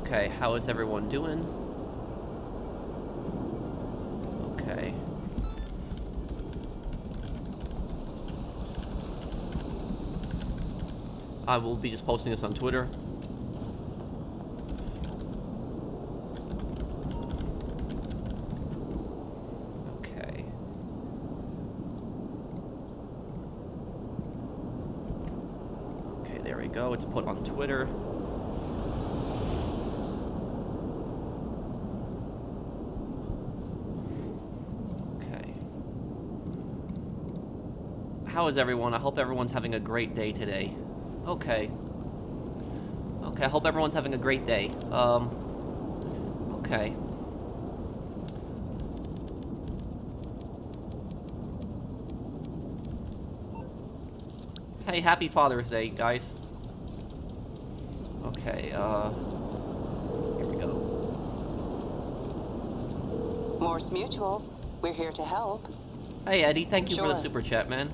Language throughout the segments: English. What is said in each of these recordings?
Okay, how is everyone doing? Okay. I will be just posting this on Twitter. Okay. Okay, there we go. It's put on Twitter. Okay. How is everyone? I hope everyone's having a great day today. Okay. Okay, I hope everyone's having a great day. Okay. Hey, happy Father's Day, guys. Okay, here we go. Morse Mutual, we're here to help. Hey, Eddie, thank you for the Sure. super chat, man.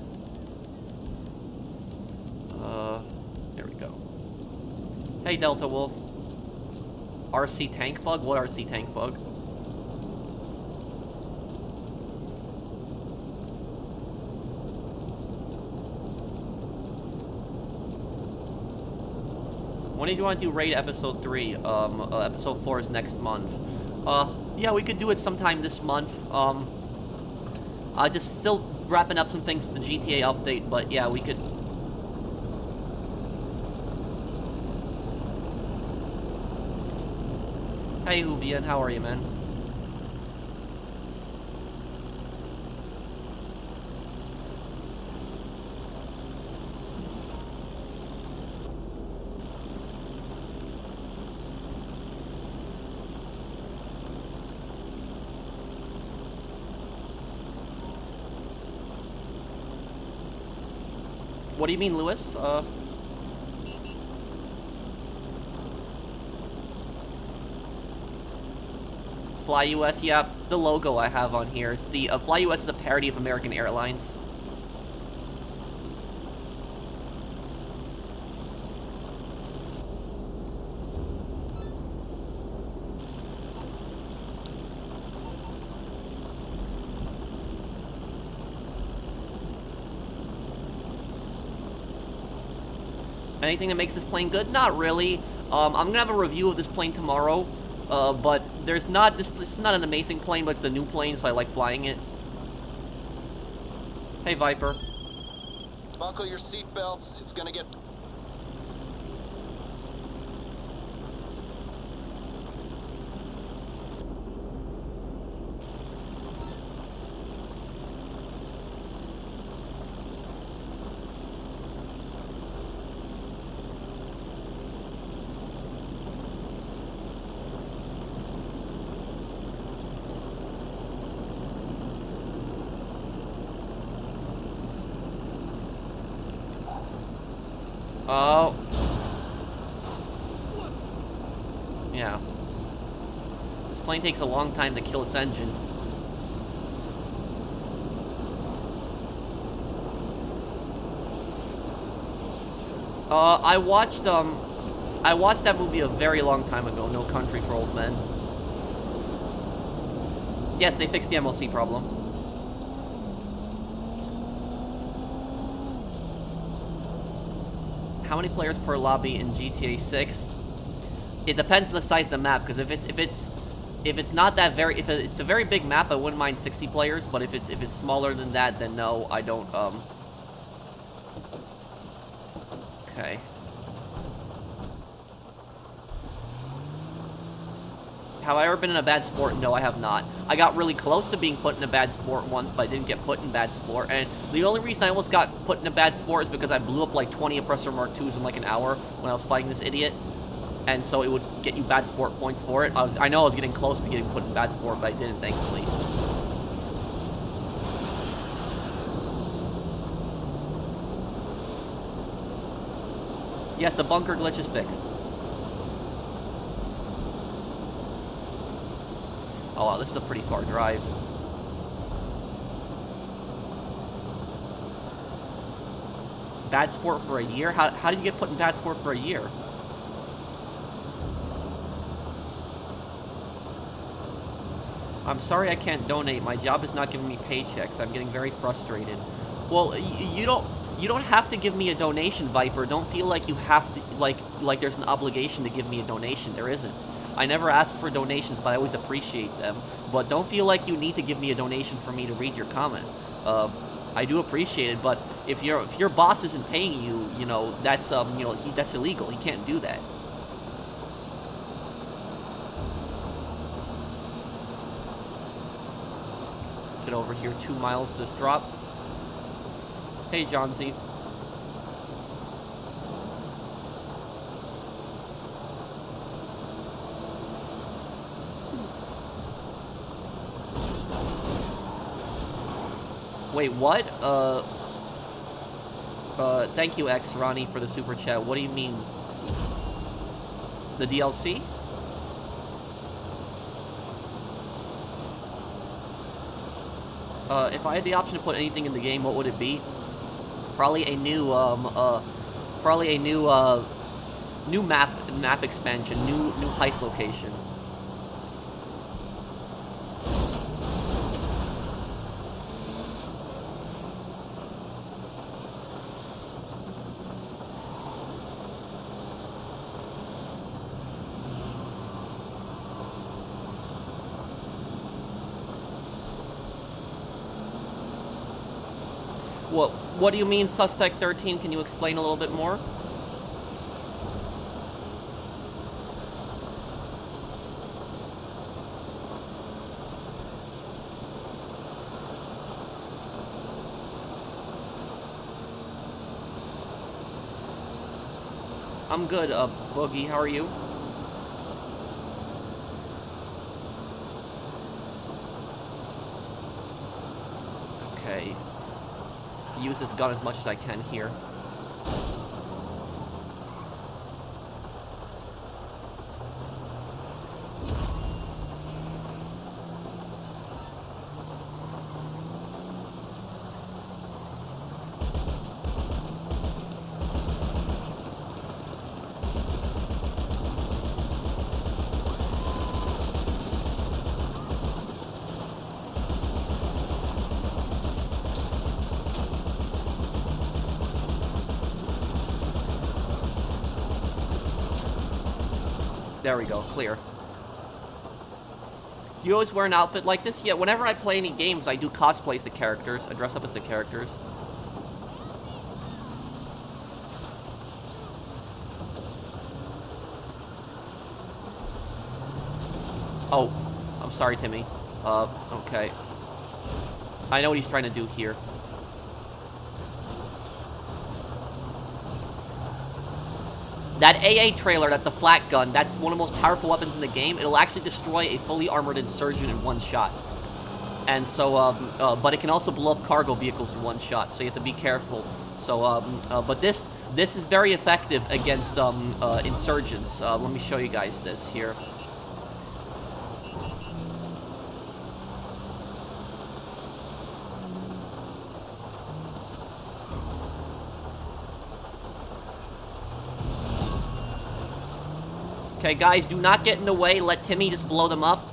There we go. Hey, Delta Wolf. RC tank bug? What RC tank bug? When do you want to do raid episode 3? Episode 4 is next month. Yeah, we could do it sometime this month. Just still wrapping up some things with the GTA update, but yeah, we could. Hey, Huvian, how are you, man? What do you mean, Lewis? Fly US, yeah, it's the logo I have on here. It's the Fly US is a parody of American Airlines. Anything that makes this plane good? Not really. I'm gonna have a review of this plane tomorrow. But there's not this is not an amazing plane, but it's the new plane, so I like flying it. Hey, Viper. Buckle your seatbelts. It's gonna get. Oh. Yeah. This plane takes a long time to kill its engine. I watched that movie a very long time ago, No Country for Old Men. Yes, they fixed the MLC problem. How many players per lobby in GTA 6? It depends on the size of the map, because if it's not that very, if it's a very big map, I wouldn't mind 60 players, but if it's smaller than that, then no, I don't. Okay. Have I ever been in a bad sport? No, I have not. I got really close to being put in a bad sport once, but I didn't get put in bad sport. And the only reason I almost got put in a bad sport is because I blew up like 20 Oppressor Mark IIs in like an hour when I was fighting this idiot. And so it would get you bad sport points for it. I know I was getting close to getting put in bad sport, but I didn't, thankfully. Yes, the bunker glitch is fixed. Oh wow, this is a pretty far drive. Bad sport for a year? How did you get put in bad sport for a year? I'm sorry I can't donate. My job is not giving me paychecks. I'm getting very frustrated. Well, you don't have to give me a donation, Viper. Don't feel like you have to, like there's an obligation to give me a donation. There isn't. I never ask for donations, but I always appreciate them. But don't feel like you need to give me a donation for me to read your comment. I do appreciate it, but if your boss isn't paying you, you know, that's that's illegal. He can't do that. Let's get over here 2 miles to this drop. Hey, John Z. Wait, what? Thank you, X Ronnie, for the super chat. What do you mean? The DLC? If I had the option to put anything in the game, what would it be? Probably a new, new map expansion, new heist location. What do you mean, Suspect 13? Can you explain a little bit more? I'm good, Boogie. How are you? Okay. Use this gun as much as I can here. There we go, clear. Do you always wear an outfit like this? Yeah, whenever I play any games, I do cosplay as the characters. I dress up as the characters. Oh, I'm sorry, Timmy. Okay. I know what he's trying to do here. That AA trailer, the flat gun, that's one of the most powerful weapons in the game. It'll actually destroy a fully armored insurgent in one shot. And so, but it can also blow up cargo vehicles in one shot, so you have to be careful. So, but this is very effective against insurgents. Let me show you guys this here. Okay, guys, do not get in the way. Let Timmy just blow them up.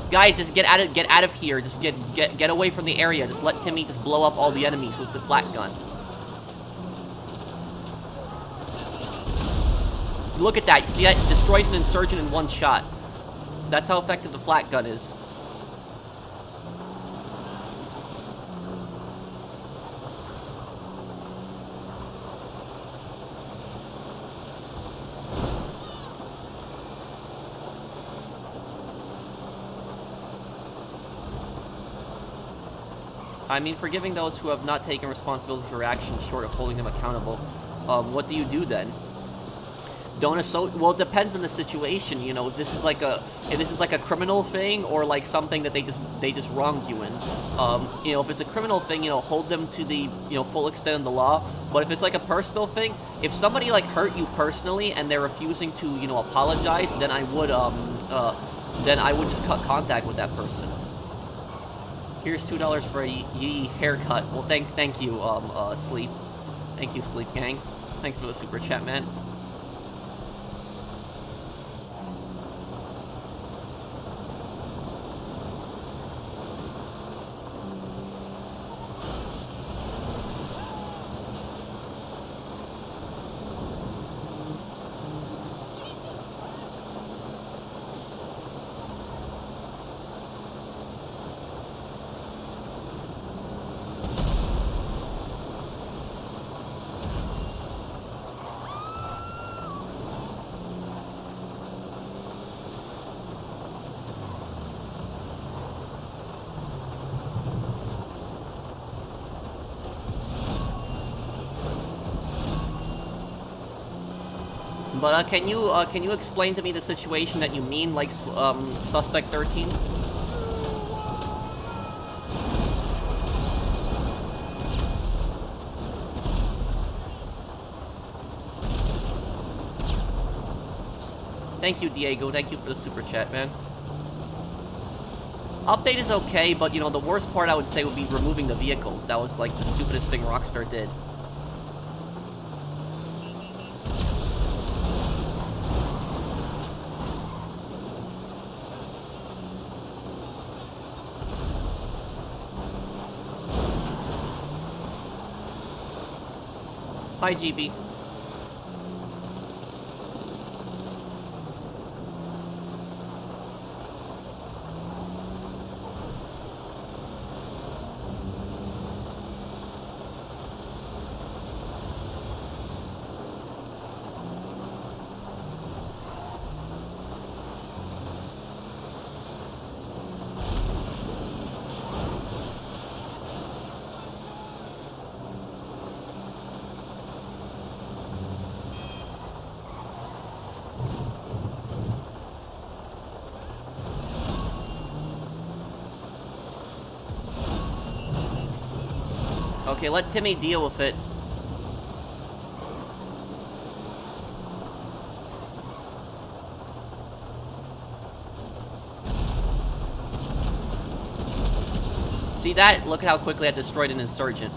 Guys, just get out of here. Just get away from the area. Just let Timmy just blow up all the enemies with the flat gun. Look at that. See that? It destroys an insurgent in one shot. That's how effective the flat gun is. I mean, forgiving those who have not taken responsibility for actions short of holding them accountable. What do you do then? Well, it depends on the situation. You know, if this is like a criminal thing or like something that they just wronged you in. You know, if it's a criminal thing, you know, hold them to the full extent of the law. But if it's like a personal thing, if somebody like hurt you personally and they're refusing to apologize, then I would just cut contact with that person. Here's $2 for a yee haircut. Well, thank you, Sleep. Thank you, Sleep Gang. Thanks for the super chat, man. But can you explain to me the situation that you mean, like Suspect 13? Thank you, Diego. Thank you for the super chat, man. Update is okay, but the worst part I would say would be removing the vehicles. That was like the stupidest thing Rockstar did. Hi, GB. Okay, let Timmy deal with it. See that? Look at how quickly I destroyed an insurgent.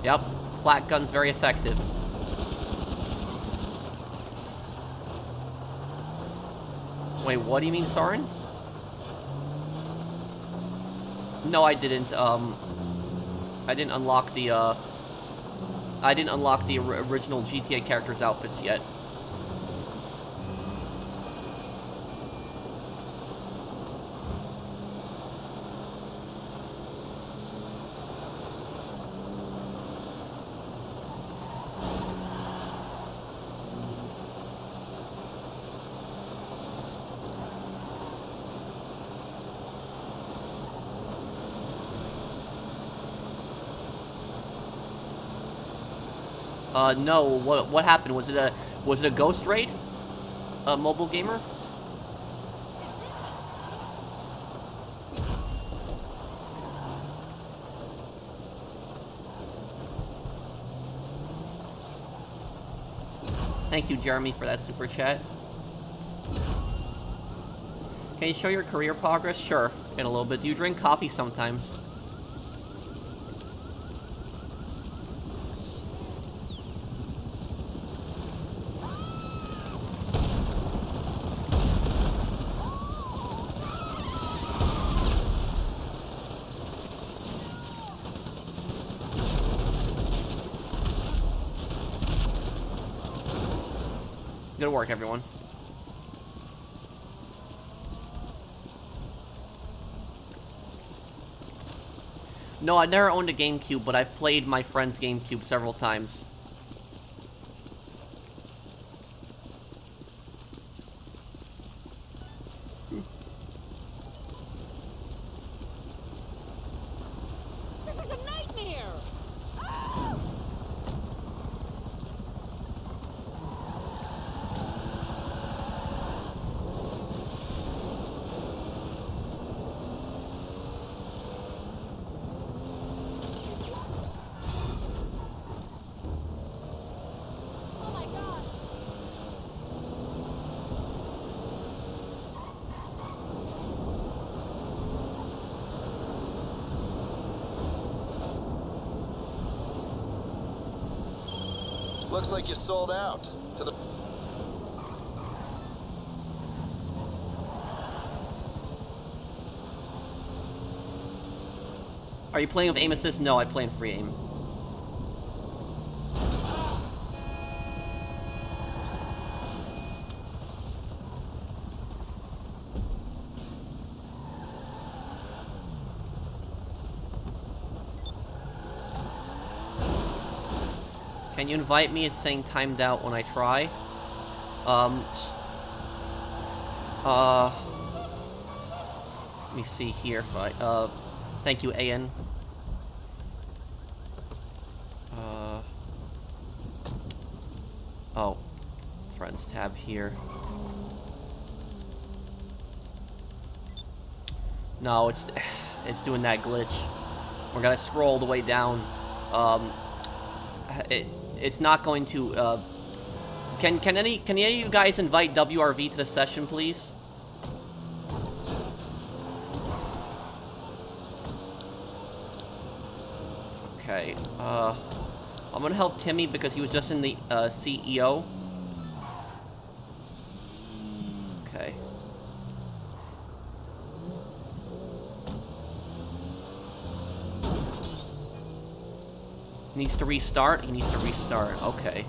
Yep, flat gun's very effective. Wait, what do you mean, Soren? No, I didn't. I didn't unlock the original GTA characters' outfits yet. No. What happened? Was it a ghost raid? A mobile gamer? Thank you, Jeremy, for that super chat. Can you show your career progress? Sure, in a little bit. Do you drink coffee sometimes? Good work, everyone. No, I never owned a GameCube, but I've played my friend's GameCube several times. This is a nightmare! Ah! Oh my god! Looks like you sold out to the. Are you playing with aim assist? No, I play in free aim. Can you invite me? It's saying timed out when I try. Let me see here if I, thank you, AN. Oh. Friends tab here. No, it's doing that glitch. We're gonna scroll all the way down. It's not going to, can any of you guys invite WRV to the session, please? Okay, I'm gonna help Timmy because he was just in the, CEO. Okay. Needs to restart? He needs to restart. Okay.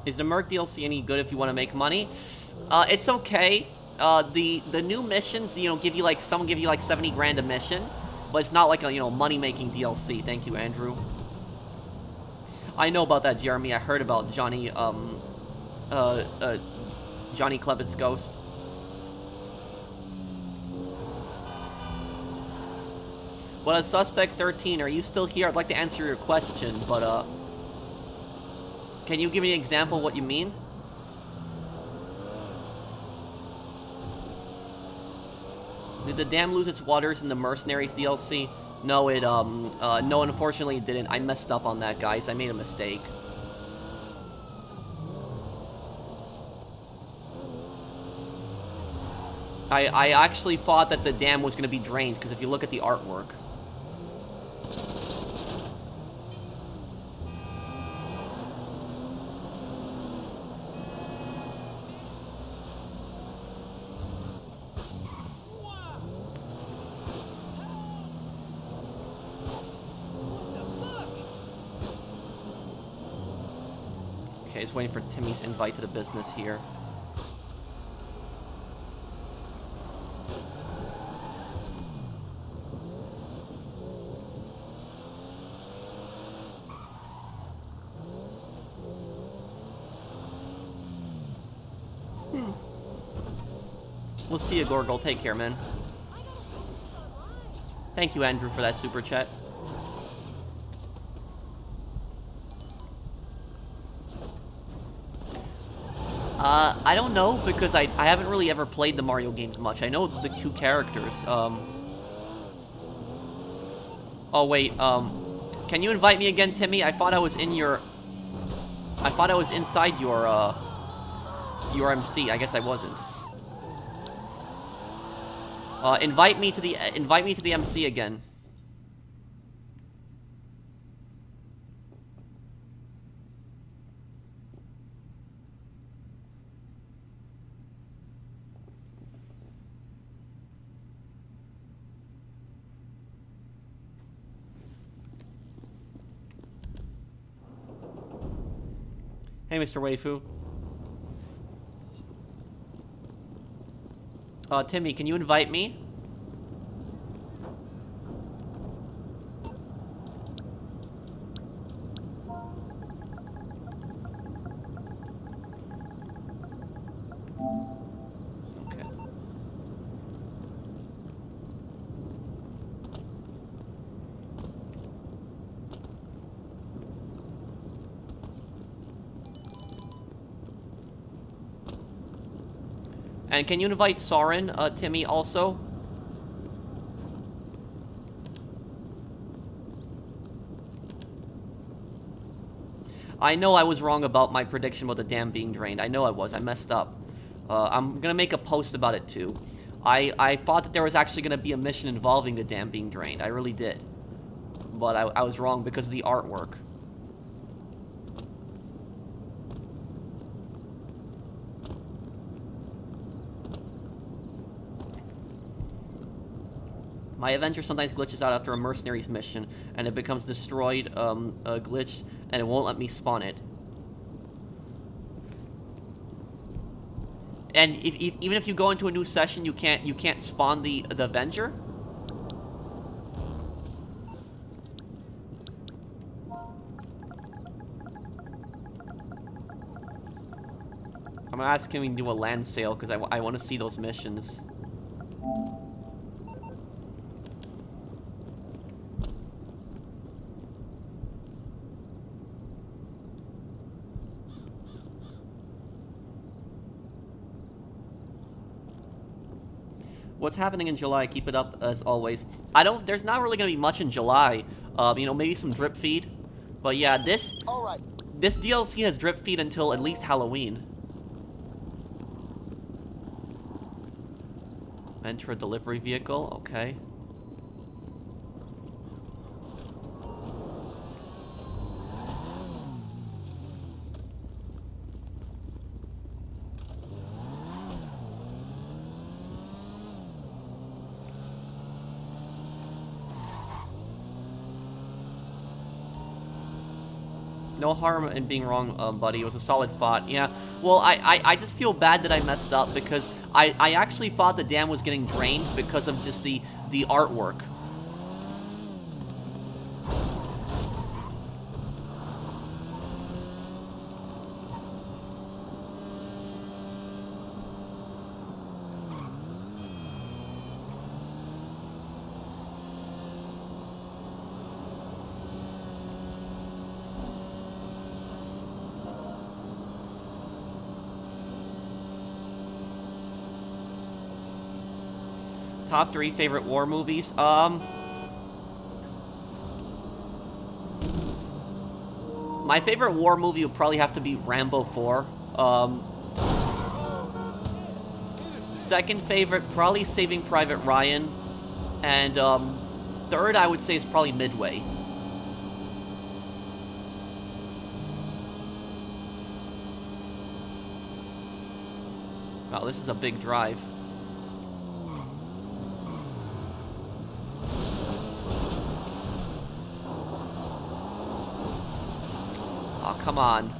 Is the Merc DLC any good if you want to make money? It's okay. The new missions, you know, give you like, some give you like 70 grand a mission, but it's not like a, you know, money-making DLC. Thank you, Andrew. I know about that, Jeremy. I heard about Johnny, Johnny Klebett's ghost. Well, Suspect 13, are you still here? I'd like to answer your question, but, can you give me an example of what you mean? Did the dam lose its waters in the Mercenaries DLC? No, it, no, unfortunately it didn't. I messed up on that, guys. I made a mistake. I actually thought that the dam was going to be drained, because if you look at the artwork. Okay, just waiting for Timmy's invite to the business here. We'll see you, Gorgle. Take care, man. Thank you, Andrew, for that super chat. I don't know, because I haven't really ever played the Mario games much. I know the two characters. Oh, wait, can you invite me again, Timmy? I thought I was in your... I thought I was inside your MC. I guess I wasn't. Invite me to the MC again. Hey, Mr. Waifu. Timmy, can you invite me? And can you invite Soren, Timmy, also? I know I was wrong about my prediction about the dam being drained. I know I was. I messed up. I'm gonna make a post about it, too. I thought that there was actually gonna be a mission involving the dam being drained. I really did. But I was wrong because of the artwork. My Avenger sometimes glitches out after a Mercenaries mission, and it becomes destroyed, glitched, and it won't let me spawn it. And even if you go into a new session, you can't spawn the Avenger. I'm gonna ask him to do a land sale because I want to see those missions. What's happening in July? Keep it up as always. There's not really gonna be much in July. You know, maybe some drip feed. But yeah, this DLC has drip feed until at least Halloween. Enter a delivery vehicle, okay. No harm in being wrong, buddy. It was a solid fight. Yeah. Well, I just feel bad that I messed up because I actually thought the dam was getting drained because of just the artwork. Top 3 favorite war movies? My favorite war movie would probably have to be Rambo 4. Second favorite, probably Saving Private Ryan. And third, I would say, is probably Midway. Wow, this is a big drive. Oh, come on.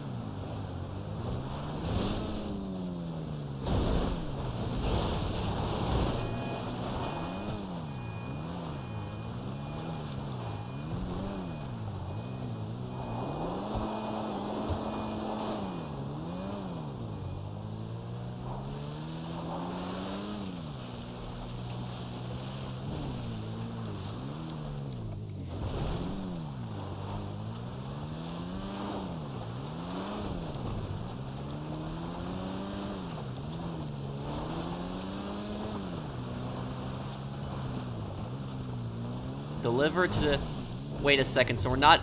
Deliver to the... Wait a second, so we're not...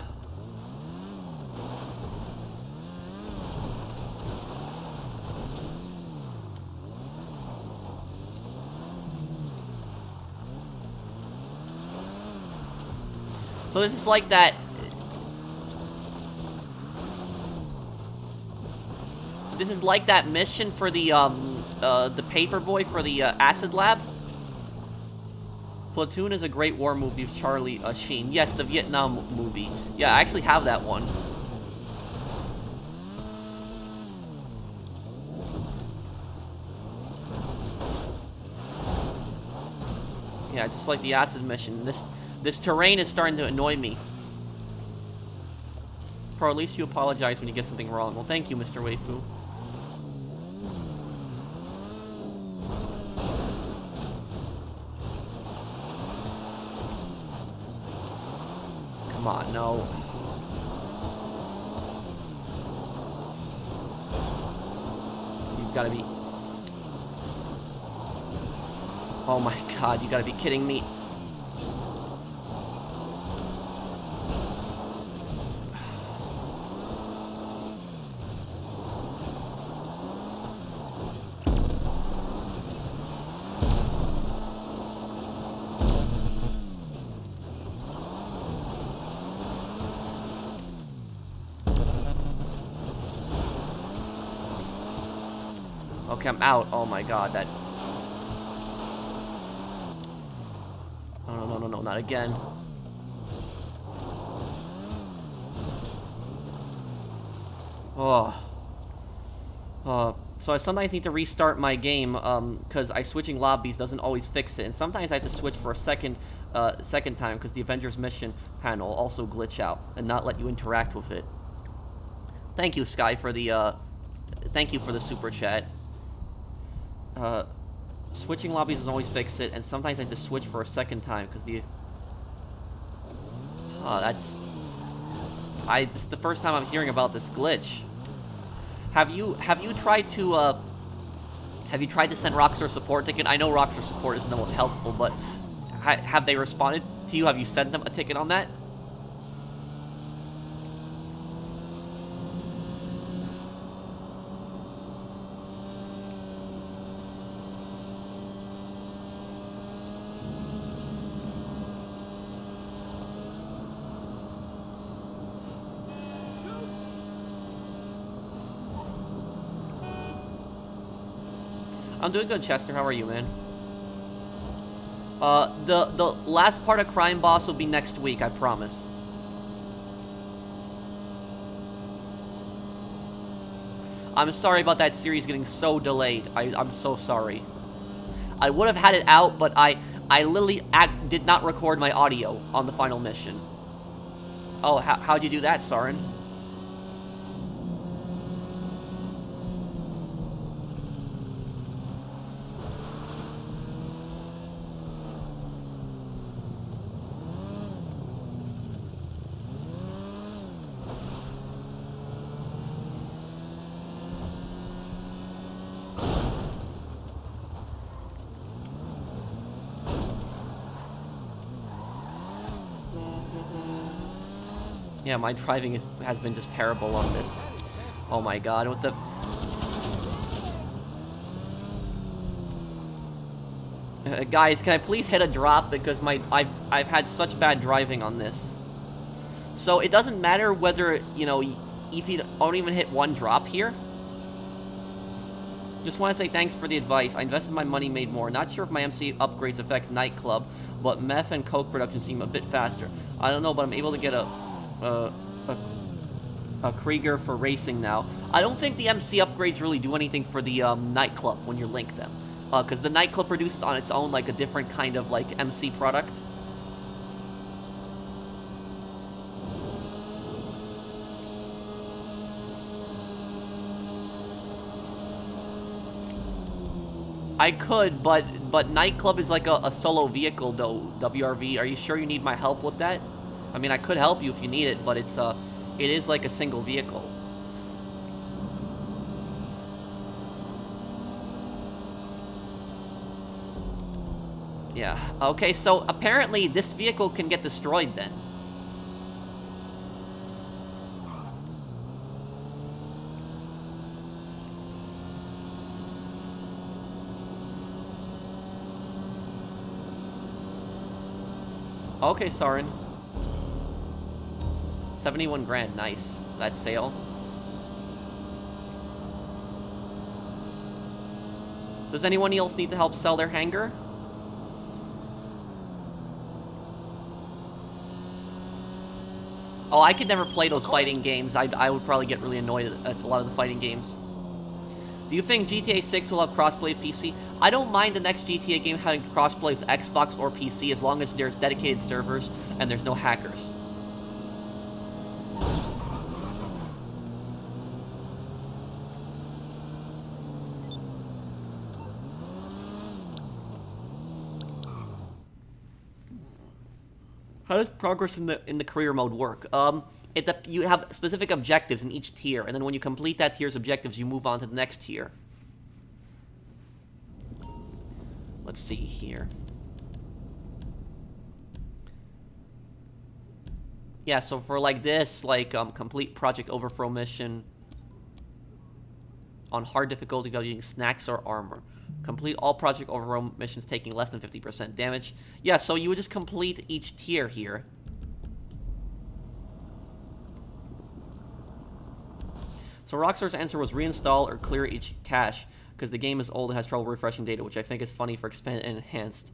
So this is like that... This is like that mission for the paperboy for the acid lab. Platoon is a great war movie with Charlie Sheen. Yes, the Vietnam movie. Yeah, I actually have that one. Yeah, it's just like the acid mission. This terrain is starting to annoy me. Or at least you apologize when you get something wrong. Well, thank you, Mr. Weifu. Come on, no. You've got to be... Oh my god, you gotta be kidding me. Okay, I'm out. Oh my god, that... No, not again. Oh. So I sometimes need to restart my game, because switching lobbies doesn't always fix it. And sometimes I have to switch for a second time, because the Avengers mission panel will also glitch out and not let you interact with it. Thank you, Sky, for the, thank you for the super chat. Switching lobbies doesn't always fix it, and sometimes I have to switch for a second time, because the... this is the first time I'm hearing about this glitch. Have you tried to send Rockstar support ticket? I know Rockstar support isn't the most helpful, but have they responded to you? Have you sent them a ticket on that? I'm doing good, Chester. How are you, man? The last part of Crime Boss will be next week, I promise. I'm sorry about that series getting so delayed. I'm so sorry. I would have had it out, but I literally did not record my audio on the final mission. Oh, how'd you do that, Sarin? Yeah, my driving has been just terrible on this. Oh my god, what the... guys, can I please hit a drop? Because I've had such bad driving on this. So it doesn't matter whether, you know, if you don't even hit one drop here. Just want to say thanks for the advice. I invested my money, made more. Not sure if my MC upgrades affect Nightclub, but meth and coke production seem a bit faster. I don't know, but I'm able to get a Krieger for racing now. I don't think the MC upgrades really do anything for the Nightclub when you link them. Because the Nightclub produces on its own, like, a different kind of, like, MC product. I could, but Nightclub is like a solo vehicle, though, WRV. Are you sure you need my help with that? I mean, I could help you if you need it, but it is like a single vehicle. Yeah, okay, so apparently this vehicle can get destroyed then. Okay, Sarin. 71 grand, nice. That sale. Does anyone else need to help sell their hangar? Oh, I could never play those fighting games. I would probably get really annoyed at a lot of the fighting games. Do you think GTA 6 will have crossplay with PC? I don't mind the next GTA game having crossplay with Xbox or PC as long as there's dedicated servers and there's no hackers. How does progress in the career mode work? You have specific objectives in each tier, and then when you complete that tier's objectives, you move on to the next tier. Let's see here. Yeah, so for like this, like complete project overthrow mission on hard difficulty without using snacks or armor. Complete all project overthrow missions taking less than 50% damage. Yeah, so you would just complete each tier here. So Rockstar's answer was reinstall or clear each cache, because the game is old and has trouble refreshing data, which I think is funny for expanded and enhanced.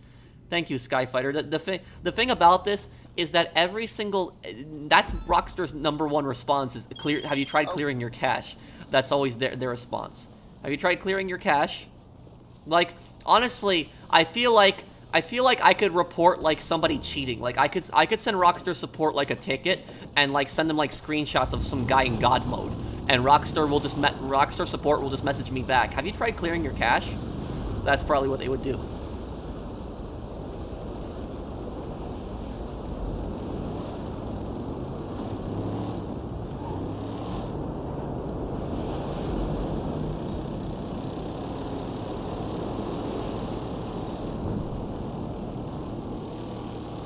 Thank you, Skyfighter. The thing about this is that every single... That's Rockstar's #1 response is, clear. Have you tried clearing your cache? That's always their response. Have you tried clearing your cache? Like, honestly, I feel like I could report, like, somebody cheating. Like, I could send Rockstar support, like, a ticket, and, like, send them, like, screenshots of some guy in God mode. And Rockstar support will just message me back. Have you tried clearing your cache? That's probably what they would do.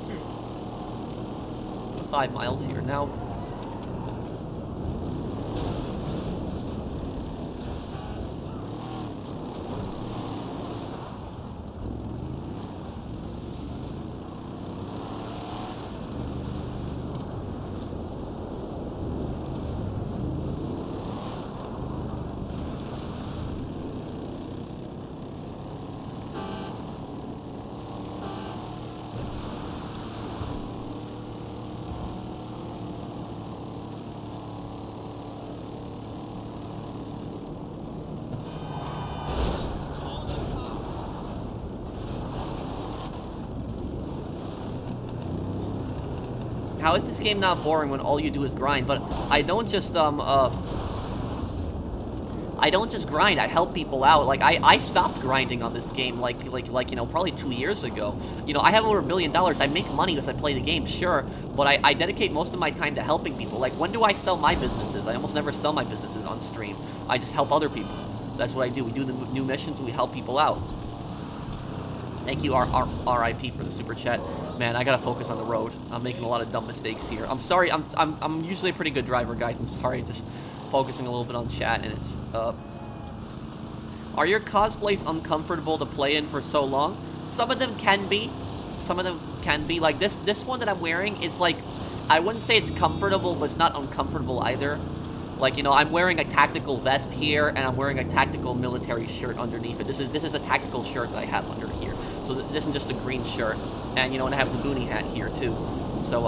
Hmm. 5 miles here now. How is this game not boring when all you do is grind? But I don't just grind. I help people out. Like I stopped grinding on this game like you know, probably 2 years ago. You know, I have over $1 million. I make money as I play the game, sure, but I dedicate most of my time to helping people. Like, when do I sell my businesses? I almost never sell my businesses on stream. I just help other people. That's what I do. We do the new missions. We help people out. Thank you, RIP, for the super chat. Man, I gotta focus on the road. I'm making a lot of dumb mistakes here. I'm sorry. I'm usually a pretty good driver, guys. I'm sorry. Just focusing a little bit on chat, and it's Are your cosplays uncomfortable to play in for so long? Some of them can be. Some of them can be. Like this one that I'm wearing is like, I wouldn't say it's comfortable, but it's not uncomfortable either. Like, you know, I'm wearing a tactical vest here, and I'm wearing a tactical military shirt underneath it. This is a tactical shirt that I have under here. So this isn't just a green shirt. And, you know, and I have the boonie hat here, too. So,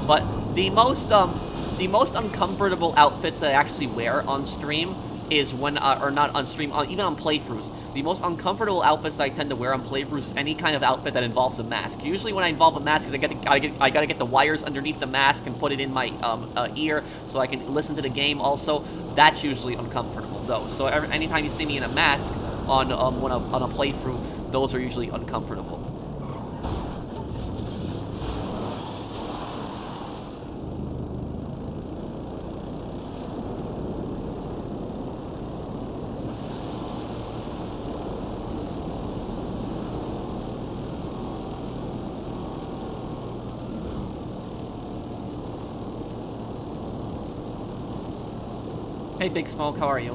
but the most uncomfortable outfits that I actually wear on stream is when, or not on stream, even on playthroughs. The most uncomfortable outfits that I tend to wear on playthroughs is any kind of outfit that involves a mask. Usually when I involve a mask, I gotta get the wires underneath the mask and put it in my ear so I can listen to the game also. That's usually uncomfortable, though. So anytime you see me in a mask on a playthrough, those are usually uncomfortable. Hey, Big Smoke, how are you?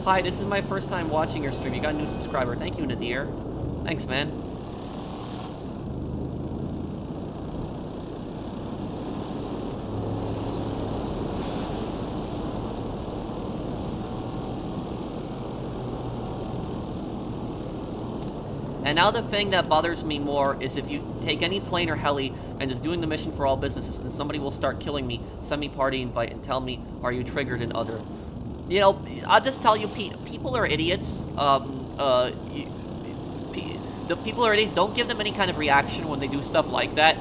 Hi, this is my first time watching your stream. You got a new subscriber. Thank you, Nadir. Thanks, man. And now the thing that bothers me more is if you take any plane or heli and is doing the mission for all businesses and somebody will start killing me, send me party invite and tell me, are you triggered in other? You know, I'll just tell you, people are idiots. The people are idiots. Don't give them any kind of reaction when they do stuff like that.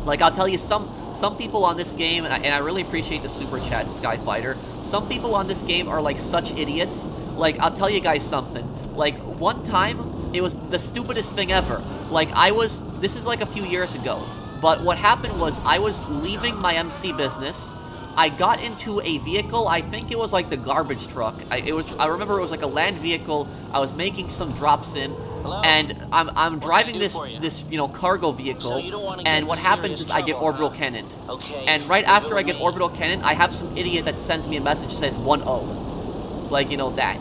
Like, I'll tell you, some people on this game, and I really appreciate the super chat, Skyfighter. Some people on this game are like such idiots. Like, I'll tell you guys something. Like, one time, it was the stupidest thing ever. Like, this is like a few years ago, but what happened was I was leaving my MC business, I got into a vehicle. I think it was like the garbage truck. I remember it was like a land vehicle. I was making some drops in, Hello? and I'm driving do this for you? cargo vehicle. So you don't wanna get And in what happens serious is I get trouble, orbital huh? cannoned. Okay. And right leave it after I with get me. orbital cannon, I have some idiot that sends me a message that says 1-0. Like, you know, that.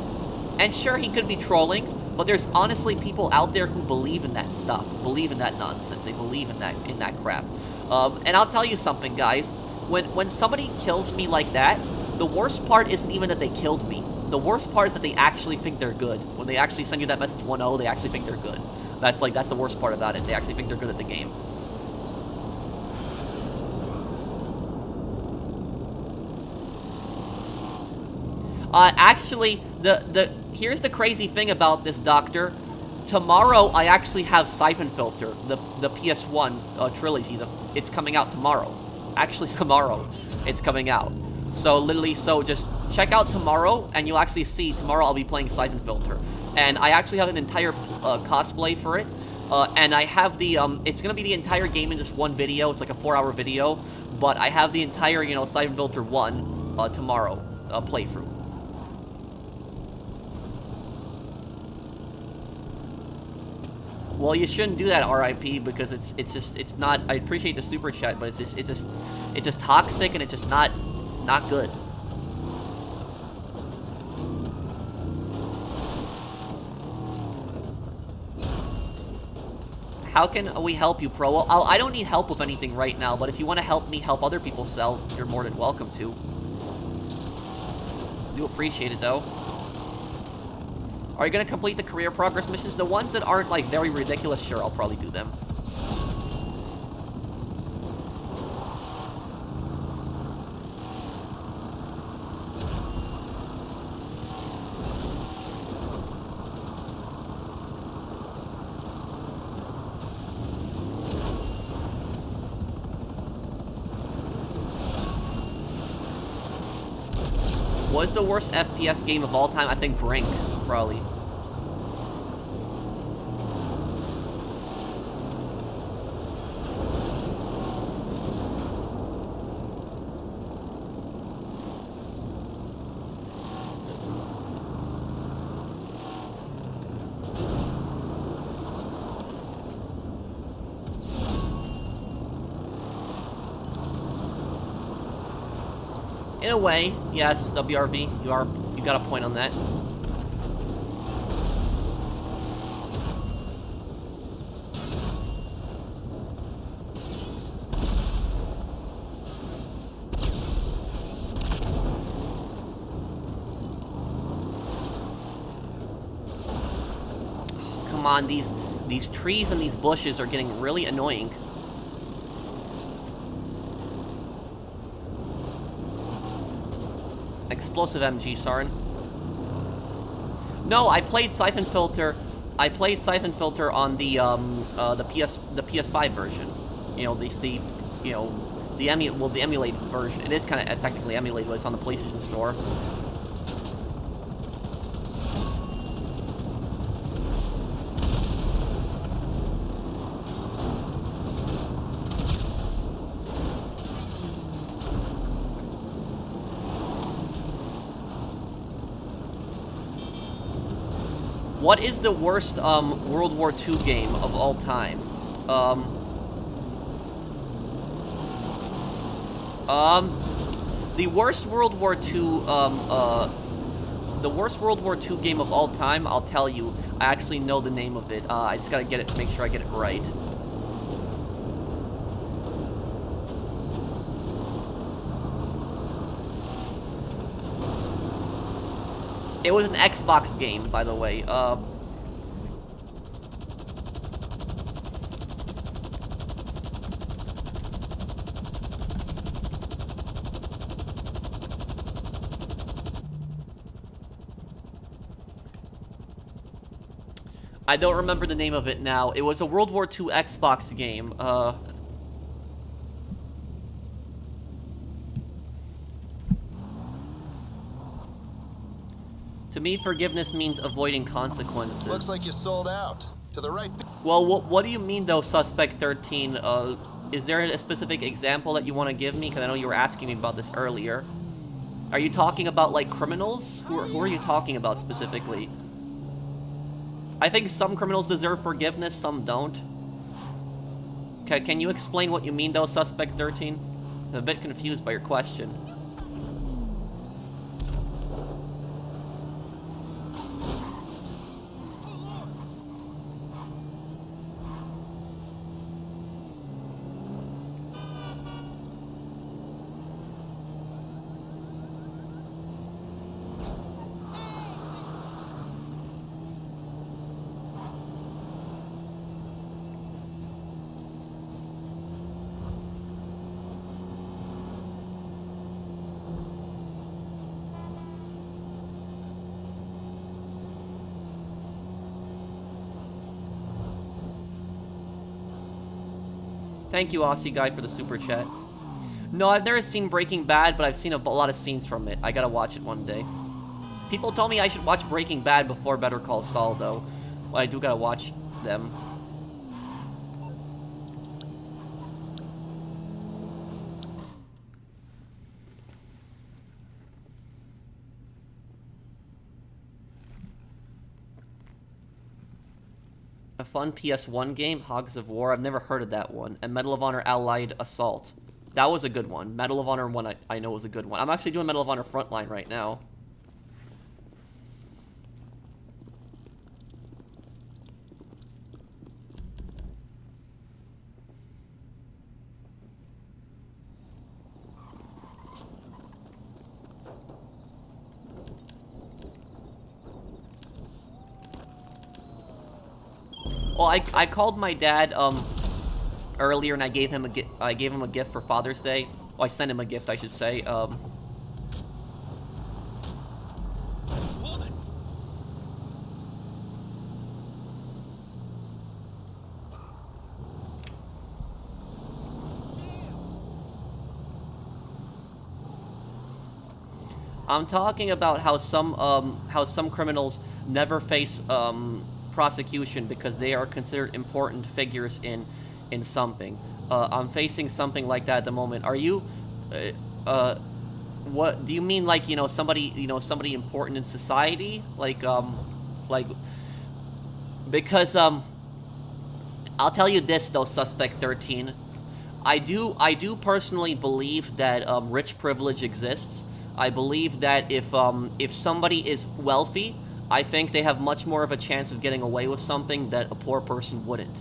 And sure, he could be trolling, but there's honestly people out there who believe in that stuff, believe in that nonsense. They believe in that crap. And I'll tell you something, guys. When somebody kills me like that, the worst part isn't even that they killed me. The worst part is that they actually think they're good. When they actually send you that message 1-0, they actually think they're good. That's the worst part about it. They actually think they're good at the game. Actually, here's the crazy thing about this, Doctor. Tomorrow, I actually have Siphon Filter, the PS1 trilogy. It's coming out tomorrow. Actually, tomorrow, it's coming out. So, literally, just check out tomorrow, and you'll actually see tomorrow I'll be playing Siphon Filter. And I actually have an entire cosplay for it. And I have the, it's gonna be the entire game in just one video. It's like a 4-hour video. But I have the entire, Siphon Filter 1 tomorrow playthrough. Well, you shouldn't do that, RIP, because it's not. I appreciate the super chat, but it's just toxic, and it's just not good. How can we help you, Pro? Well, I don't need help with anything right now, but if you want to help me help other people sell, you're more than welcome to. Do appreciate it, though. Are you going to complete the career progress missions? The ones that aren't, like, very ridiculous, sure, I'll probably do them. What is the worst FPS game of all time? I think Brink, probably. In a way, yes, WRV, you got a point on that. Oh, come on, these trees and these bushes are getting really annoying. Explosive MG, Sarin. No, I played Siphon Filter. I played Siphon Filter on the PS5 version. You know, the emulated version. It is kind of technically emulated, but it's on the PlayStation Store. What is the worst World War II game of all time? The worst World War II game of all time, I'll tell you. I actually know the name of it. I just gotta make sure I get it right. It was an Xbox game, by the way. I don't remember the name of it now. It was a World War II Xbox game. To me, forgiveness means avoiding consequences. Looks like you sold out. To the right. Well, what do you mean, though, Suspect 13? Is there a specific example that you want to give me? Because I know you were asking me about this earlier. Are you talking about, like, criminals? Who are you talking about specifically? I think some criminals deserve forgiveness, some don't. Okay, can you explain what you mean, though, Suspect 13? I'm a bit confused by your question. Thank you, Aussie Guy, for the super chat. No, I've never seen Breaking Bad, but I've seen a lot of scenes from it. I gotta watch it one day. People told me I should watch Breaking Bad before Better Call Saul, though. Well, I do gotta watch them. A fun PS1 game, Hogs of War. I've never heard of that one. And Medal of Honor Allied Assault. That was a good one. Medal of Honor 1 I know was a good one. I'm actually doing Medal of Honor Frontline right now. Well, I called my dad earlier, and I gave him a gift for Father's Day. Well, I sent him a gift, I should say. I'm talking about how some criminals never face prosecution because they are considered important figures in something. I'm facing something like that at the moment. Are you what do you mean, like, somebody important in society, like because I'll tell you this, though, Suspect 13. I do personally believe that rich privilege exists. I believe that if somebody is wealthy, I think they have much more of a chance of getting away with something that a poor person wouldn't.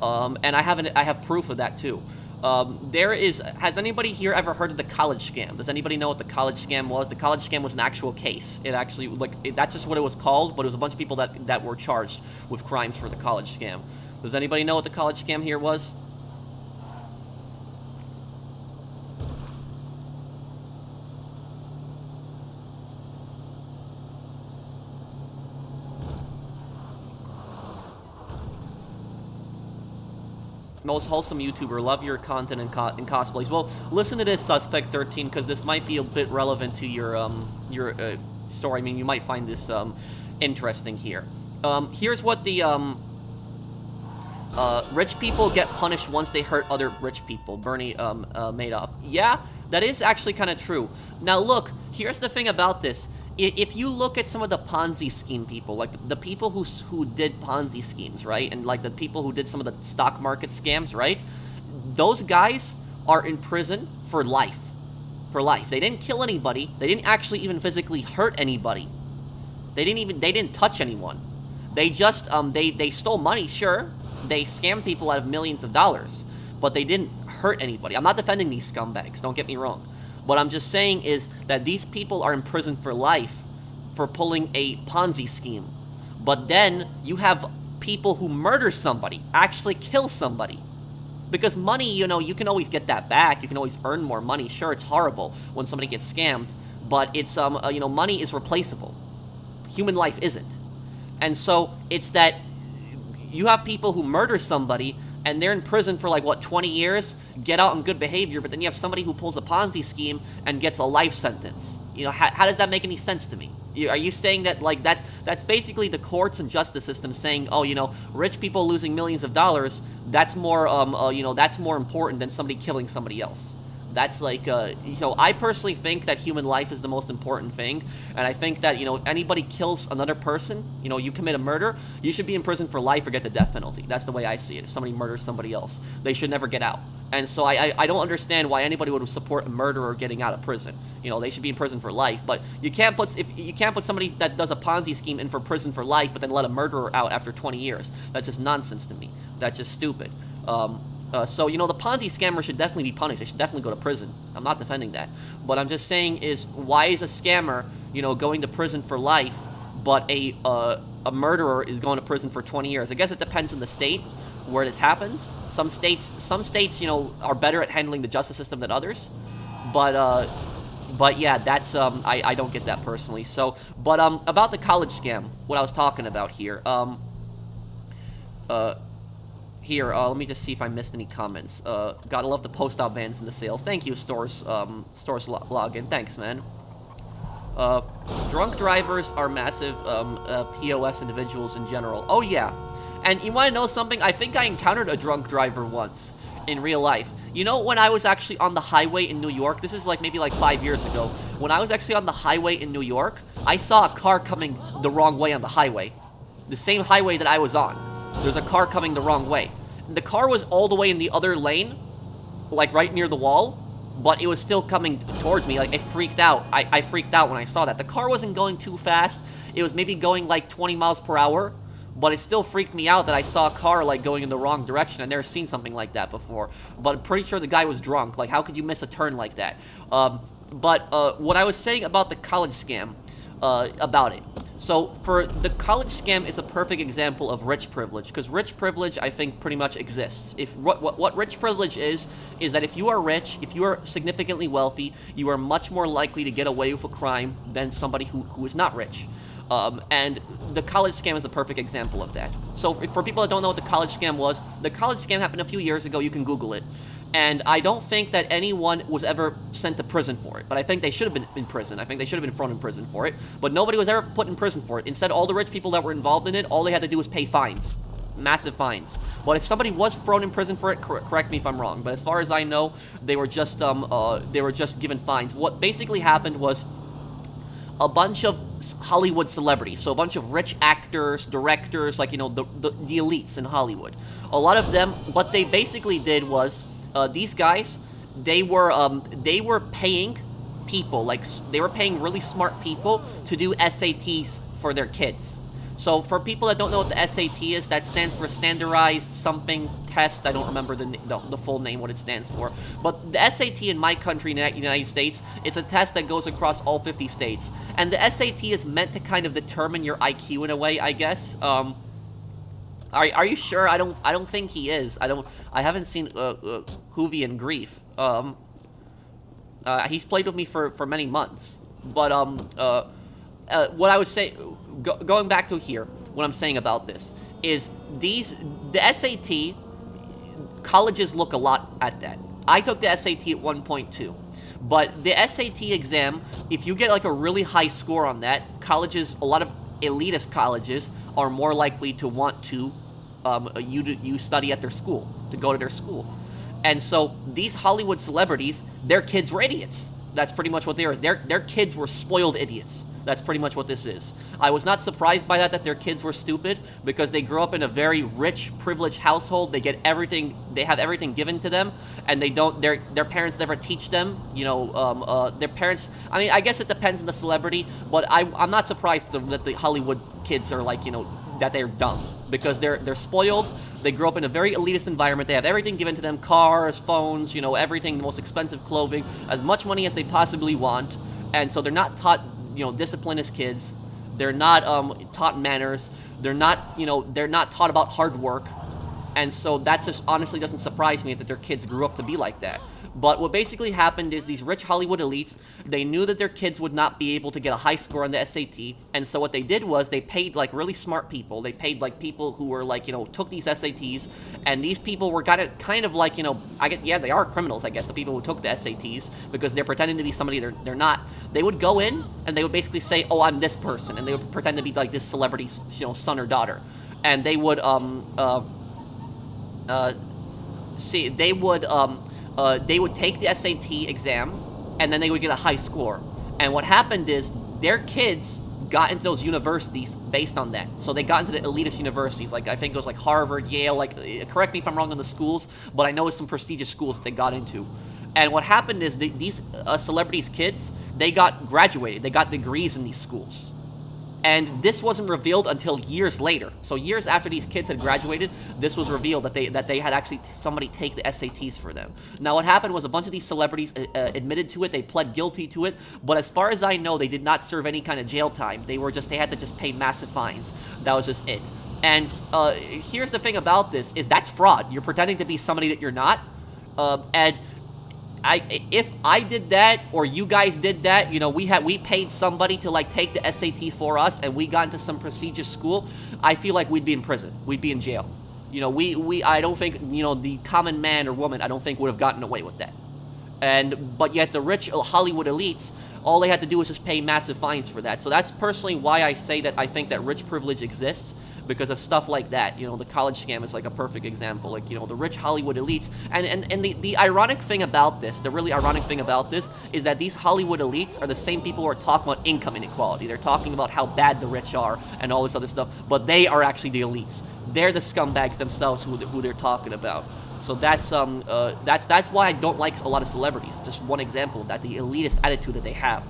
And I have proof of that too. Has anybody here ever heard of the college scam? Does anybody know what the college scam was? The college scam was an actual case. It actually, that's just what it was called, but it was a bunch of people that were charged with crimes for the college scam. Does anybody know what the college scam here was? Most wholesome YouTuber, love your content and cosplays. Well, listen to this, Suspect 13, because this might be a bit relevant to your story. I mean, you might find this interesting here. Here's what the rich people get punished once they hurt other rich people. Bernie Madoff. Yeah, that is actually kind of true. Now look, here's the thing about this. If you look at some of the Ponzi scheme people, like the people who did Ponzi schemes, right? And like the people who did some of the stock market scams, right? Those guys are in prison for life. For life. They didn't kill anybody. They didn't actually even physically hurt anybody. They didn't touch anyone. They just, they stole money, sure. They scammed people out of millions of dollars. But they didn't hurt anybody. I'm not defending these scumbags, don't get me wrong. What I'm just saying is that these people are in prison for life for pulling a Ponzi scheme. But then you have people who murder somebody, actually kill somebody. Because money, you can always get that back. You can always earn more money. Sure, it's horrible when somebody gets scammed, but it's money is replaceable. Human life isn't. And so it's that you have people who murder somebody and they're in prison for 20 years, get out in good behavior, but then you have somebody who pulls a Ponzi scheme and gets a life sentence. You know, how does that make any sense to me? Are you saying that, like, that's basically the courts and justice system saying, oh, you know, rich people losing millions of dollars, that's more, you know, that's more important than somebody killing somebody else? That's like, you know, I personally think that human life is the most important thing, and I think that, you know, if anybody kills another person, you know, you commit a murder, you should be in prison for life or get the death penalty. That's the way I see it. If somebody murders somebody else, they should never get out. And so I don't understand why anybody would support a murderer getting out of prison. You know, they should be in prison for life. But you can't put somebody that does a Ponzi scheme in for prison for life, but then let a murderer out after 20 years. That's just nonsense to me. That's just stupid. So, you know, the Ponzi scammer should definitely be punished. They should definitely go to prison. I'm not defending that. But I'm just saying is, why is a scammer, you know, going to prison for life, but a murderer is going to prison for 20 years? I guess it depends on the state where this happens. Some states, you know, are better at handling the justice system than others. But yeah, that's, I don't get that personally. So, but, about the college scam, what I was talking about here, let me just see if I missed any comments. Gotta love the post-op bans and the sales. Thank you, stores login. Thanks, man. Drunk drivers are massive, POS individuals in general. Oh, yeah. And you wanna know something? I think I encountered a drunk driver once in real life. You know, when I was actually on the highway in New York, this is like maybe like 5 years ago, when I was actually on the highway in New York, I saw a car coming the wrong way on the highway. The same highway that I was on. There's a car coming the wrong way. The car was all the way in the other lane, like right near the wall, but it was still coming towards me. Like, I freaked out. I freaked out when I saw that. The car wasn't going too fast. It was maybe going like 20 miles per hour, but it still freaked me out that I saw a car like going in the wrong direction. I've never seen something like that before. But I'm pretty sure the guy was drunk. Like, how could you miss a turn like that? But what I was saying about the college scam, about it. So, for the college scam is a perfect example of rich privilege, because rich privilege, I think, pretty much exists. If what rich privilege is that if you are rich, if you are significantly wealthy, you are much more likely to get away with a crime than somebody who is not rich. And the college scam is a perfect example of that. So, for people that don't know what the college scam was, the college scam happened a few years ago. You can Google it. And I don't think that anyone was ever sent to prison for it. But I think they should have been in prison. I think they should have been thrown in prison for it. But nobody was ever put in prison for it. Instead, all the rich people that were involved in it, all they had to do was pay fines. Massive fines. But if somebody was thrown in prison for it, correct me if I'm wrong. But as far as I know, they were just given fines. What basically happened was a bunch of Hollywood celebrities, so a bunch of rich actors, directors, like, you know, the elites in Hollywood. A lot of them, what they basically did was, these guys, they were paying people, like, they were paying really smart people to do SATs for their kids. So for people that don't know what the SAT is, that stands for Standardized Something Test. I don't remember the full name, what it stands for. But the SAT in my country, in the United States, it's a test that goes across all 50 states. And the SAT is meant to kind of determine your IQ in a way, I guess. Are you sure? I don't think he is. I haven't seen Hoovy in Grief. He's played with me for many months. But what I was saying, going back to here, what I'm saying about this is the SAT, colleges look a lot at that. I took the SAT at 1.2. But the SAT exam, if you get like a really high score on that, colleges, a lot of elitist colleges are more likely to want to you study at their school, to go to their school. And so these Hollywood celebrities, their kids were idiots. That's pretty much what they are. Their kids were spoiled idiots. That's pretty much what this is. I was not surprised by that their kids were stupid, because they grew up in a very rich, privileged household. They get everything, they have everything given to them, and they don't, their parents never teach them, you know, their parents, I mean, I guess it depends on the celebrity, but I'm not surprised that the Hollywood kids are like, you know, that they're dumb, because they're spoiled. They grew up in a very elitist environment. They have everything given to them, cars, phones, you know, everything, the most expensive clothing, as much money as they possibly want, and so they're not taught, you know, discipline as kids. They're not taught manners. They're not, you know, they're not taught about hard work. And so that just honestly doesn't surprise me that their kids grew up to be like that. But what basically happened is these rich Hollywood elites, they knew that their kids would not be able to get a high score on the SAT, and so what they did was they paid, like, really smart people. They paid, like, people who were, like, you know, took these SATs, and these people were kind of like, you know, yeah, they are criminals, I guess, the people who took the SATs, because they're pretending to be somebody they're not. They would go in, and they would basically say, oh, I'm this person, and they would pretend to be, like, this celebrity's, you know, son or daughter. And they would, they would take the SAT exam, and then they would get a high score. And what happened is, their kids got into those universities based on that. So they got into the elitist universities, like, I think it was like Harvard, Yale, like, correct me if I'm wrong on the schools, but I know it's some prestigious schools that they got into. And what happened is, these celebrities' kids, they got graduated, they got degrees in these schools. And this wasn't revealed until years later. So years after these kids had graduated, this was revealed that they had actually somebody take the SATs for them. Now what happened was a bunch of these celebrities admitted to it, they pled guilty to it, but as far as I know, they did not serve any kind of jail time. They had to just pay massive fines. That was just it. And here's the thing about this, is that's fraud. You're pretending to be somebody that you're not. And if I did that, or you guys did that, you know, we paid somebody to, like, take the SAT for us, and we got into some prestigious school, I feel like we'd be in prison. We'd be in jail. You know, I don't think, you know, the common man or woman, I don't think would have gotten away with that. But yet the rich Hollywood elites, all they had to do was just pay massive fines for that. So that's personally why I say that I think that rich privilege exists, because of stuff like that. You know, the college scam is like a perfect example. Like, you know, the rich Hollywood elites. And the ironic thing about this, the really ironic thing about this, is that these Hollywood elites are the same people who are talking about income inequality. They're talking about how bad the rich are and all this other stuff, but they are actually the elites. They're the scumbags themselves who they're talking about. So that's why I don't like a lot of celebrities. It's just one example of that, the elitist attitude that they have.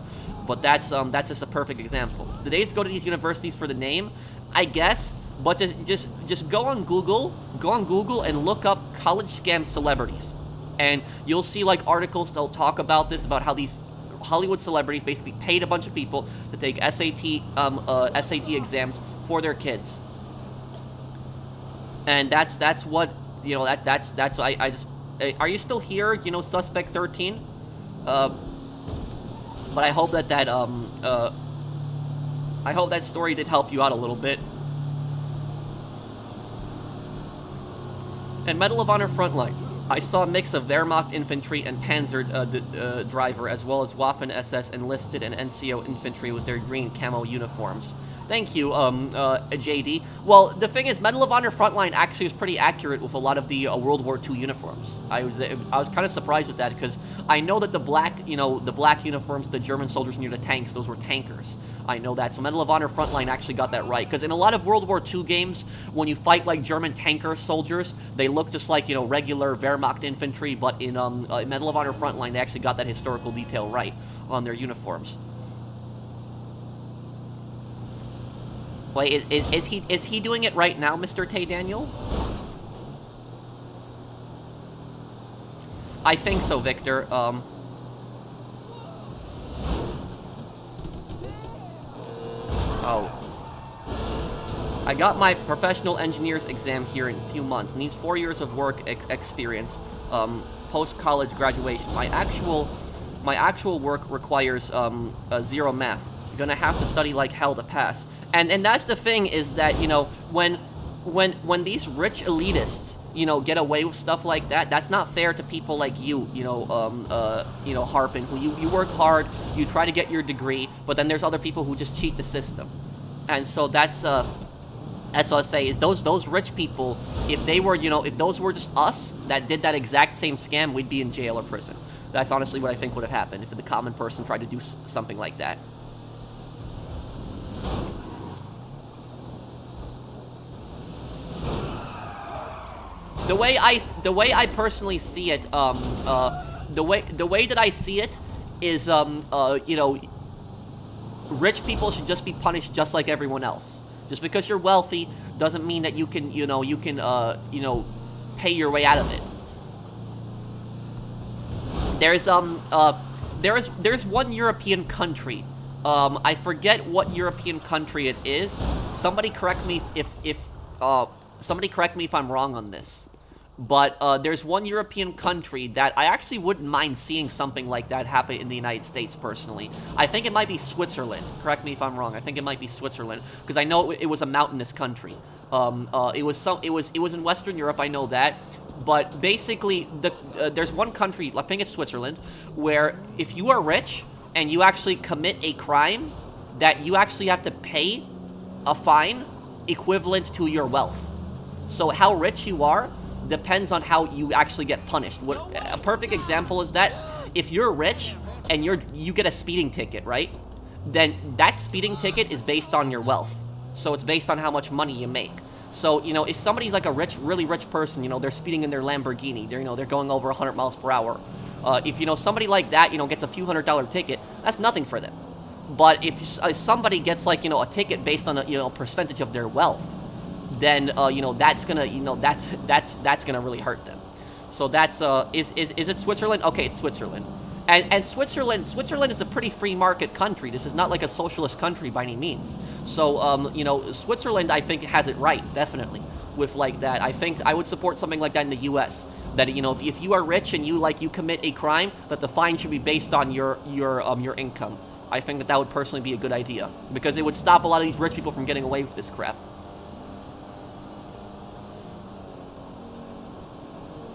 But that's just a perfect example. Did they just go to these universities for the name? I guess. But just go on Google and look up college scam celebrities, and you'll see, like, articles that'll talk about this, about how these Hollywood celebrities basically paid a bunch of people to take SAT exams for their kids. And that's what, you know, that's I just, are you still here, you know, Suspect 13? But I hope I hope that story did help you out a little bit. And Medal of Honor Frontline. I saw a mix of Wehrmacht infantry and Panzer driver, as well as Waffen SS enlisted and NCO infantry with their green camo uniforms. Thank you, JD. Well, the thing is, Medal of Honor Frontline actually is pretty accurate with a lot of the World War II uniforms. I was kind of surprised with that, because I know that the black uniforms, the German soldiers near the tanks, those were tankers. I know that. So Medal of Honor Frontline actually got that right, because in a lot of World War II games, when you fight, like, German tanker soldiers, they look just like, you know, regular Wehrmacht infantry, but in Medal of Honor Frontline, they actually got that historical detail right on their uniforms. Wait, is he doing it right now, Mr. Tay Daniel? I think so, Victor. Oh. I got my professional engineer's exam here in a few months. Needs 4 years of work experience, post-college graduation. My actual work requires zero math. You're gonna have to study like hell to pass. And that's the thing, is that, you know, when these rich elitists, you know, get away with stuff like that, that's not fair to people like you, you know, Harpin, who you work hard, you try to get your degree, but then there's other people who just cheat the system. And so that's what I say, is those rich people, if they were, you know, if those were just us that did that exact same scam, we'd be in jail or prison. That's honestly what I think would have happened if the common person tried to do something like that. The way I personally see it, the way that I see it is, you know, rich people should just be punished just like everyone else. Just because you're wealthy doesn't mean that you can, you know, pay your way out of it. There's one European country. I forget what European country it is. Somebody correct me if I'm wrong on this. But there's one European country that I actually wouldn't mind seeing something like that happen in the United States, personally. I think it might be Switzerland. Correct me if I'm wrong. I think it might be Switzerland, because I know it was a mountainous country. It was in Western Europe, I know that. But basically, there's one country, I think it's Switzerland, where if you are rich and you actually commit a crime, that you actually have to pay a fine equivalent to your wealth. So how rich you are depends on how you actually get punished. A perfect example is that if you're rich and you get a speeding ticket, right? Then that speeding ticket is based on your wealth. So it's based on how much money you make. So, you know, if somebody's like a really rich person, you know, they're speeding in their Lamborghini, they're going over 100 miles per hour. If, you know, somebody like that, you know, gets a few $100 ticket, that's nothing for them. But if somebody gets, like, you know, a ticket based on a, you know, percentage of their wealth, then, you know, that's gonna, you know, that's gonna really hurt them. So that's, is it Switzerland? Okay, it's Switzerland. And Switzerland is a pretty free market country. This is not like a socialist country by any means. So, you know, Switzerland, I think, has it right, definitely, with, like, that. I think I would support something like that in the U.S., that, you know, if you are rich and you commit a crime, that the fine should be based on your income. I think that would personally be a good idea, because it would stop a lot of these rich people from getting away with this crap.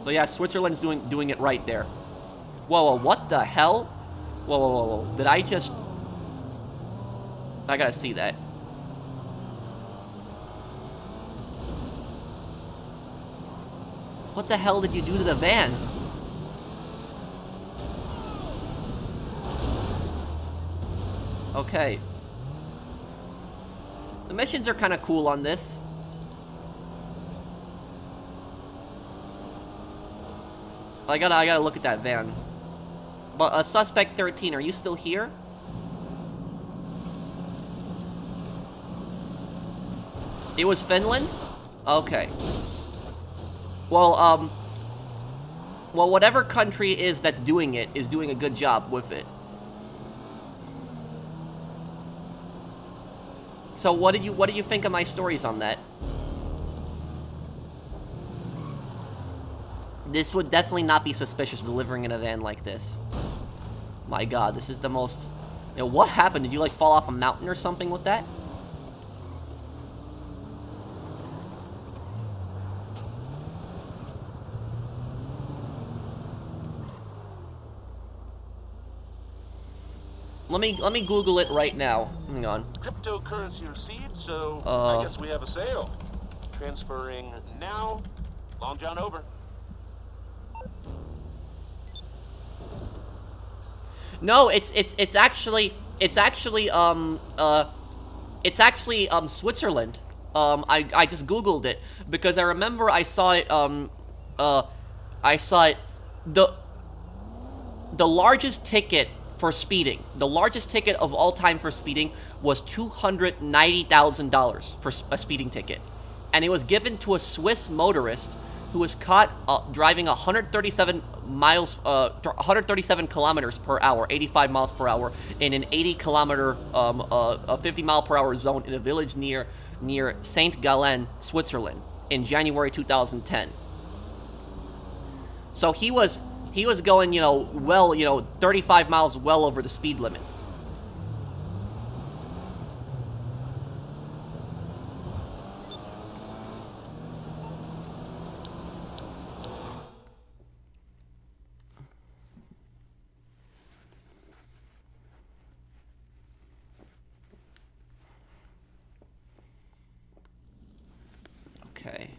So yeah, Switzerland's doing it right there. Whoa, what the hell? Whoa. Did I just... I gotta see that. What the hell did you do to the van? Okay. The missions are kind of cool on this. I gotta look at that van. But Suspect 13, are you still here? It was Finland? Okay. Well, whatever country that's doing it is doing a good job with it. So what do you think of my stories on that? This would definitely not be suspicious delivering in a van like this. My god, this is the most... You know, what happened? Did you, like, fall off a mountain or something with that? Let me Google it right now. Hang on. Cryptocurrency received, so I guess we have a sale. Transferring now. Long John over. No, it's actually Switzerland. I just Googled it because I remember I saw it the largest ticket for speeding. The largest ticket of all time for speeding was $290,000 for a speeding ticket. And it was given to a Swiss motorist who was caught driving 137 kilometers per hour, 85 miles per hour, in an 50 mile per hour zone in a village near Saint Gallen, Switzerland, in January 2010. So he was going, 35 miles well over the speed limit. Okay.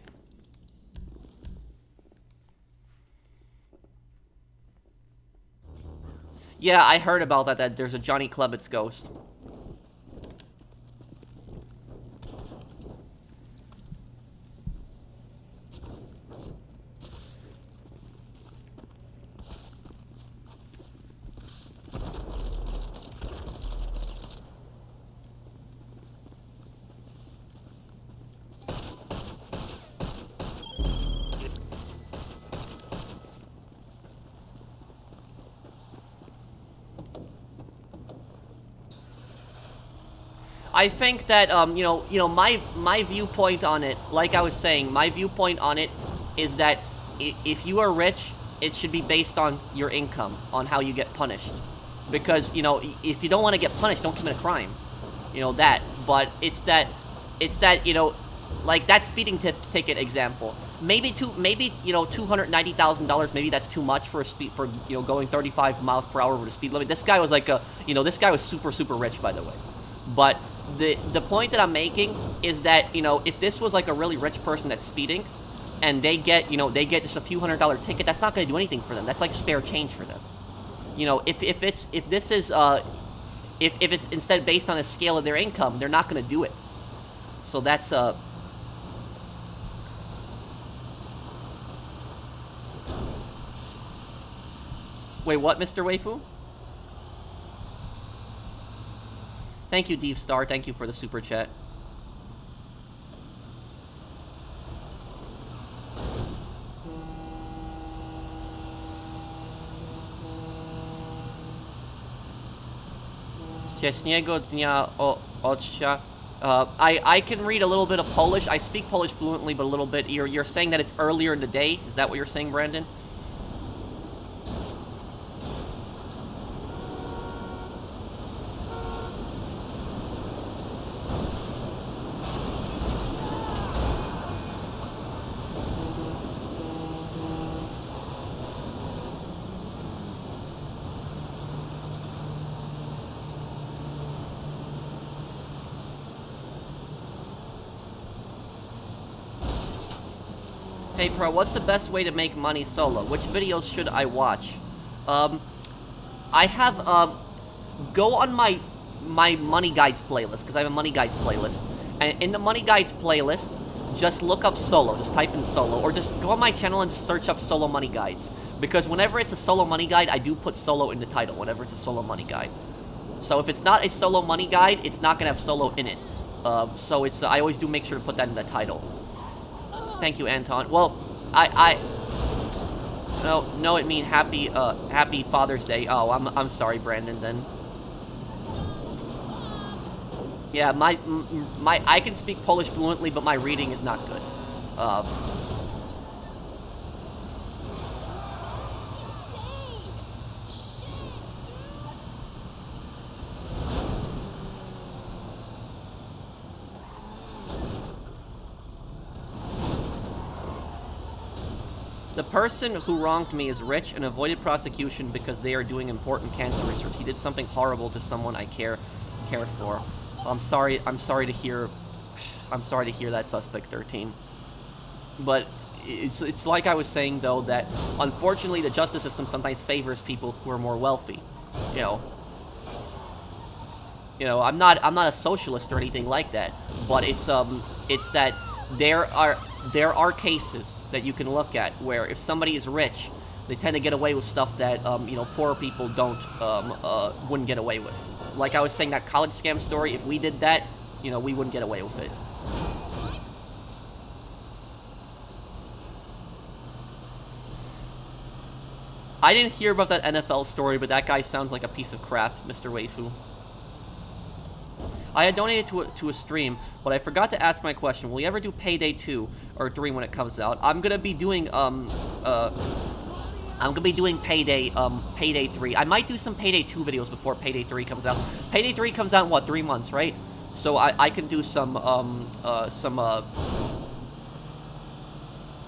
Yeah, I heard about that there's a Johnny Klebitz ghost. I think that my viewpoint on it, like I was saying, my viewpoint on it is that if you are rich, it should be based on your income, on how you get punished. Because, you know, if you don't want to get punished, don't commit a crime. You know, that. But it's that, you know, like that speeding ticket example. Maybe you know, $290,000, maybe that's too much for you know, going 35 miles per hour over the speed limit. This guy was like you know, this guy was super rich, by the way. But the point that I'm making is that, you know, if this was like a really rich person that's speeding, and they get, you know, they get just a few $100 ticket, that's not going to do anything for them. That's like spare change for them. You know, if this is if it's instead based on a scale of their income, they're not going to do it. So that's Wait, what, Mr. Waifu? Thank you, Dave Star. Thank you for the super chat. Wcześniego dnia ojca. I can read a little bit of Polish. I speak Polish fluently, but a little bit. You're saying that it's earlier in the day? Is that what you're saying, Brandon? Hey Pro, what's the best way to make money solo? Which videos should I watch? I have, go on my Money Guides playlist, because I have a Money Guides playlist. And in the Money Guides playlist, just look up solo, just type in solo, or just go on my channel and just search up solo Money Guides. Because whenever it's a solo Money Guide, I do put solo in the title, whenever it's a solo Money Guide. So if it's not a solo Money Guide, it's not going to have solo in it. So it's, I always do make sure to put that in the title. Thank you, Anton. Well, no, it mean happy Father's Day. Oh, I'm sorry, Brandon, then. Yeah, I can speak Polish fluently, but my reading is not good. The person who wronged me is rich and avoided prosecution because they are doing important cancer research. He did something horrible to someone I care for. I'm sorry to hear that, Suspect 13. But it's like I was saying, though, that unfortunately the justice system sometimes favors people who are more wealthy. You know, I'm not a socialist or anything like that, but it's that there are cases that you can look at where if somebody is rich, they tend to get away with stuff that you know, poor people wouldn't get away with. Like I was saying, that college scam story, if we did that, you know, we wouldn't get away with it. I didn't hear about that NFL story, but that guy sounds like a piece of crap, Mr. Waifu. I had donated to a stream, but I forgot to ask my question. Will you ever do Payday 2 or 3 when it comes out? I'm gonna be doing Payday 3. I might do some Payday 2 videos before Payday 3 comes out. Payday 3 comes out in what, 3 months, right? So I can do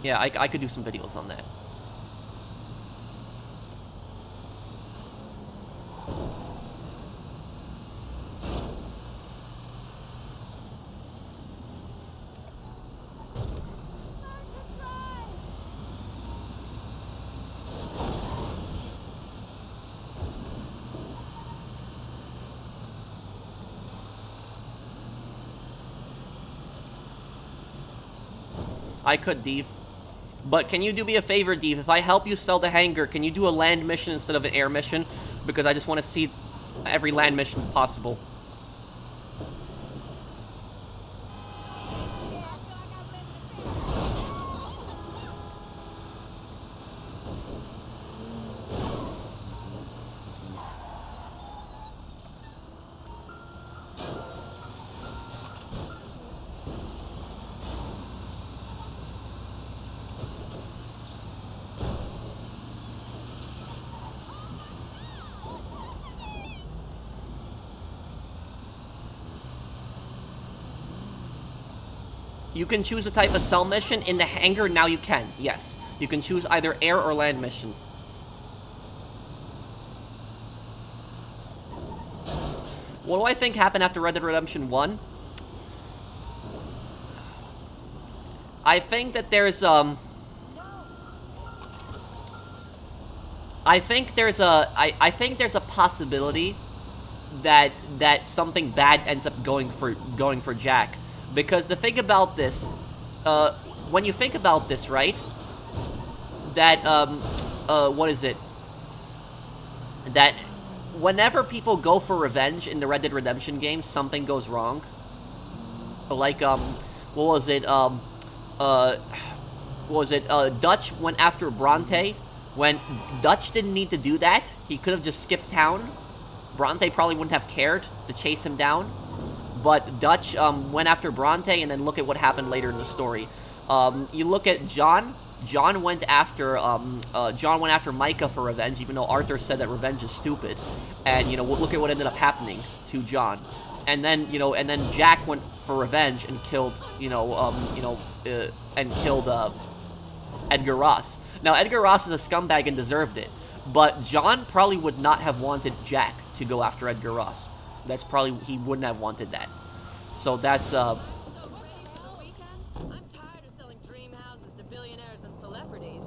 yeah, I could do some videos on that. I could, Dave. But can you do me a favor, Dave? If I help you sell the hangar, can you do a land mission instead of an air mission? Because I just want to see every land mission possible. You can choose a type of cell mission. In the hangar, now you can. Yes. You can choose either air or land missions. What do I think happened after Red Dead Redemption 1? I think that there's, I think there's a possibility that something bad ends up going for Jack. Because the thing about this, when you think about this, right? That, what is it? That whenever people go for revenge in the Red Dead Redemption games, something goes wrong. Like, what was it? Dutch went after Bronte. When Dutch didn't need to do that, he could have just skipped town. Bronte probably wouldn't have cared to chase him down. But Dutch went after Bronte, and then look at what happened later in the story. You look at John. John went after Micah for revenge, even though Arthur said that revenge is stupid. And look at what ended up happening to John. And then Jack went for revenge and killed Edgar Ross. Now Edgar Ross is a scumbag and deserved it, but John probably would not have wanted Jack to go after Edgar Ross. That's probably, he wouldn't have wanted that. So that's So ready for the weekend? I'm tired of selling dream houses to billionaires and celebrities.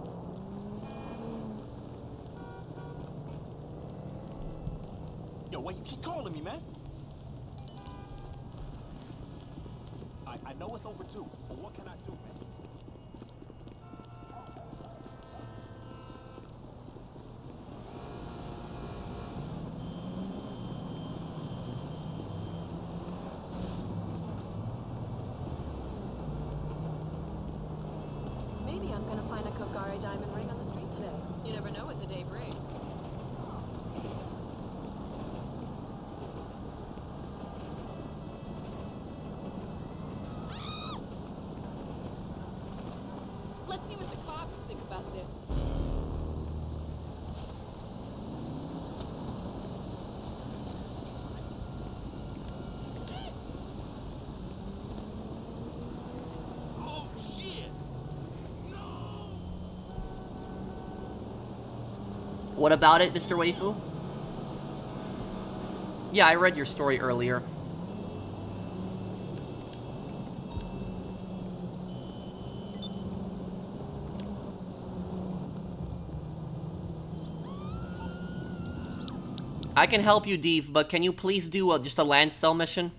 Yo, why you keep calling me, man? I know it's overdue, but what can I do, man? Maybe I'm gonna find a Kogari diamond ring on the street today. You never know what the day brings. Let's see what the cops think about this. Oh, shit! What about it, Mr. Waifu? Yeah, I read your story earlier. I can help you, Deeve, but can you please do just a land cell mission?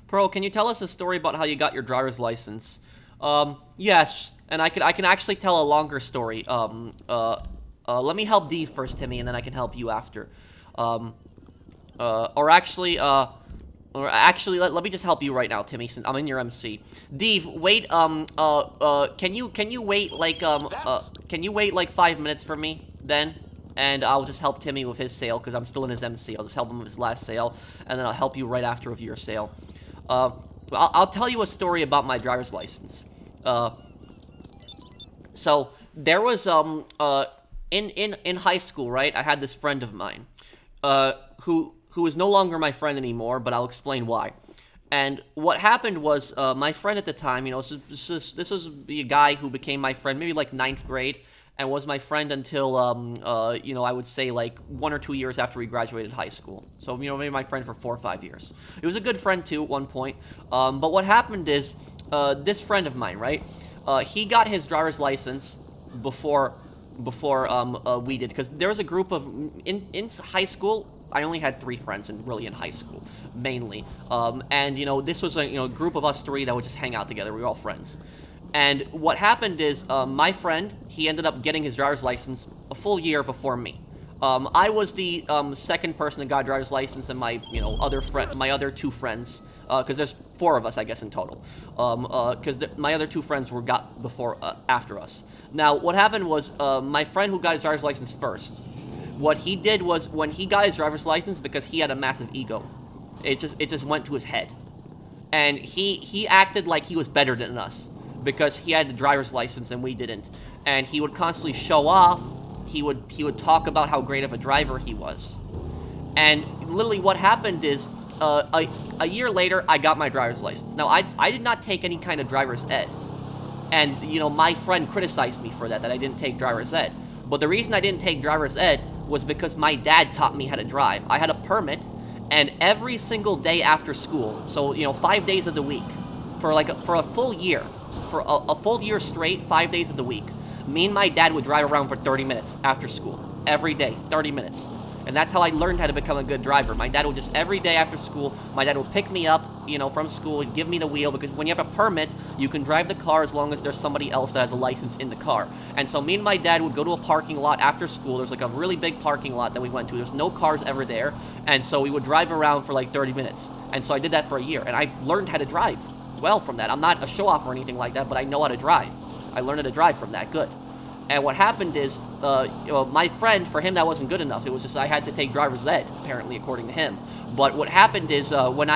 Pro, can you tell us a story about how you got your driver's license? Yes, and I can actually tell a longer story. Let me help Deeve first, Timmy, and then I can help you after. Or actually, let me just help you right now, Timmy, since I'm in your MC. Deeve, wait, can you wait like, can you wait like 5 minutes for me, then? And I'll just help Timmy with his sale, because I'm still in his MC. I'll just help him with his last sale, and then I'll help you right after with your sale. I'll tell you a story about my driver's license. So, there was, in high school, right, I had this friend of mine, who is no longer my friend anymore, but I'll explain why. And what happened was, my friend at the time, this was a guy who became my friend maybe like 9th grade, and was my friend until, I would say like 1 or 2 years after we graduated high school. So, maybe my friend for 4 or 5 years. He was a good friend too at one point, but what happened is, this friend of mine, right, he got his driver's license before we did, because there was a group of, in high school, I only had 3 friends, and really in high school, mainly. And, this was a, group of us 3 that would just hang out together. We were all friends. And what happened is, my friend, he ended up getting his driver's license a full year before me. I was the second person that got a driver's license, and my, my other 2 friends, because there's 4 of us, I guess, in total. Because my other 2 friends got after us. Now, what happened was, my friend who got his driver's license first, what he did was, when he got his driver's license, because he had a massive ego, it just went to his head. And he acted like he was better than us, because he had the driver's license and we didn't. And he would constantly show off, he would talk about how great of a driver he was. And literally what happened is, a year later, I got my driver's license. Now, I did not take any kind of driver's ed. And, you know, my friend criticized me for that I didn't take driver's ed. But the reason I didn't take driver's ed was because my dad taught me how to drive. I had a permit, and every single day after school, so, you know, 5 days of the week, for a full year, for a full year straight, 5 days of the week, me and my dad would drive around for 30 minutes after school. Every day, 30 minutes. And that's how I learned how to become a good driver. My dad would just, every day after school, my dad would pick me up, you know, from school and give me the wheel, because when you have a permit, you can drive the car as long as there's somebody else that has a license in the car. And so me and my dad would go to a parking lot after school. There's like a really big parking lot that we went to. There's no cars ever there. And so we would drive around for like 30 minutes. And so I did that for a year. And I learned how to drive well from that. I'm not a show-off or anything like that, but I know how to drive. I learned how to drive from that. Good. And what happened is, my friend, for him, that wasn't good enough. It was just I had to take driver's ed, apparently, according to him. But what happened is, whenever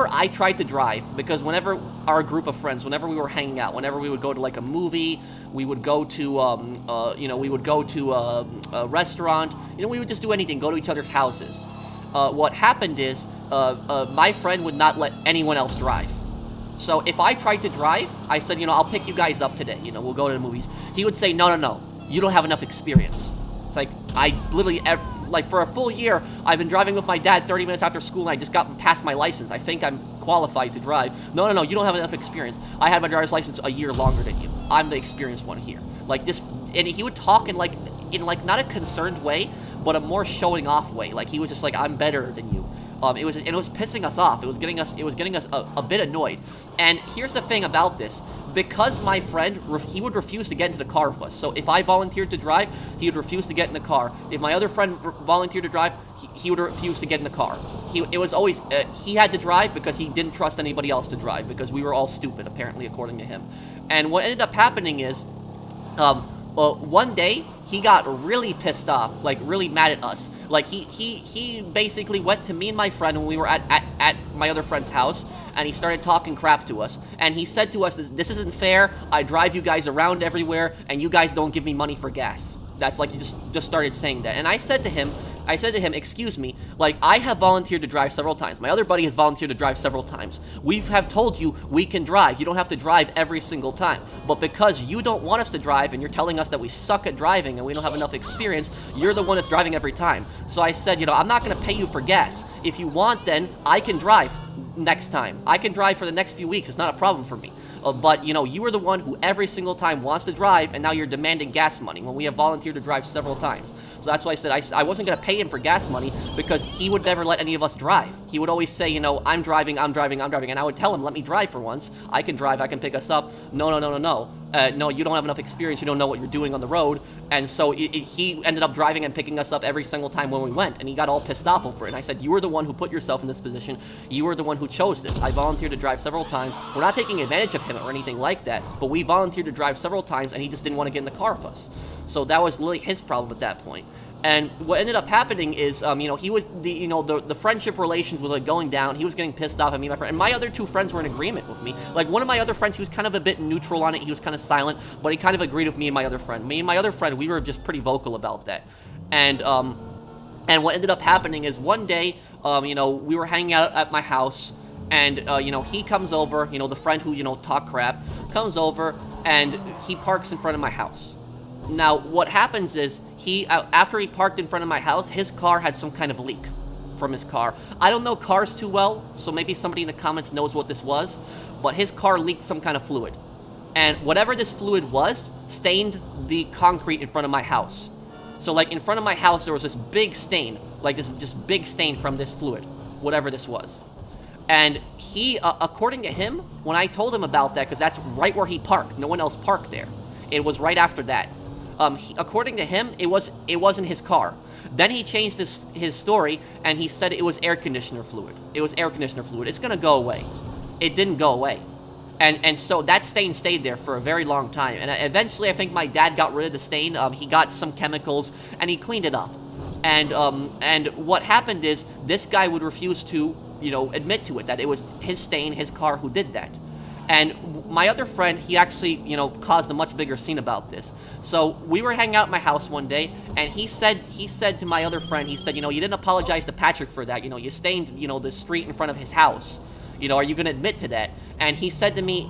I tried to drive, because whenever our group of friends, whenever we were hanging out, whenever we would go to like a movie, we would go to, a restaurant, you know, we would just do anything, go to each other's houses. What happened is, my friend would not let anyone else drive. So if I tried to drive, I said, you know, I'll pick you guys up today. You know, we'll go to the movies. He would say, no, you don't have enough experience. It's like, I literally, like for a full year, I've been driving with my dad 30 minutes after school, and I just got past my license. I think I'm qualified to drive. No, you don't have enough experience. I had my driver's license a year longer than you. I'm the experienced one here. Like this, and he would talk in not a concerned way, but a more showing off way. Like he was just like, I'm better than you. It was pissing us off. It was getting us a bit annoyed. And here's the thing about this: because my friend, he would refuse to get into the car with us. So if I volunteered to drive, he would refuse to get in the car. If my other friend volunteered to drive, he would refuse to get in the car. It was always he had to drive because he didn't trust anybody else to drive, because we were all stupid, apparently, according to him. And what ended up happening is, one day, he got really pissed off, like really mad at us. Like he basically went to me and my friend when we were at my other friend's house, and he started talking crap to us. And he said to us, this isn't fair. I drive you guys around everywhere, and you guys don't give me money for gas. That's like, he just started saying that. And I said to him, excuse me, like, I have volunteered to drive several times. My other buddy has volunteered to drive several times. We have told you we can drive. You don't have to drive every single time. But because you don't want us to drive, and you're telling us that we suck at driving and we don't have enough experience, you're the one that's driving every time. So I said, you know, I'm not going to pay you for gas. If you want, then I can drive next time. I can drive for the next few weeks. It's not a problem for me. But, you know, you are the one who every single time wants to drive, and now you're demanding gas money when we have volunteered to drive several times. So that's why I said I wasn't going to pay him for gas money, because he would never let any of us drive. He would always say, you know, I'm driving. And I would tell him, let me drive for once. I can drive. I can pick us up. No. No, you don't have enough experience. You don't know what you're doing on the road. And so he ended up driving and picking us up every single time when we went. And he got all pissed off over it. And I said, you were the one who put yourself in this position. You were the one who chose this. I volunteered to drive several times. We're not taking advantage of him or anything like that. But we volunteered to drive several times, and he just didn't want to get in the car with us. So that was literally his problem at that point. And what ended up happening is, you know, he was the friendship relations was like going down. He was getting pissed off at me and my friend. And my other two friends were in agreement with me. Like, one of my other friends, he was kind of a bit neutral on it. He was kind of silent, but he kind of agreed with me and my other friend. Me and my other friend, we were just pretty vocal about that. And what ended up happening is one day, you know, we were hanging out at my house, and you know, he comes over. You know, the friend who, you know, talked crap comes over, and he parks in front of my house. Now, what happens is, after he parked in front of my house, his car had some kind of leak from his car. I don't know cars too well, so maybe somebody in the comments knows what this was, but his car leaked some kind of fluid. And whatever this fluid was, stained the concrete in front of my house. So, like, in front of my house, there was this big stain, like this just big stain from this fluid, whatever this was. And he, according to him, when I told him about that, because that's right where he parked, no one else parked there. It was right after that. According to him, it wasn't his car. Then he changed his story, and he said it was air conditioner fluid. It was air conditioner fluid. It's gonna go away. It didn't go away. And so that stain stayed there for a very long time. And eventually, I think my dad got rid of the stain. He got some chemicals, and he cleaned it up. And what happened is, this guy would refuse to, you know, admit to it, that it was his stain, his car, who did that. And my other friend, he actually, you know, caused a much bigger scene about this. So we were hanging out at my house one day, and he said to my other friend, he said, you know, you didn't apologize to Patrick for that. You know, you stained, you know, the street in front of his house. You know, are you going to admit to that? And he said to me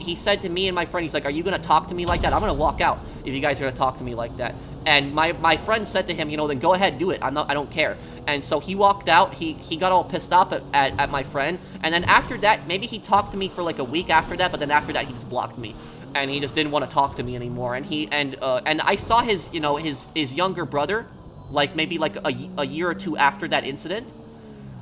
and my friend, he's like, are you going to talk to me like that? I'm going to walk out if you guys are going to talk to me like that. And my friend said to him, you know, then go ahead, do it. I don't care. And so he walked out. He got all pissed off at my friend. And then after that, maybe he talked to me for like a week after that, but then after that he just blocked me. And he just didn't want to talk to me anymore. And I saw his, you know, his younger brother, like maybe like a year or two after that incident.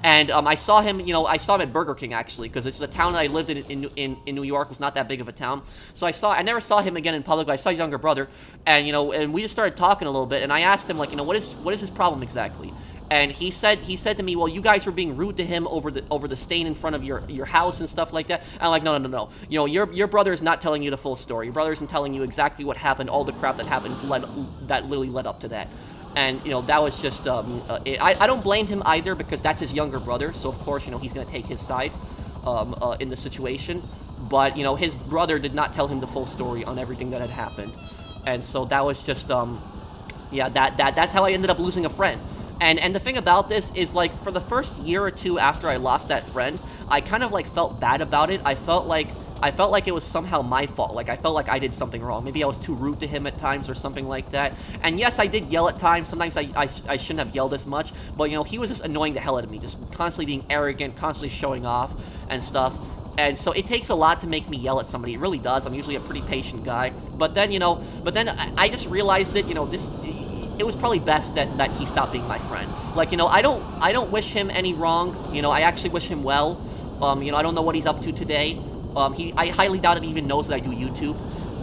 And I saw him, you know, I saw him at Burger King, actually, because it's a town that I lived in New York. It was not that big of a town. So I never saw him again in public, but I saw his younger brother. And, you know, and we just started talking a little bit. And I asked him, like, you know, what is his problem exactly? And he said to me, well, you guys were being rude to him over the stain in front of your house and stuff like that. And I'm like, no. You know, your brother is not telling you the full story. Your brother isn't telling you exactly what happened, all the crap that happened that literally led up to that. And, you know, that was just, I don't blame him either, because that's his younger brother. So, of course, you know, he's going to take his side in the situation. But, you know, his brother did not tell him the full story on everything that had happened. And so that was just, yeah, that's how I ended up losing a friend. And the thing about this is, like, for the first year or two after I lost that friend, I kind of, like, felt bad about it. I felt like it was somehow my fault. Like, I felt like I did something wrong. Maybe I was too rude to him at times or something like that. And yes, I did yell at times. Sometimes I shouldn't have yelled as much. But, you know, he was just annoying the hell out of me. Just constantly being arrogant, constantly showing off and stuff. And so it takes a lot to make me yell at somebody. It really does. I'm usually a pretty patient guy. But then, you know, I just realized that, you know, it was probably best that he stopped being my friend. Like, you know, I don't wish him any wrong. You know, I actually wish him well. You know, I don't know what he's up to today. I highly doubt if he even knows that I do YouTube,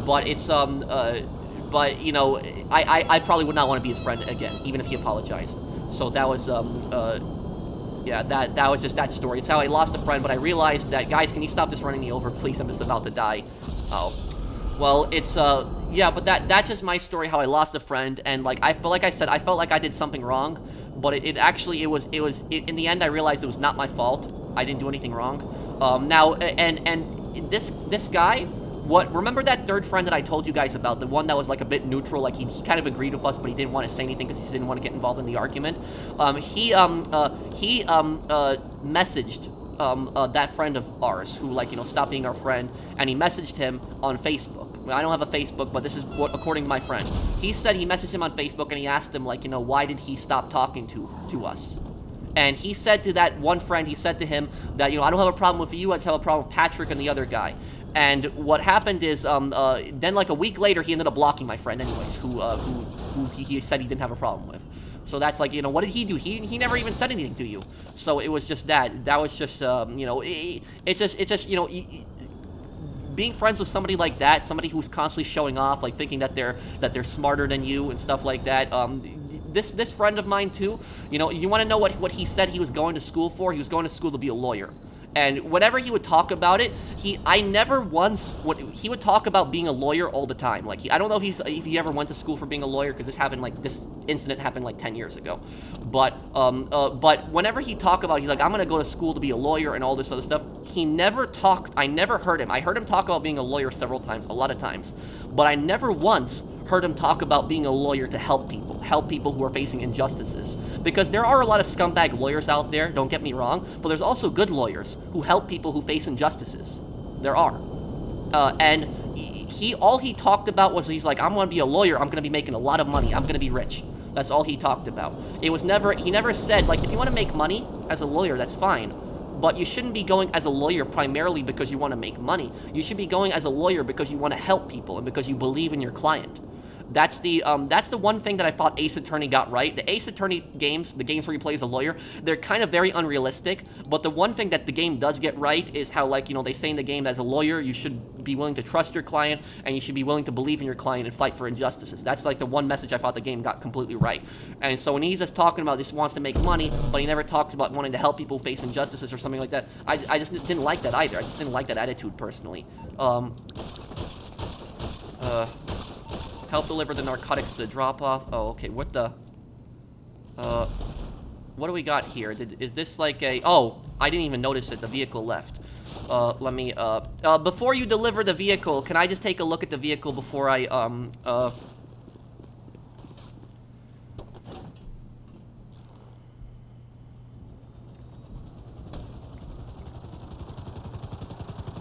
but it's, but, you know, I probably would not want to be his friend again, even if he apologized. So that was, yeah, that was just that story. It's how I lost a friend, but I realized that, guys, can you stop just running me over, please? I'm just about to die. Oh. Well, it's, yeah, but that's just my story, how I lost a friend, and, like I said, I felt like I did something wrong, but it actually, in the end, I realized it was not my fault. I didn't do anything wrong. Now, and this guy, remember that third friend that I told you guys about, the one that was like a bit neutral, like he kind of agreed with us, but he didn't want to say anything because he didn't want to get involved in the argument. He messaged that friend of ours who, like, you know, stopped being our friend, and he messaged him on Facebook. I don't have a Facebook, but this is what, according to my friend. He said he messaged him on Facebook, and he asked him, like, you know, why did he stop talking to us? And he said to that one friend, he said to him that, you know, I don't have a problem with you, I just have a problem with Patrick and the other guy. And what happened is, then like a week later, he ended up blocking my friend anyways, who he said he didn't have a problem with. So that's like, you know, what did he do? He never even said anything to you. So it was just that was just, you know, it's just, you know, being friends with somebody like that, somebody who's constantly showing off, like thinking that they're smarter than you and stuff like that. This friend of mine too, you know, you want to know what he said he was going to school for? He was going to school to be a lawyer. And whenever he would talk about it, he would talk about being a lawyer all the time. Like, I don't know if he ever went to school for being a lawyer, because this incident happened like 10 years ago. But whenever he talked about, he's like, I'm gonna go to school to be a lawyer and all this other stuff. He never talked. I never heard him. I heard him talk about being a lawyer several times, a lot of times, but I never once heard him talk about being a lawyer to help people who are facing injustices. Because there are a lot of scumbag lawyers out there, don't get me wrong, but there's also good lawyers who help people who face injustices. There are. And all he talked about was, he's like, I'm gonna be a lawyer, I'm gonna be making a lot of money, I'm gonna be rich. That's all he talked about. He never said, like, if you want to make money as a lawyer, that's fine. But you shouldn't be going as a lawyer primarily because you want to make money. You should be going as a lawyer because you want to help people and because you believe in your client. That's the one thing that I thought Ace Attorney got right. The Ace Attorney games, the games where you play as a lawyer, they're kind of very unrealistic, but the one thing that the game does get right is how, like, you know, they say in the game, as a lawyer, you should be willing to trust your client, and you should be willing to believe in your client and fight for injustices. That's, like, the one message I thought the game got completely right. And so when he's just talking about this wants to make money, but he never talks about wanting to help people face injustices or something like that, I just didn't like that either. I just didn't like that attitude, personally. Help deliver the narcotics to the drop-off. Oh, okay, what the... what do we got here? Is this like a... Oh, I didn't even notice it. The vehicle left. Let me, before you deliver the vehicle, can I just take a look at the vehicle before I,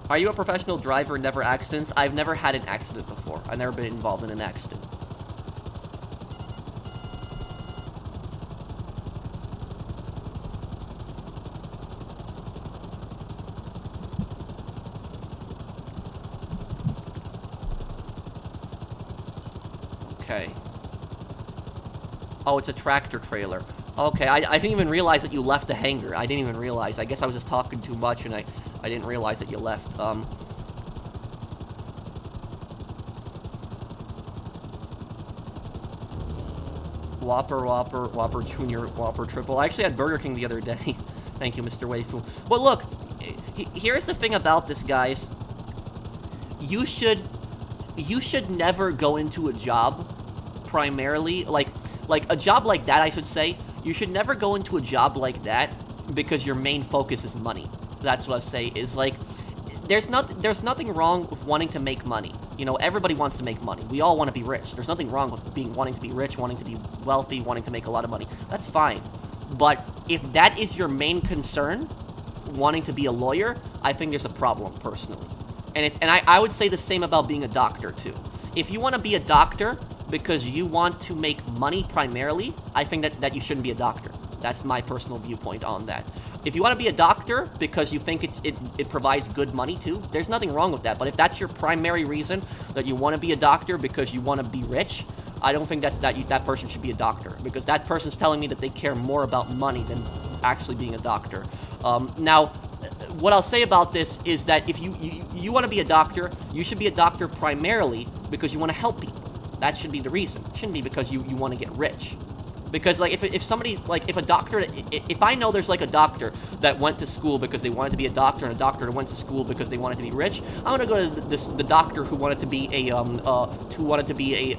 Are you a professional driver, never accidents? I've never had an accident before. I've never been involved in an accident. Okay. Oh, it's a tractor trailer. Okay, I didn't even realize that you left the hangar. I didn't even realize. I guess I was just talking too much and I didn't realize that you left. Whopper Junior, Whopper Triple. I actually had Burger King the other day. Thank you, Mr. Waifu. But look, here's the thing about this, guys. You should never go into a job primarily, like a job like that, I should say. You should never go into a job like that because your main focus is money. That's what I say, is like, there's nothing wrong with wanting to make money. You know, everybody wants to make money. We all want to be rich. There's nothing wrong with wanting to be rich, wanting to be wealthy, wanting to make a lot of money. That's fine. But if that is your main concern, wanting to be a lawyer, I think there's a problem, personally. And I would say the same about being a doctor, too. If you want to be a doctor because you want to make money primarily, I think that you shouldn't be a doctor. That's my personal viewpoint on that. If you want to be a doctor because you think it provides good money too, there's nothing wrong with that. But if that's your primary reason, that you want to be a doctor because you want to be rich, I don't think that person should be a doctor, because that person's telling me that they care more about money than actually being a doctor. Now, what I'll say about this is that if you want to be a doctor, you should be a doctor primarily because you want to help people. That should be the reason. It shouldn't be because you want to get rich. Because, like, if somebody, like, if a doctor, if I know there's, like, a doctor that went to school because they wanted to be a doctor, and a doctor that went to school because they wanted to be rich, I'm gonna go to the doctor who wanted to be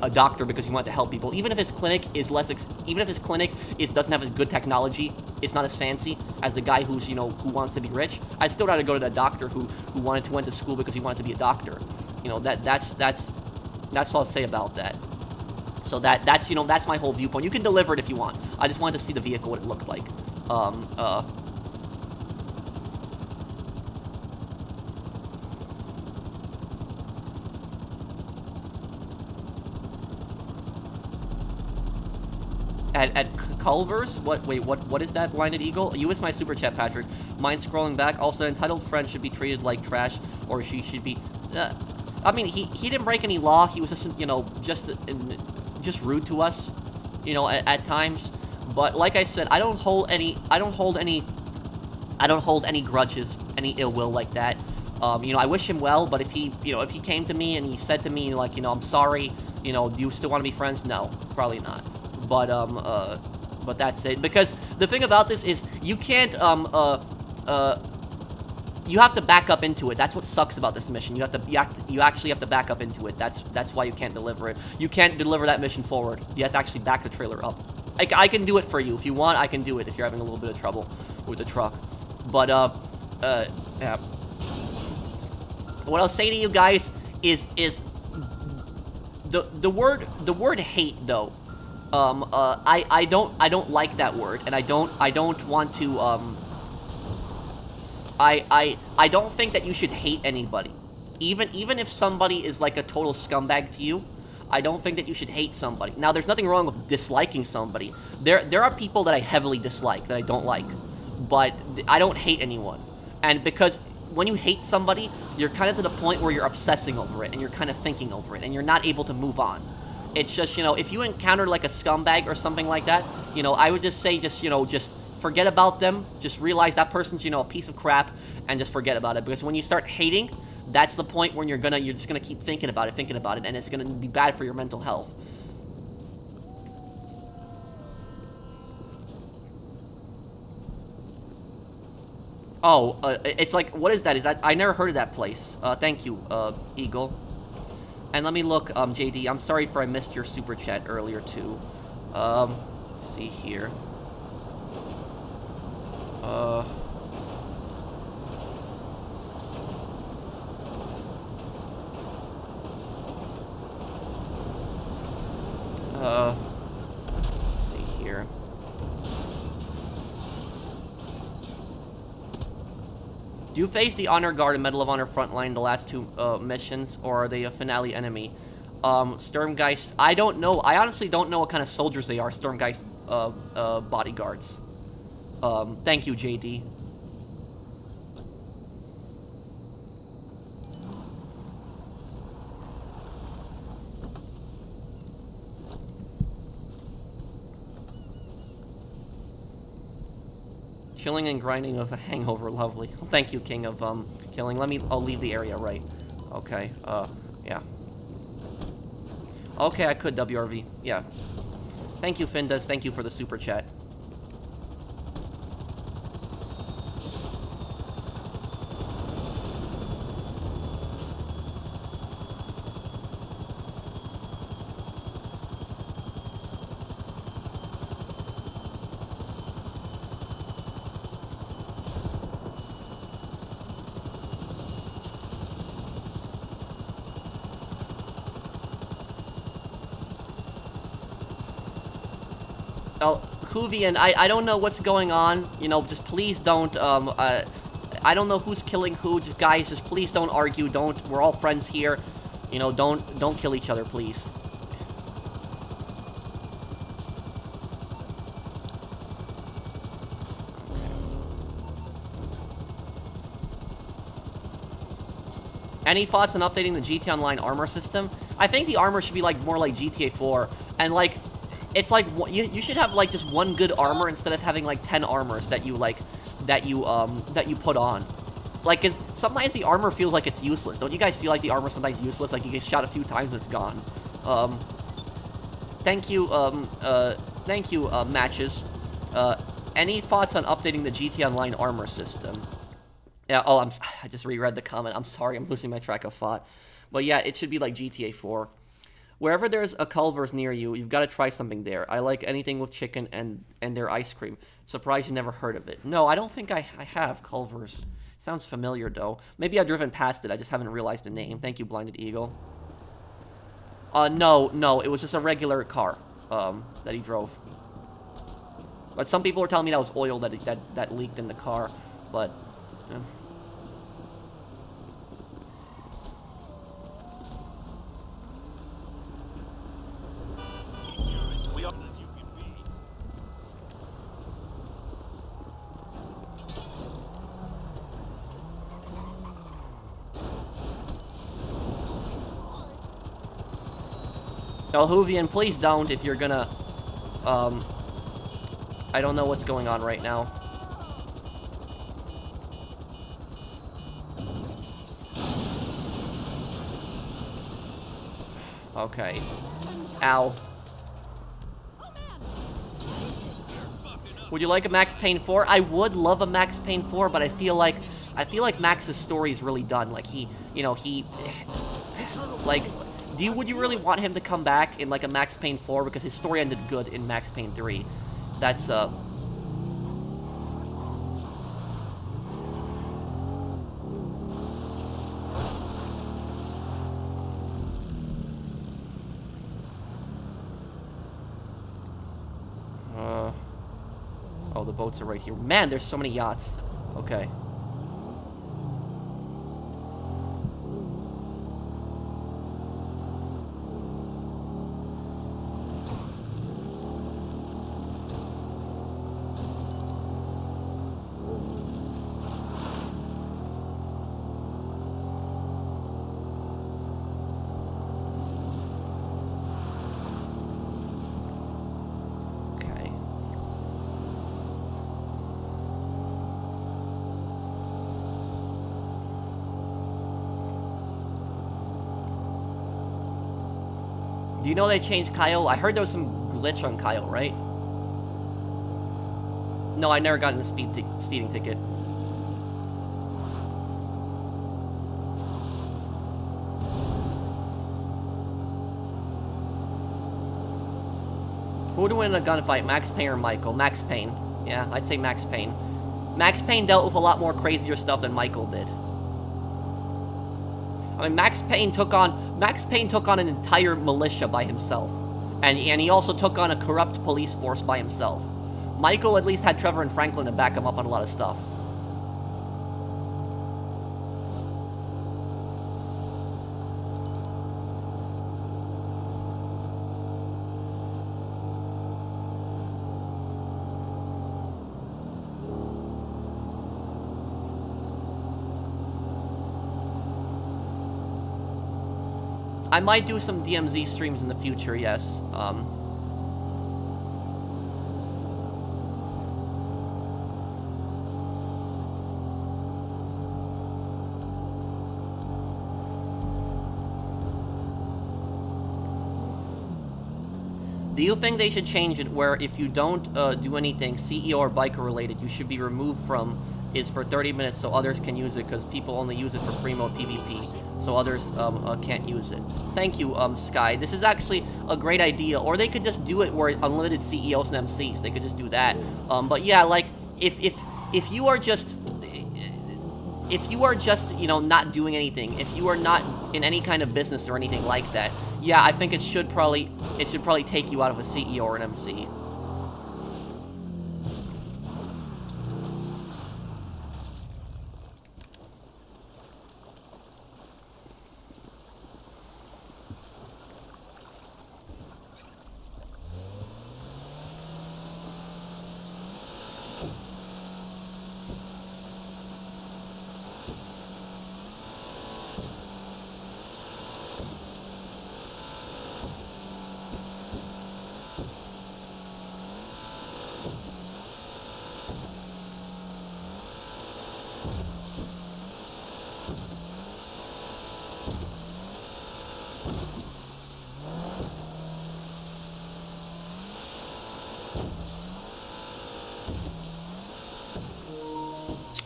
a doctor because he wanted to help people. Even if his clinic is doesn't have as good technology, it's not as fancy as the guy who's, who wants to be rich, I'd still rather go to the doctor who went to school because he wanted to be a doctor. That's what I'll say about that. So that's my whole viewpoint. You can deliver it if you want. I just wanted to see the vehicle, what it looked like. At Culver's? What is that, Blinded Eagle? You missed my super chat, Patrick. Mind scrolling back. Also, an entitled friend should be treated like trash, or she should be... I mean, he didn't break any law. He was just rude to us, at times. But like I said, I don't hold any grudges, any ill will like that. I wish him well, but if he came to me and he said to me, like, I'm sorry, do you still want to be friends? No, probably not. But that's it. Because the thing about this is you can't, you have to back up into it. That's what sucks about this mission. You actually have to back up into it. That's why you can't deliver it. You can't deliver that mission forward. You have to actually back the trailer up. I can do it for you. If you want, I can do it if you're having a little bit of trouble with the truck. But, yeah. What I'll say to you guys is the word hate, though. I don't like that word, and I don't want to, I don't think that you should hate anybody. Even if somebody is like a total scumbag to you, I don't think that you should hate somebody. Now, there's nothing wrong with disliking somebody. There are people that I heavily dislike, that I don't like. But I don't hate anyone. And because when you hate somebody, you're kind of to the point where you're obsessing over it, and you're kind of thinking over it, and you're not able to move on. It's just, if you encounter like a scumbag or something like that, I would just say just forget about them. Just realize that person's, a piece of crap, and just forget about it. Because when you start hating, that's the point when you're just gonna keep thinking about it, and it's gonna be bad for your mental health. Oh, it's like, what is that? Is that, I never heard of that place. Thank you, Eagle. And let me look, JD, I'm sorry for I missed your super chat earlier, too. Let's see here. Do you face the Honor Guard and Medal of Honor frontline the last 2 missions, or are they a finale enemy? Sturmgeist, I don't know. I honestly don't know what kind of soldiers they are, Sturmgeist bodyguards. Thank you, JD. Chilling and grinding of a hangover, lovely. Thank you, King of Killing. I'll leave the area, right? Okay, yeah. Okay, I could WRV, yeah. Thank you, Findas. Thank you for the super chat. Hoovian, I don't know what's going on. You know, just please don't, I don't know who's killing who. Just, guys, just please don't argue. We're all friends here. You know, don't kill each other, please. Any thoughts on updating the GTA Online armor system? I think the armor should be, like, more like GTA 4. And, like, it's like, you should have, like, just one good armor instead of having, like, 10 armors that you, like, that you put on. Like, 'cause sometimes the armor feels like it's useless. Don't you guys feel like the armor sometimes useless? Like, you get shot a few times and it's gone. Thank you, Matches. Any thoughts on updating the GTA Online armor system? Yeah, oh, I just reread the comment. I'm sorry, I'm losing my track of thought. But yeah, it should be like GTA 4. Wherever there's a Culver's near you, you've got to try something there. I like anything with chicken and their ice cream. Surprised you never heard of it. No, I don't think I have Culver's. Sounds familiar, though. Maybe I've driven past it, I just haven't realized the name. Thank you, Blinded Eagle. No, it was just a regular car, that he drove. But some people were telling me that was oil that leaked in the car, but... Yeah. Hoovian, please don't if you're gonna, I don't know what's going on right now. Okay. Ow. Would you like a Max Payne 4? I would love a Max Payne 4, but I feel like Max's story is really done. Like, like, would you really want him to come back in, like, a Max Payne 4? Because his story ended good in Max Payne 3. That's, Oh, the boats are right here. Man, there's so many yachts. Okay. Do you know they changed Cayo? I heard there was some glitch on Cayo, right? No, I never got in the speeding ticket. Who would win in a gunfight, Max Payne or Michael? Max Payne. Yeah, I'd say Max Payne. Max Payne dealt with a lot more crazier stuff than Michael did. I mean, Max Payne took on an entire militia by himself. And he also took on a corrupt police force by himself. Michael at least had Trevor and Franklin to back him up on a lot of stuff. I might do some DMZ streams in the future, yes. Do you think they should change it where if you don't do anything CEO or biker related, you should be removed from is for 30 minutes so others can use it, because people only use it for free mode PvP, so others can't use it. Thank you, Sky. This is actually a great idea. Or they could just do it where unlimited CEOs and MCs. They could just do that. But yeah, like if you are just you know, not doing anything, if you are not in any kind of business or anything like that, yeah, I think it should probably take you out of a CEO or an MC.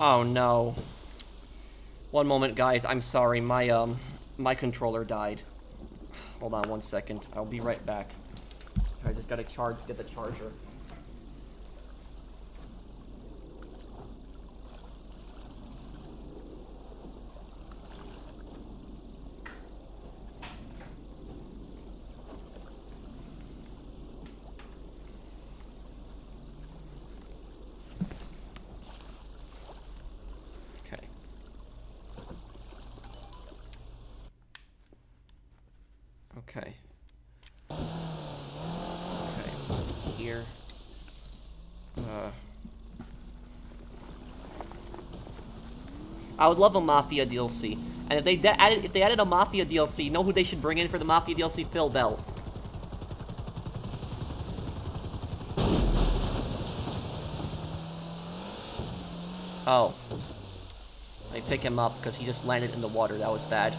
Oh no. One moment, guys. I'm sorry. My controller died. Hold on 1 second. I'll be right back. I just gotta get the charger. Okay. Okay, let's see here. I would love a Mafia DLC. And if they added a Mafia DLC, you know who they should bring in for the Mafia DLC? Phil Bell. Oh. They pick him up because he just landed in the water. That was bad.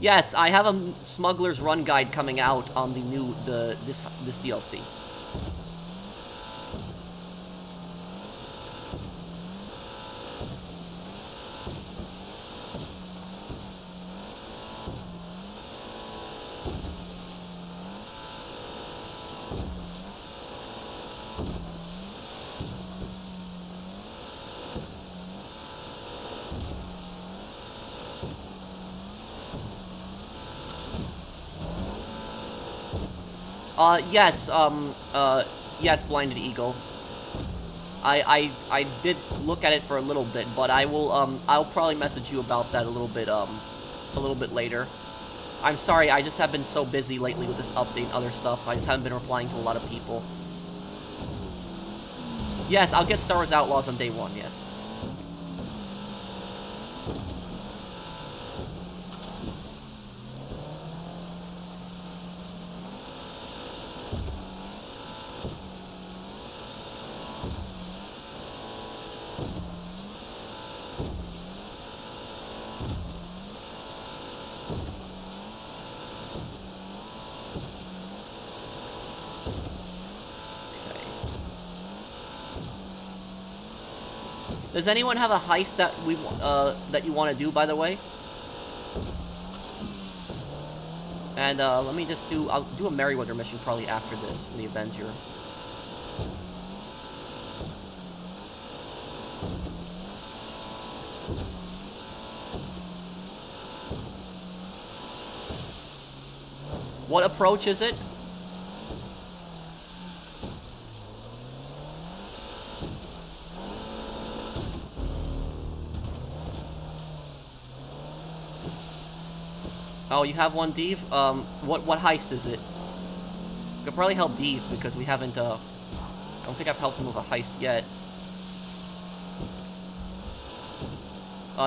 Yes, I have a Smuggler's Run guide coming out on this DLC. Yes, Blinded Eagle. I did look at it for a little bit, but I'll probably message you about that a little bit later. I'm sorry, I just have been so busy lately with this update and other stuff. I just haven't been replying to a lot of people. Yes, I'll get Star Wars Outlaws on day 1, yes. Does anyone have a heist that that you want to do, by the way? And let me just I'll do a Merryweather mission probably after this, the Avenger. What approach is it? Oh, you have one, Deve? What heist is it? Could probably help Deve, because we haven't, I don't think I've helped him with a heist yet.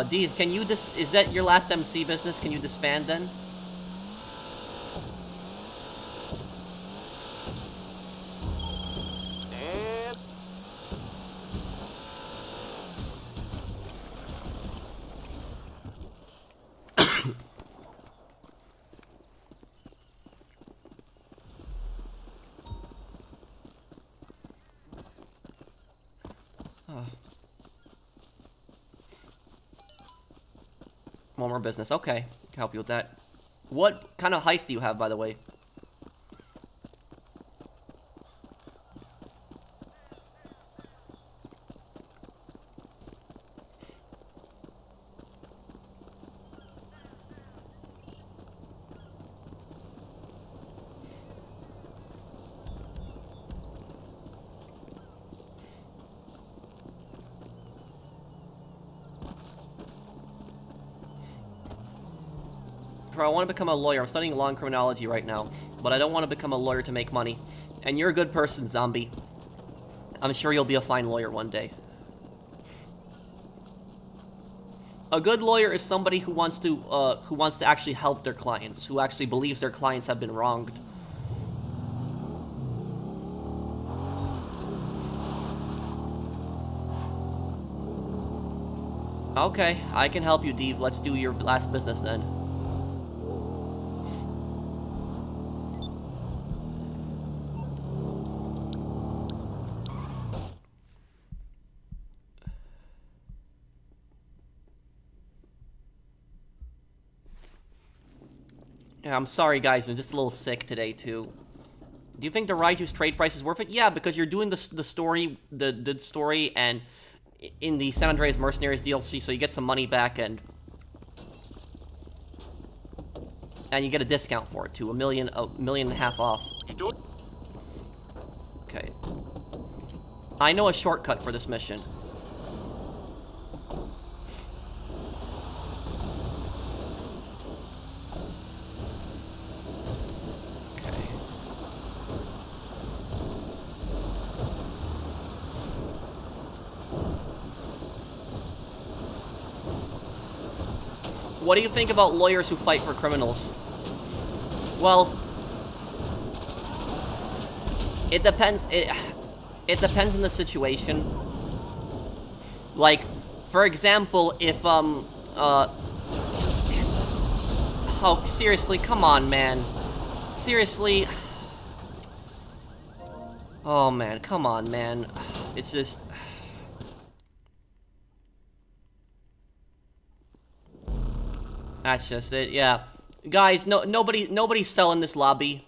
Dave, can you is that your last MC business? Can you disband then? And One more business. Okay, can help you with that. What kind of heist do you have, by the way? I want to become a lawyer. I'm studying law and criminology right now, but I don't want to become a lawyer to make money. And you're a good person, zombie. I'm sure you'll be a fine lawyer one day. A good lawyer is somebody who wants to actually help their clients, who actually believes their clients have been wronged. Okay, I can help you, Dave. Let's do your last business then. Yeah, I'm sorry, guys. I'm just a little sick today, too. Do you think the Raiju's trade price is worth it? Yeah, because you're doing the story, the story, and in the San Andreas Mercenaries DLC, so you get some money back, and you get a discount for it, too. $1.5 million off. you do it. Okay. I know a shortcut for this mission. What do you think about lawyers who fight for criminals? Well, it depends. It depends on the situation. Like, for example, if oh, seriously, come on, man. Seriously. Oh man, come on, man. It's just. That's just it, yeah. Guys, nobody's selling this lobby.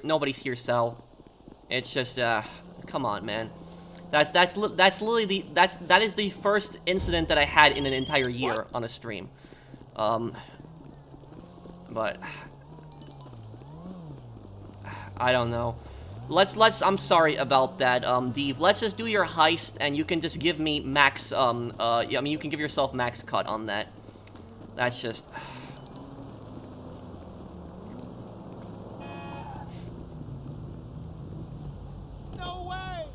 Nobody's here sell. It's just, come on, man. That is the first incident that I had in an entire year on a stream. But I don't know. I'm sorry about that, Dave. Let's just do your heist, and you can just give me max, I mean, you can give yourself max cut on that. That's just. No way!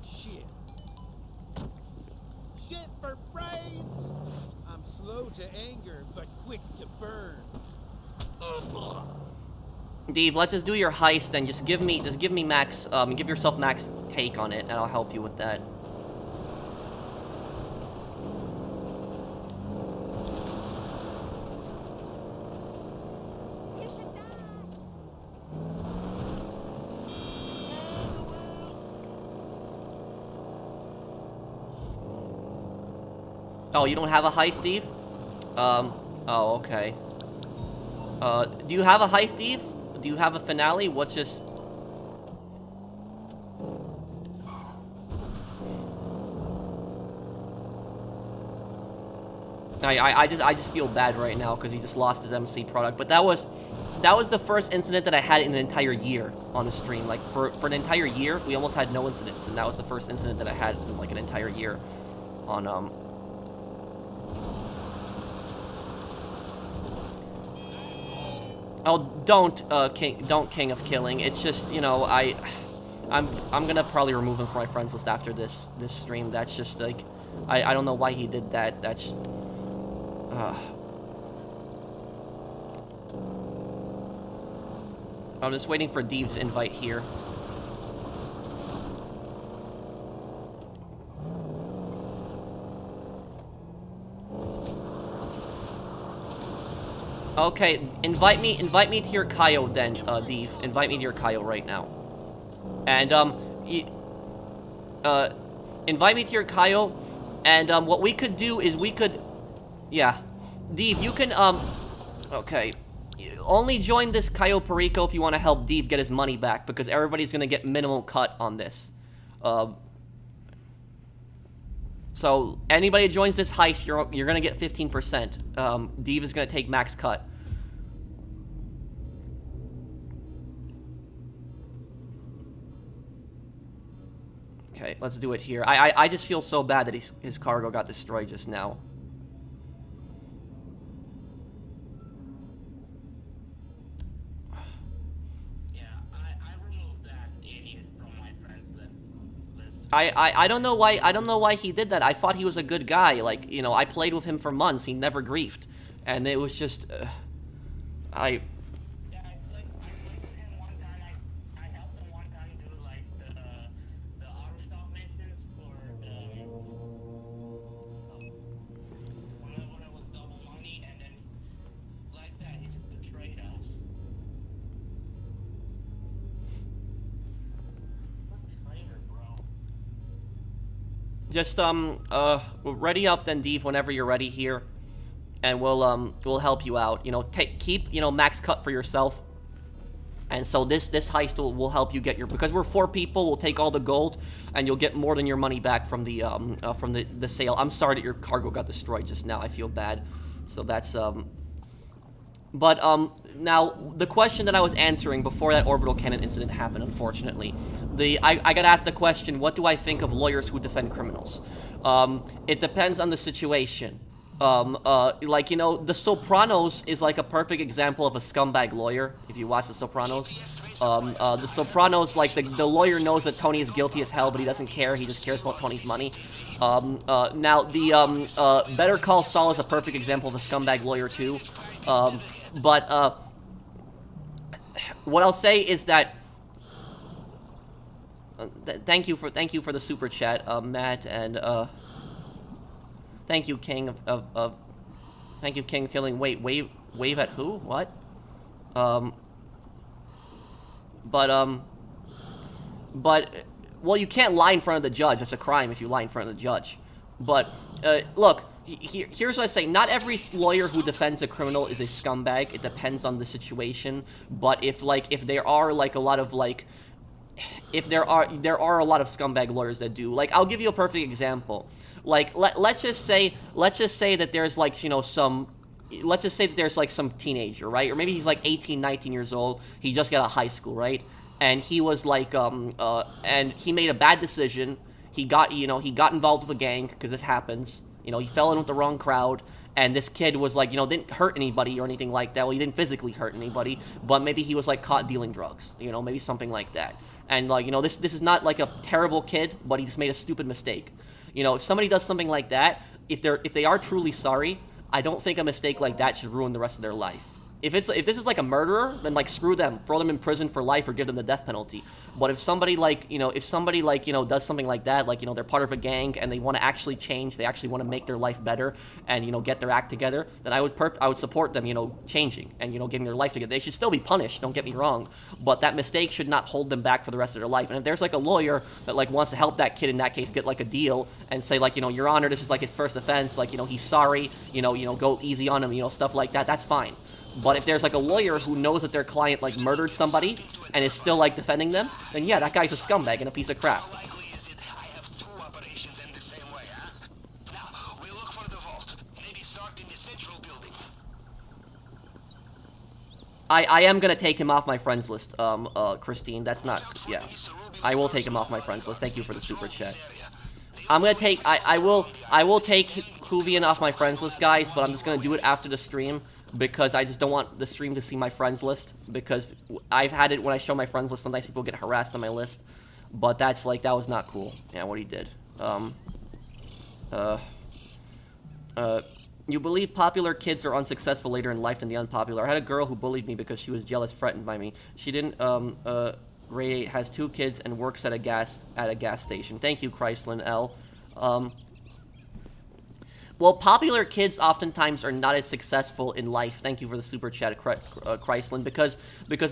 Shit. Shit for brains! I'm slow to anger, but quick to burn. Dave, let's just do your heist and just give me max, give yourself max take on it, and I'll help you with that. Oh, you don't have a heist, Steve? Oh, okay. Do you have a heist, Steve? Do you have a finale? What's just... I just feel bad right now because he just lost his MC product. But that was the first incident that I had in an entire year on the stream. Like, for an entire year, we almost had no incidents, and that was the first incident that I had in, like, an entire year on, Oh, don't King of Killing. It's just, you know, I'm gonna probably remove him from my friends list after this stream. That's just, like, I don't know why he did that. That's... I'm just waiting for Deve's invite here. Okay, invite me to your Cayo then, Deve. Invite me to your Cayo right now. And, invite me to your Cayo, and, what we could do is we could... Yeah. Deve, you can, okay. Only join this Cayo Perico if you want to help Deve get his money back, because everybody's gonna get minimal cut on this. So, anybody who joins this heist, you're gonna get 15%. Deve is gonna take max cut. Okay, let's do it here. I just feel so bad that his cargo got destroyed just now. I don't know why he did that. I thought he was a good guy. Like, you know, I played with him for months. He never griefed. And it was just Yeah, I played with him one time. I helped him one time do like the auto stop missions for when it was double money, and then like that he just betrayed us. Just, ready up then, Deve, whenever you're ready here. And we'll help you out. You know, keep, you know, max cut for yourself. And so this heist will help you get your... Because we're 4 people, we'll take all the gold, and you'll get more than your money back from the sale. I'm sorry that your cargo got destroyed just now. I feel bad. So that's, But, now, the question that I was answering before that orbital cannon incident happened, unfortunately, I got asked the question, what do I think of lawyers who defend criminals? It depends on the situation. Like, you know, The Sopranos is like a perfect example of a scumbag lawyer, if you watch The Sopranos. The Sopranos, like, the lawyer knows that Tony is guilty as hell, but he doesn't care, he just cares about Tony's money. Now, Better Call Saul is a perfect example of a scumbag lawyer, too. But what I'll say is that thank you for the super chat, Matt, and thank you, King of thank you, King killing. Wait, wave at who? What? But well, you can't lie in front of the judge. That's a crime if you lie in front of the judge. But look. Here's what I say. Not every lawyer who defends a criminal is a scumbag. It depends on the situation. But if there are like a lot of like, if there are a lot of scumbag lawyers that do. Like, I'll give you a perfect example. Like, let's just say that there's like, you know, let's just say that there's like some teenager, right? Or maybe he's like 18, 19 years old. He just got out of high school, right? And he was like, and he made a bad decision. He got involved with a gang, because this happens. You know, he fell in with the wrong crowd, and this kid was like, you know, didn't hurt anybody or anything like that. Well, he didn't physically hurt anybody, but maybe he was like caught dealing drugs, you know, maybe something like that. And like, you know, this is not like a terrible kid, but he just made a stupid mistake. You know, if somebody does something like that, if they are truly sorry, I don't think a mistake like that should ruin the rest of their life. If this is like a murderer, then like screw them, throw them in prison for life or give them the death penalty. But if somebody does something like that, like, you know, they're part of a gang and they want to actually change, they actually want to make their life better and, you know, get their act together, then I would support them, you know, changing and, you know, getting their life together. They should still be punished, don't get me wrong, but that mistake should not hold them back for the rest of their life. And if there's like a lawyer that like wants to help that kid in that case get like a deal and say like, you know, Your Honor, this is like his first offense, like, you know, he's sorry, you know, go easy on him, you know, stuff like that, that's fine. But if there's like a lawyer who knows that their client like murdered somebody and is still like defending them, then yeah, that guy's a scumbag and a piece of crap. I am gonna take him off my friends list, Christine. That's not, yeah. I will take him off my friends list. Thank you for the super chat. I'm gonna take, I will take Huvian off my friends list, guys, but I'm just gonna do it after the stream. Because I just don't want the stream to see my friends list, because I've had it when I show my friends list, sometimes people get harassed on my list, but that's like, that was not cool, yeah, what he did. You believe popular kids are unsuccessful later in life than the unpopular. I had a girl who bullied me because she was jealous, threatened by me. She didn't, radiate, has 2 kids, and works at a gas station. Thank you, Chryslin L. Well, popular kids oftentimes are not as successful in life. Thank you for the super chat, Chryslin, because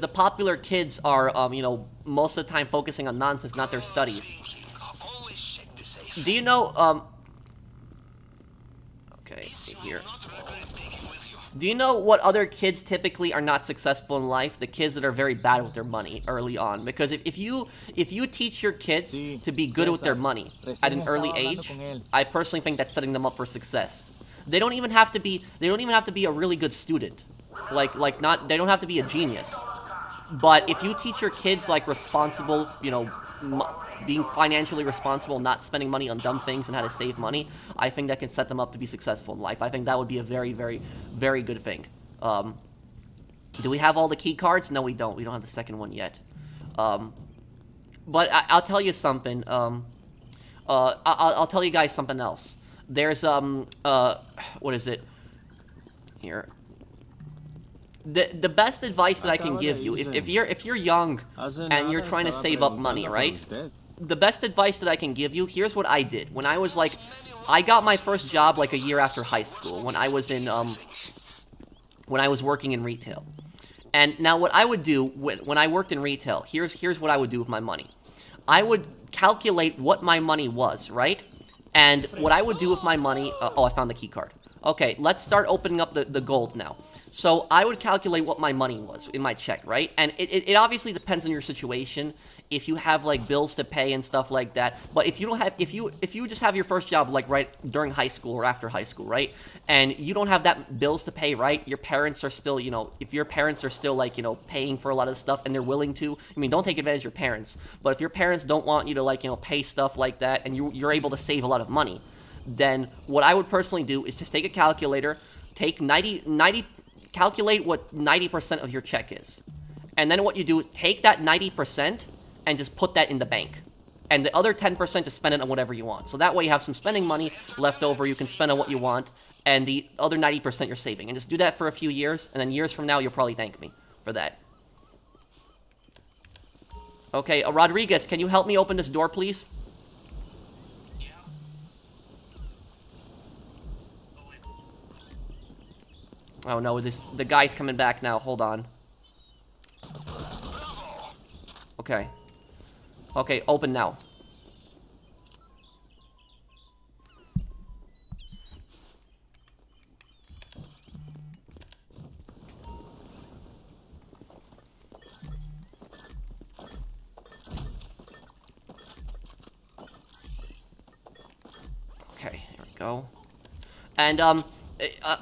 the popular kids are, you know, most of the time focusing on nonsense, not their studies. Do you know, okay, let's see here. Do you know what other kids typically are not successful in life? The kids that are very bad with their money early on. Because if you teach your kids to be good with their money at an early age, I personally think that's setting them up for success. They don't even have to be a really good student. They don't have to be a genius. But if you teach your kids like responsible, you know, being financially responsible, not spending money on dumb things and how to save money, I think that can set them up to be successful in life. I think that would be a very, very, very good thing. Do we have all the key cards? No, we don't. We don't have the second one yet. But I'll tell you something. I'll tell you guys something else. There's, what is it? Here. The best advice that I can give you, if you're young and you're trying to save up money, right? The best advice that I can give you, here's what I did. When I was like, I got my first job like a year after high school, when I was in, when I was working in retail. And now what I would do when I worked in retail, here's what I would do with my money. I would calculate what my money was, right? And what I would do with my money, oh, I found the key card. Okay, let's start opening up the gold now. So I would calculate what my money was in my check, right? And it obviously depends on your situation. If you have like bills to pay and stuff like that, but if you don't have, if you just have your first job like right during high school or after high school, right? And you don't have that bills to pay, right? Your parents are still, you know, if your parents are still like, you know, paying for a lot of stuff and they're willing to, I mean, don't take advantage of your parents. But if your parents don't want you to like, you know, pay stuff like that and you're able to save a lot of money, then what I would personally do is just take a calculator, take 90, calculate what 90% of your check is. And then what you do, take that 90% and just put that in the bank. And the other 10% to spend it on whatever you want. So that way you have some spending money left over, you can spend on what you want, and the other 90% you're saving. And just do that for a few years, and then years from now you'll probably thank me for that. Okay, Rodriguez, can you help me open this door, please? Oh no, the guy's coming back now. Hold on. Okay. Okay, open now. Okay, here we go. And,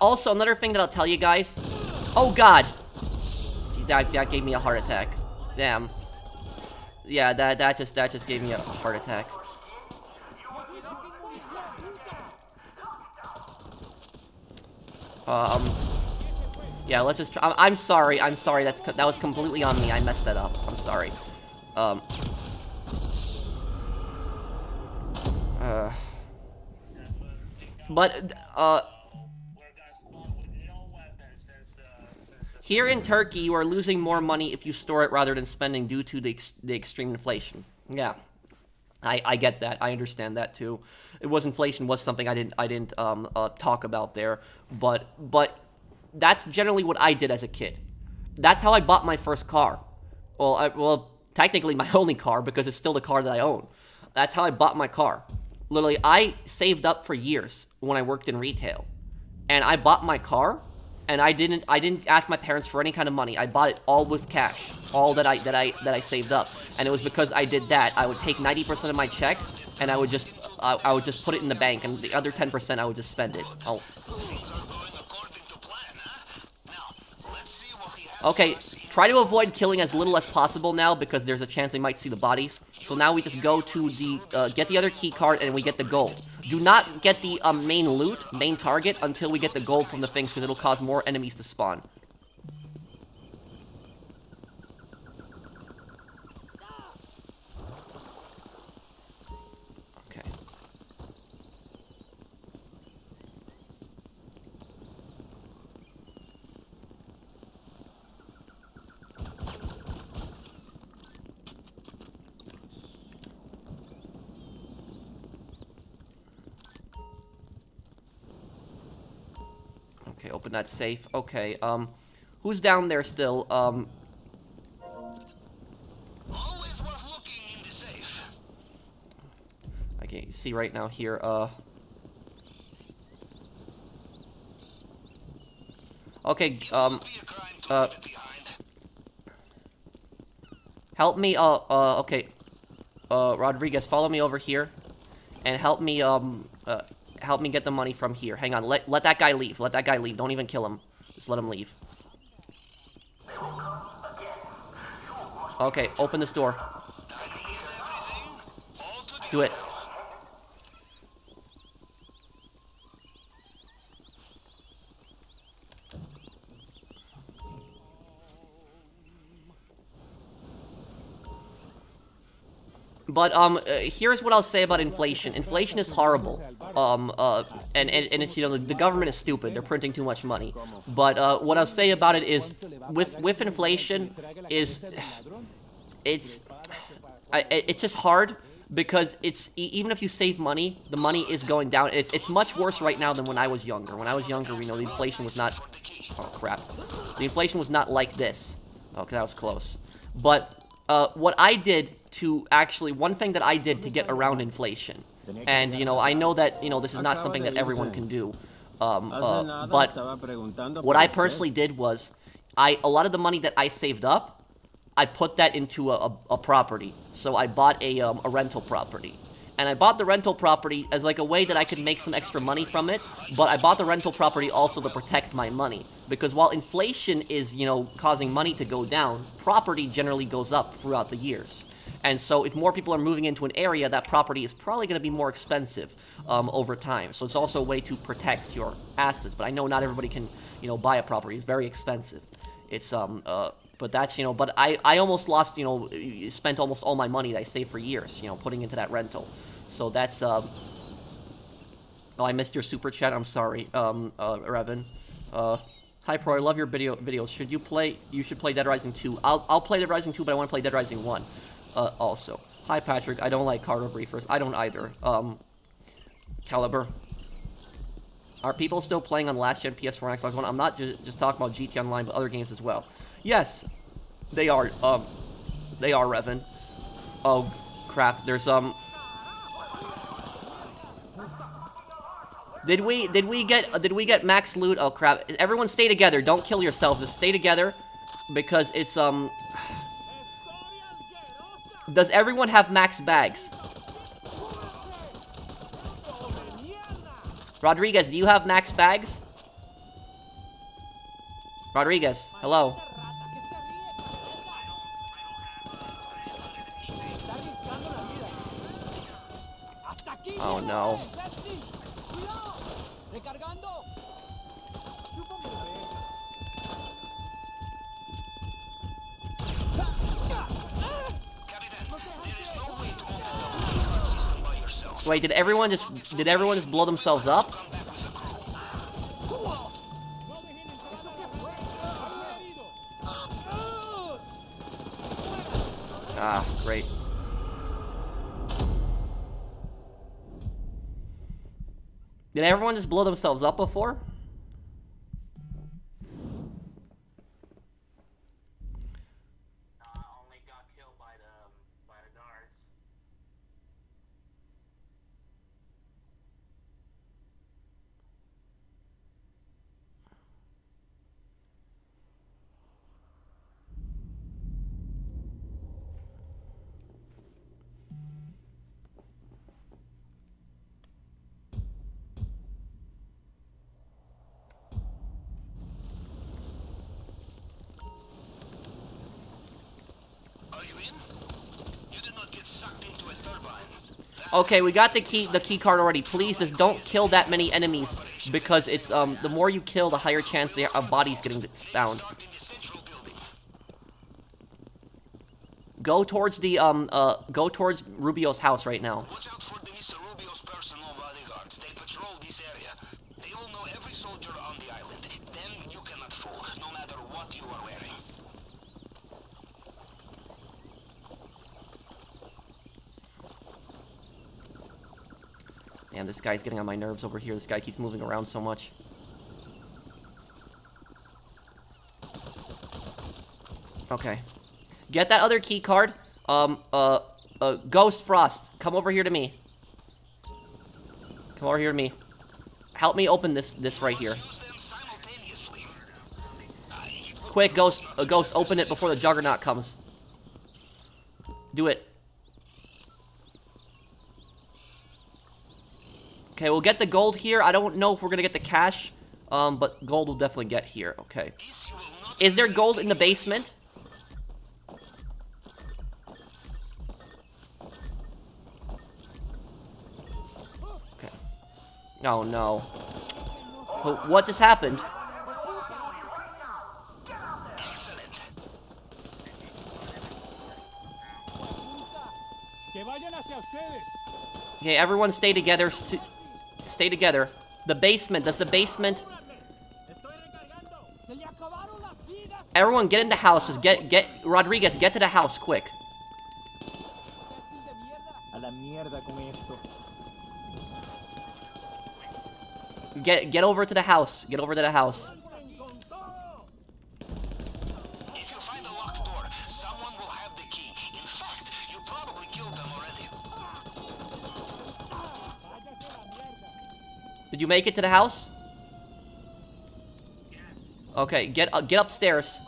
also, another thing that I'll tell you guys. Oh, God! That gave me a heart attack. Damn. Yeah, that just gave me a heart attack. Yeah, let's just try. I'm sorry. That was completely on me. I messed that up. I'm sorry. Here in Turkey, you are losing more money if you store it rather than spending due to the extreme inflation. Yeah, I get that. I understand that too. Inflation was something I didn't talk about there, but that's generally what I did as a kid. That's how I bought my first car. Well, technically my only car because it's still the car that I own. That's how I bought my car. Literally, I saved up for years when I worked in retail, and I bought my car. And I didn't ask my parents for any kind of money. I bought it all with cash, all that I saved up. And it was because I did that. I would take 90% of my check, and I would just put it in the bank, and the other 10% I would just spend it. Oh. Okay, try to avoid killing as little as possible now because there's a chance they might see the bodies. So now we just go to the get the other key card and we get the gold. Do not get the main loot, main target, until we get the gold from the things, because it'll cause more enemies to spawn. Okay. Okay, open that safe. Okay, who's down there still? Always worth looking in the safe. I can see right now here, okay, help me, okay, Rodriguez, follow me over here, and help me get the money from here. Hang on, let that guy leave, don't even kill him, just let him leave. Okay, open this door. Do it. But, here's what I'll say about inflation. Inflation is horrible. And it's, you know, the government is stupid. They're printing too much money. But, what I'll say about it is, with inflation, is, it's just hard, because even if you save money, the money is going down. It's much worse right now than when I was younger. When I was younger, you know, the inflation was not, oh crap. The inflation was not like this. Okay, that was close. But, what I did to actually, one thing that I did to get around inflation, and, you know, I know that, you know, this is not something that everyone can do, but what I personally did was, a lot of the money that I saved up, I put that into a property. So I bought a rental property. And I bought the rental property as like a way that I could make some extra money from it, but I bought the rental property also to protect my money. Because while inflation is, you know, causing money to go down, property generally goes up throughout the years. And so if more people are moving into an area, that property is probably going to be more expensive over time. So it's also a way to protect your assets. But I know not everybody can, you know, buy a property. It's very expensive. It's, but that's, you know, but I almost lost, you know, spent almost all my money that I saved for years, you know, putting into that rental. So that's, oh, I missed your super chat. I'm sorry, Revan. Hi, Pro, I love your videos. You should play Dead Rising 2. I'll play Dead Rising 2, but I want to play Dead Rising 1. Also. Hi, Patrick. I don't like cargo briefers. I don't either. Caliber. Are people still playing on last-gen PS4 and Xbox One? I'm not just talking about GT Online, but other games as well. Yes, they are. They are, Revan. Oh, crap. There's, Did we get max loot? Oh, crap. Everyone stay together. Don't kill yourself. Just stay together. Because it's, Does everyone have max bags? Rodriguez, do you have max bags? Rodriguez, hello. Oh no. Wait, did everyone just blow themselves up? Ah, great. Did everyone just blow themselves up before? Okay, we got the key card already. Please just don't kill that many enemies, because it's the more you kill, the higher chance a body's getting spawned. Go towards the go towards Rubio's house right now. Watch out for Mr. Rubio's personal bodyguards. They patrol this area. They will know every soldier on the island. Then you cannot fool, no matter what you are wearing. Damn, this guy's getting on my nerves over here. This guy keeps moving around so much. Okay. Get that other key card. Ghost Frost, come over here to me. Come over here to me. Help me open this right here. Quick, Ghost, open it before the Juggernaut comes. Do it. Okay, we'll get the gold here. I don't know if we're gonna get the cash, but gold we'll definitely get here. Okay. Is there gold in the basement? Okay. Oh no. What just happened? Okay, everyone stay together. Stay together. The basement. Does the basement... Everyone get in the house. Just get... Rodriguez, get to the house, quick. Get over to the house. Get over to the house. If you find a locked door, someone will have the key. In fact, you probably killed them already. Did you make it to the house? Okay, get upstairs.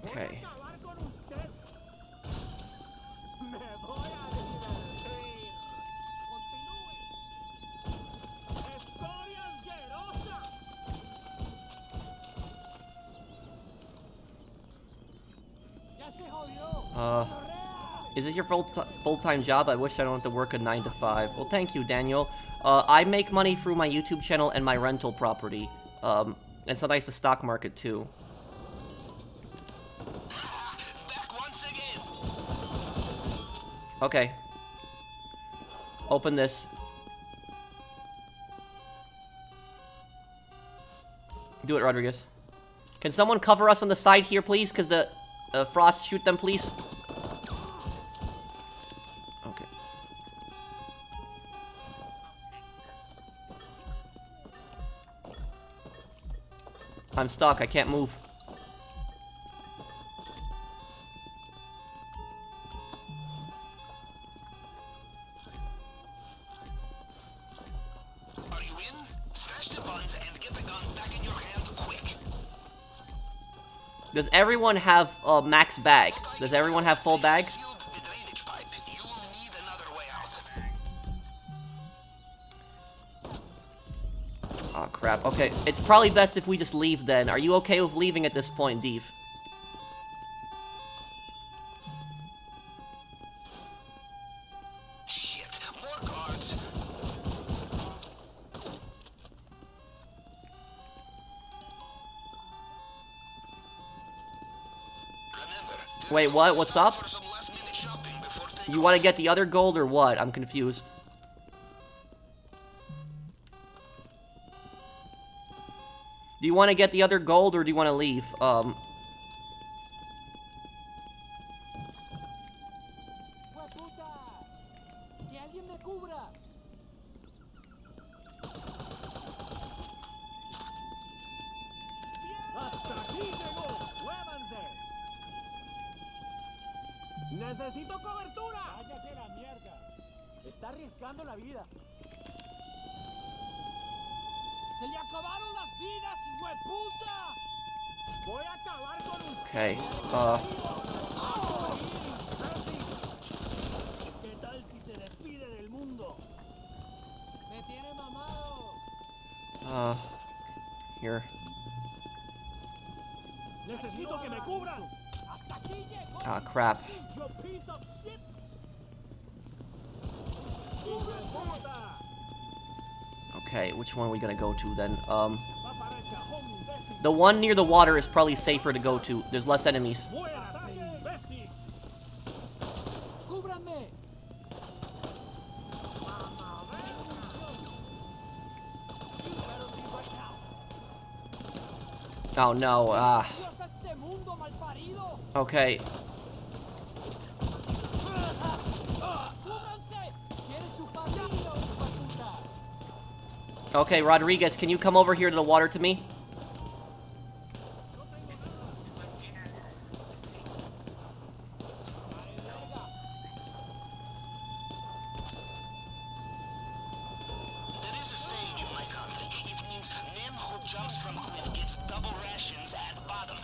Okay. Is this your full-time job? I wish I don't have to work a 9 to 5. Well, thank you, Daniel. I make money through my YouTube channel and my rental property. And sometimes the stock market, too. Back once again. Okay. Open this. Do it, Rodriguez. Can someone cover us on the side here, please? Because the Frost shoot them, please. Okay. I'm stuck. I can't move. Are you in? Stash the buns and get the gun back in your hand quick. Does everyone have a max bag? Does everyone have full bag? Sealed the drainage pipe. You will need another way out. Oh, crap. Okay, it's probably best if we just leave then. Are you okay with leaving at this point, Dave? Shit, more guards. Remember, Wait, what? What's up? for some last-minute shopping before You want to get the other gold or what? I'm confused. Do you want to get the other gold or do you want to leave? ¡Necesito cobertura! ¡Váyase a la mierda! ¡Está arriesgando la vida! ¡Se le acabaron las vidas, hijueputa! ¡Voy a acabar con usted! Okay, Here. Necesito que me cubran. Hasta aquí llegó. Ah, crap. You piece of shit. Okay, which one are we gonna go to then? Va para el cajón, imbécil. The one near the water is probably safer to go to. There's less enemies. Muérase, imbécil. Cúbranme. Oh no, Dios a este mundo malparido. okay. Cúbranse. Quieren chupar lío, hijo de puta. Okay, Rodriguez, can you come over here to the water to me? There is a saying in my country. It means man who jumps from cliff gets double rations at bottom.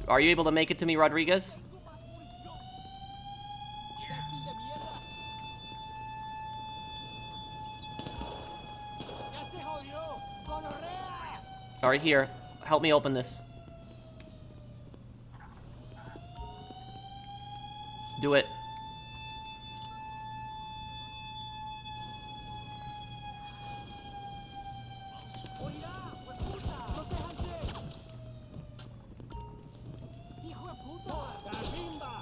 Are you able to make it to me, Rodriguez? Imbécil de mierda. Ya se jodió. Gonorrea. Alright, here. Help me open this. Do it. Morirá, hueputa. Protéjanse. Hijo de puta. Cachimba.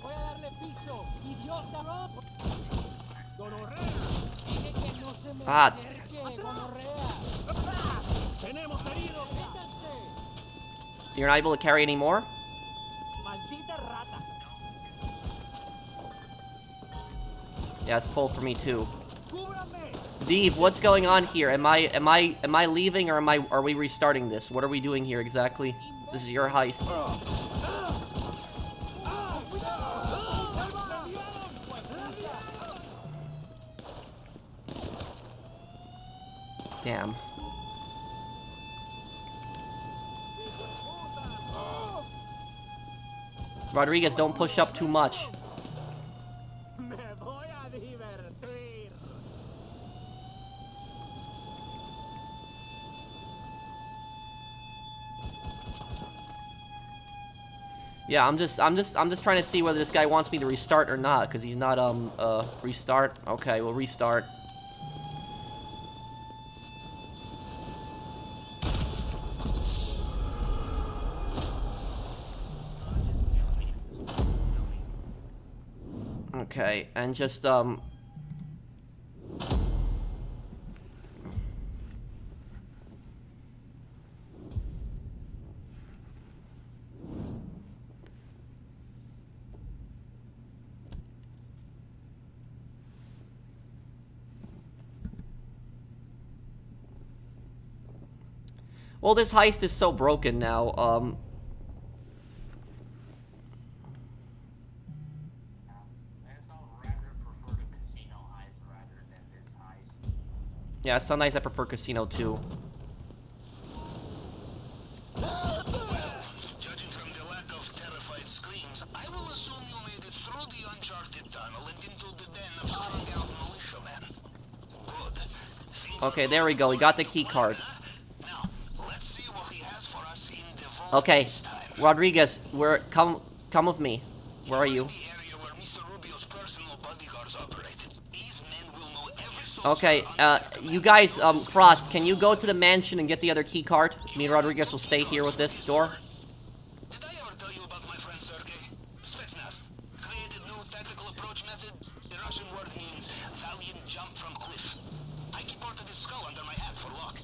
Voy a darle piso. Idiota, ¿no? Gonorrea. Dije que no se me acerque. Gonorrea. Tenemos heridos. Métanse. You're not able to carry any more? Maldita rata. Yeah, it's full for me too. Cúbrame. Dave, what's going on here? Am I leaving, or are we restarting this? What are we doing here exactly? This is your heist. Damn. Rodriguez, don't push up too much. Me voy a divertir. Yeah, I'm just trying to see whether this guy wants me to restart or not, because he's not restart. Okay, we'll restart. Okay, and just well, this heist is so broken now. Yeah, some nights I prefer casino too. Judging from the lack of terrified screams, I will assume you made it through the uncharted tunnel and into the den of strung-out militiamen. Good. Things Okay, there we go. We got the key card. Now, let's see what he has for us in the vault Okay, this time. Rodriguez, come with me. Where are you? The area where Mr. Rubio's personal bodyguards operated. These men will know every soldier Okay, on you guys, Frost, can you go to the mansion and get the other key card? Me and Rodriguez will stay here with this door. Did I ever tell you about my friend Sergey? Spetsnaz. Created new tactical approach method. The Russian word means valiant jump from cliff. I keep part of his skull under my hat for luck.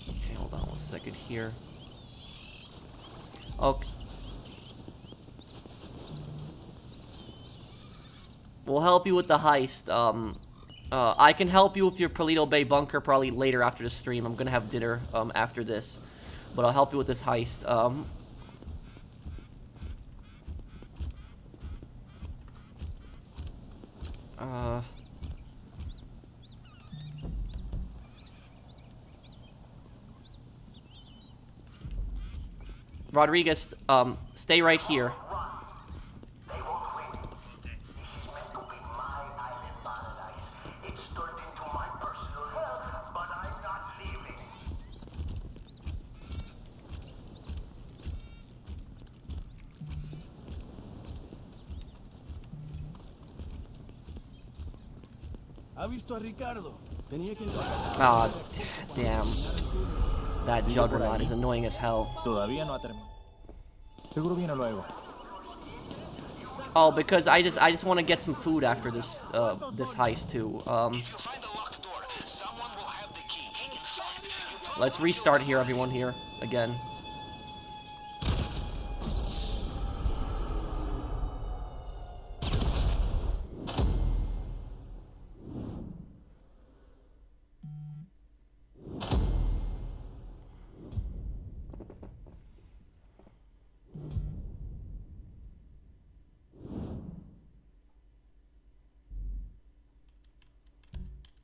Okay, hold on one second here. Okay. We'll help you with the heist. I can help you with your Perlito Bay bunker probably later after the stream. I'm gonna have dinner after this, but I'll help you with this heist. Rodriguez, stay right here. ¿Ha visto a Ricardo? Tenía que Ah, damn. That juggernaut is annoying as hell. Todavía no ha terminado. Seguro viene luego. Oh, because I just want to get some food after this this heist too. If you find a locked door, someone will have the key. In fact, you Let's restart here, everyone here again.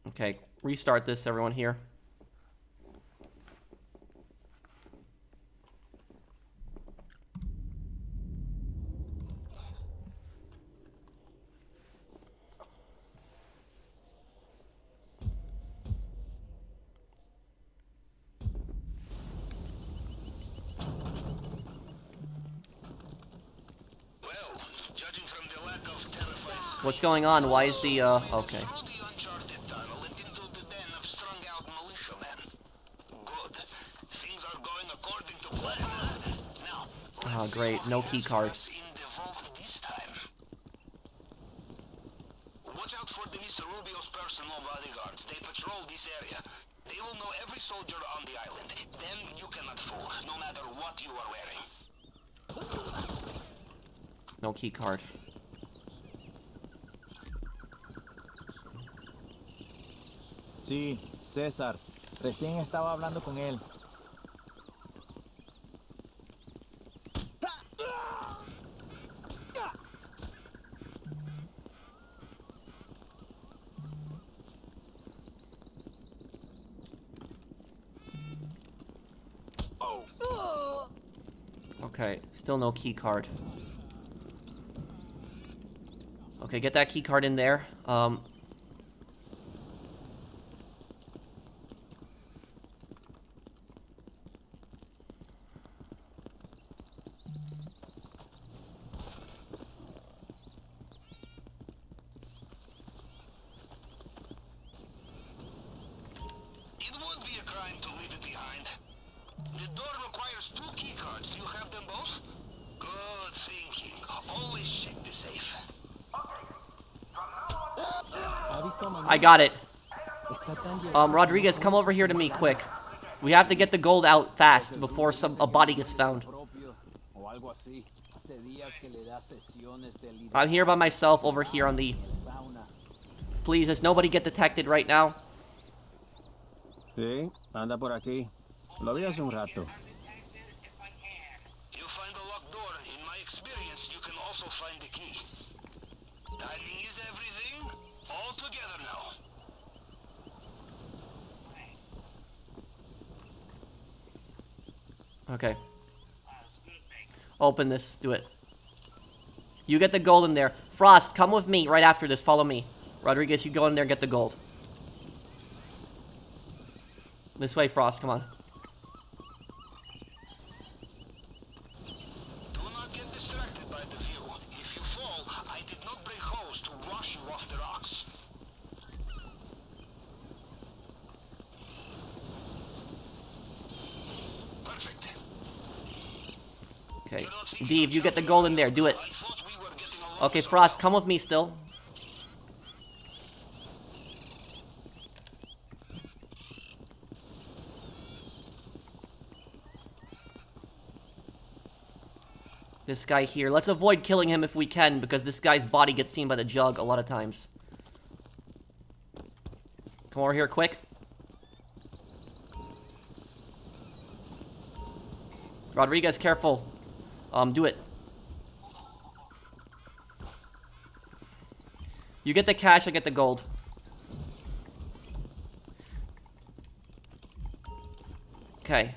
Okay, restart this, everyone here. well, judging from the lack of terrified What's going on? Why is the okay. through the uncharted tunnel and into the den of strung-out militiamen. Good. Things are going according to plan. Now, Oh, great. No key card. in the vault this time. Watch out for the Mr. Rubio's personal bodyguards. They patrol this area. They will know every soldier on the island. Them you cannot fool, no matter what you are wearing. No key card. Sí, César. Recién estaba hablando con él. Okay, still no key card. Okay, get that key card in there. It would be a crime to leave it behind. The door requires 2 key cards. Do you have them both? Good thinking. Always check the safe. I got it. Rodriguez, come over here to me, quick. We have to get the gold out fast before a body gets found. I'm here by myself over here on the... Please, does nobody get detected right now? Sí, anda por aquí. Lo vi hace un rato. You find a locked door. In my experience, you can also find the key. Timing is everything. All together now. Okay. Open this. Do it. You get the gold in there. Frost, come with me right after this. Follow me. Rodriguez, you go in there and get the gold. This way, Frost. Come on. Do not get distracted by the view. If you fall, I did not break hose to wash you off the rocks. Perfect. Okay. Dave, you get the gold in there. Do it. I thought we were getting along. Okay, Frost, come with me still. This guy here. Let's avoid killing him if we can, because this guy's body gets seen by the jug a lot of times. Come over here quick. Rodriguez, careful. Do it. You get the cash, I get the gold. Okay.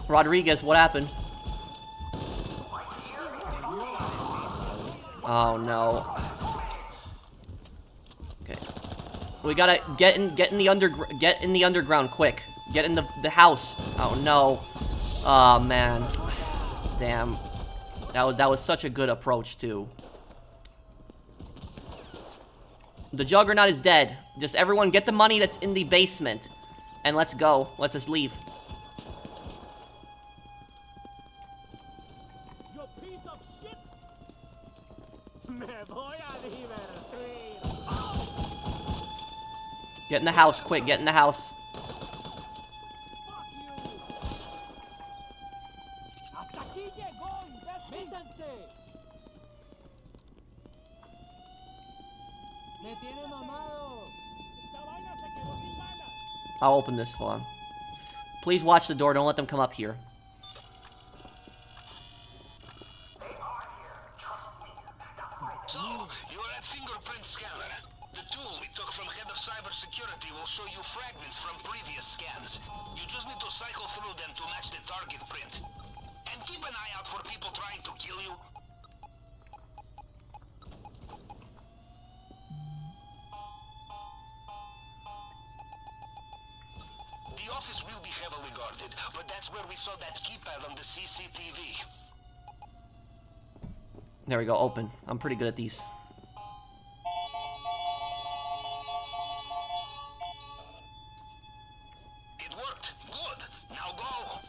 Rodriguez, what happened? Oh no. Okay. We gotta get in the underground quick. Get in the house. Oh no. Oh man. Damn. That was such a good approach too. The Juggernaut is dead. Just everyone get the money that's in the basement. And let's go. Let's just leave. You piece of shit. Me voy a divertir. Get in the house, quick, get in the house. Fuck you. Hasta aquí llegó, imbécil. Métanse. Me tiene mamado. Esta vaina se quedó sin balas. I'll open this, hold on. Please watch the door, don't let them come up here. So, you are at fingerprint scanner. The tool we took from head of cybersecurity will show you fragments from previous scans. You just need to cycle through them to match the target print. And keep an eye out for people trying to kill you. The office will be heavily guarded, but that's where we saw that keypad on the CCTV. There we go, open. I'm pretty good at these. It worked. Good. Now go.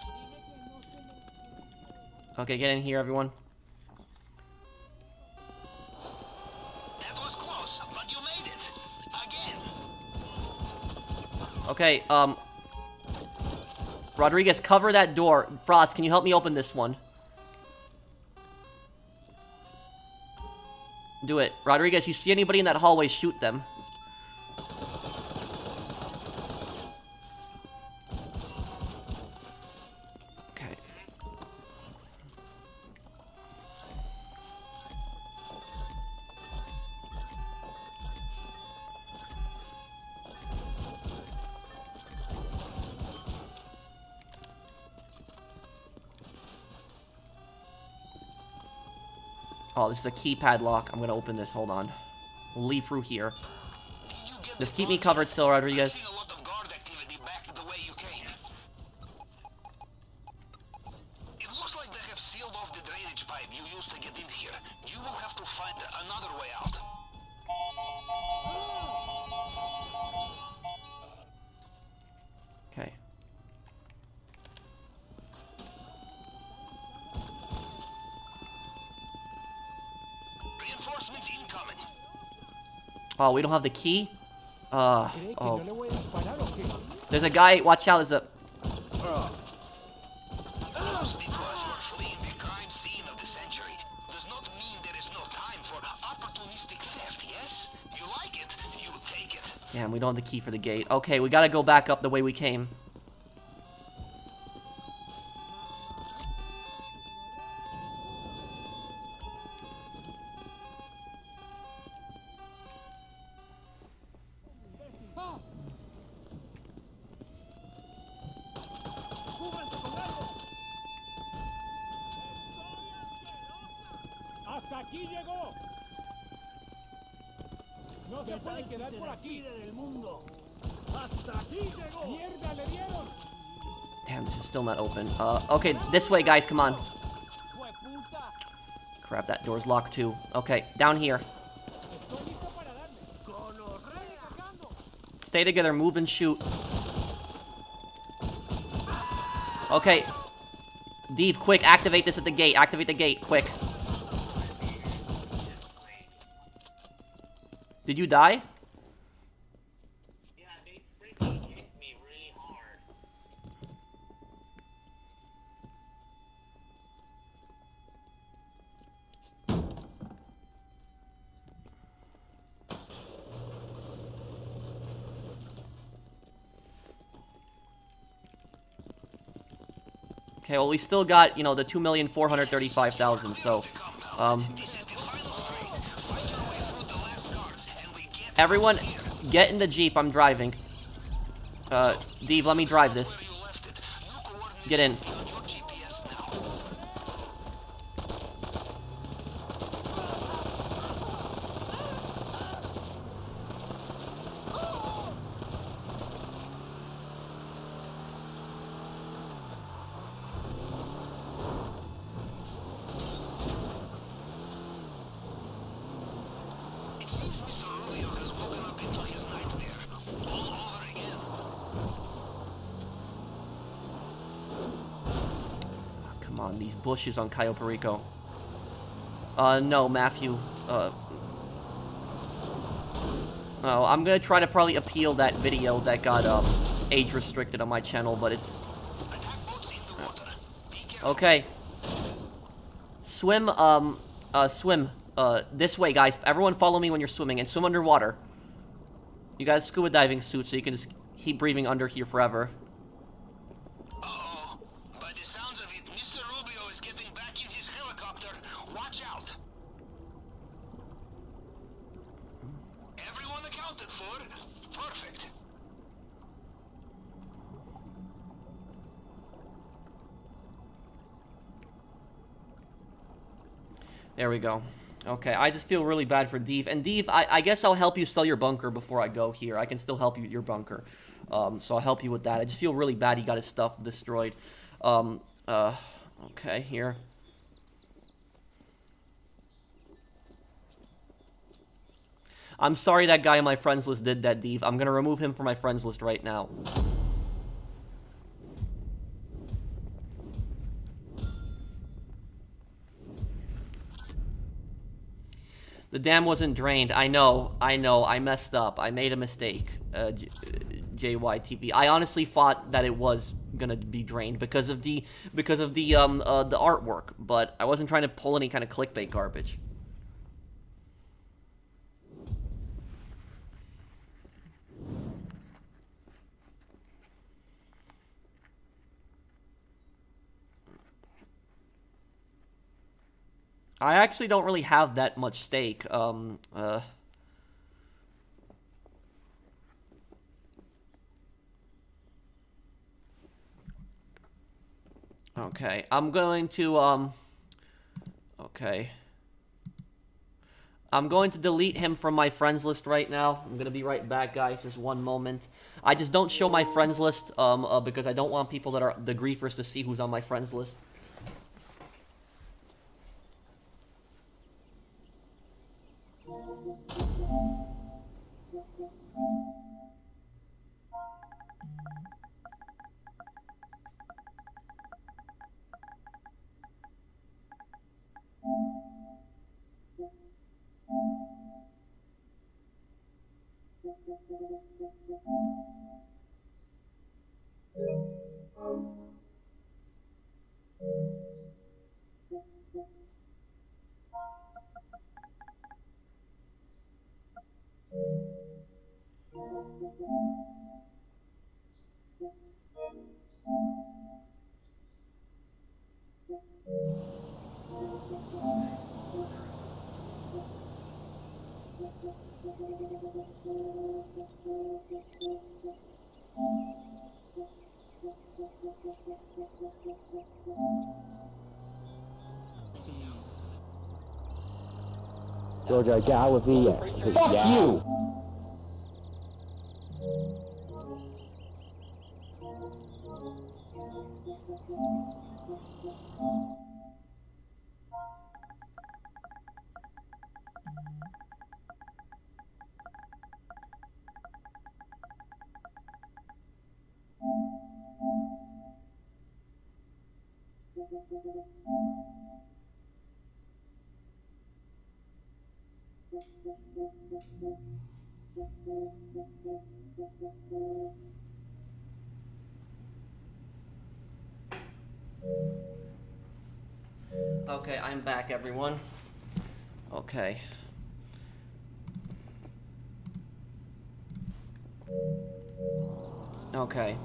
Okay, get in here, everyone. That was close, but you made it. Again. Okay, Rodriguez, cover that door. Frost, can you help me open this one? Do it. Rodriguez, you see anybody in that hallway, shoot them. Okay. Oh, this is a keypad lock. I'm gonna open this. Hold on. We'll leave through here. Just keep me covered still, Rodriguez. A lot of guard activity back the way you came. It looks like they have sealed off the drainage pipe you used to get in here. You will have to find another way out. Okay. Reinforcements incoming. Oh, we don't have the key? ¿Cree que Oh. no le voy a disparar o qué? There's a guy. Watch out. There's a... Just because you are fleeing the crime scene of the century does not mean there is no time for opportunistic theft, yes? You like it, you take it. Damn, we don't have the key for the gate. Okay, we gotta go back up the way we came. ¡Cúbranse con algo! ¡Hasta aquí llegó! No se puede quedar por aquí. Del mundo. ¡Hasta aquí llegó! ¡Mierda, le dieron! Damn, this is still not open. Okay, this way, guys. Come on. ¡Hueputa! Crap, that door's locked too. Okay, down here. Estoy listo para darle. ¡Gonorrea! ¡Cargando! Stay together, move and shoot. Okay. Dave, quick, activate this at the gate. Activate the gate, quick. Did you die? Yeah, they freaking hit me really hard. Okay, well, we still got, you know, the 2,435,000, so, This is the final string. Fight your way through the last guards, and we get everyone, get in the Jeep, I'm driving. Dave, let me drive this. where you left it. New Get in. It seems Mr. Rubio has woken up into his nightmare all over again. Come on, these bushes on Cayo Perico. No, Matthew. Oh, I'm gonna try to probably appeal that video that got, age restricted on my channel, but it's... Attack boats in the water. Be careful. Okay. Swim, swim. This way, guys. Everyone follow me when you're swimming, and swim underwater. You got a scuba diving suit, so you can just keep breathing under here forever. Uh-oh. By the sounds of it, Mr. Rubio is getting back in his helicopter. Watch out. Everyone accounted for. Perfect. There we go. Okay, I just feel really bad for Dave. And Dave, I guess I'll help you sell your bunker before I go here. I can still help you with your bunker. So I'll help you with that. I just feel really bad he got his stuff destroyed. Okay, here. I'm sorry that guy on my friends list did that, Dave. I'm gonna remove him from my friends list right now. The dam wasn't drained. I know. I messed up. I made a mistake. JYTP. I honestly thought that it was gonna be drained because of the artwork, but I wasn't trying to pull any kind of clickbait garbage. I actually don't really have that much stake. Okay, I'm going to, okay. I'm going to delete him from my friends list right now. I'm gonna be right back, guys, just one moment. I just don't show my friends list, because I don't want people that are the griefers to see who's on my friends list. Georgia Gallivia. Fuck you! Okay, I'm back, everyone. Okay. Okay.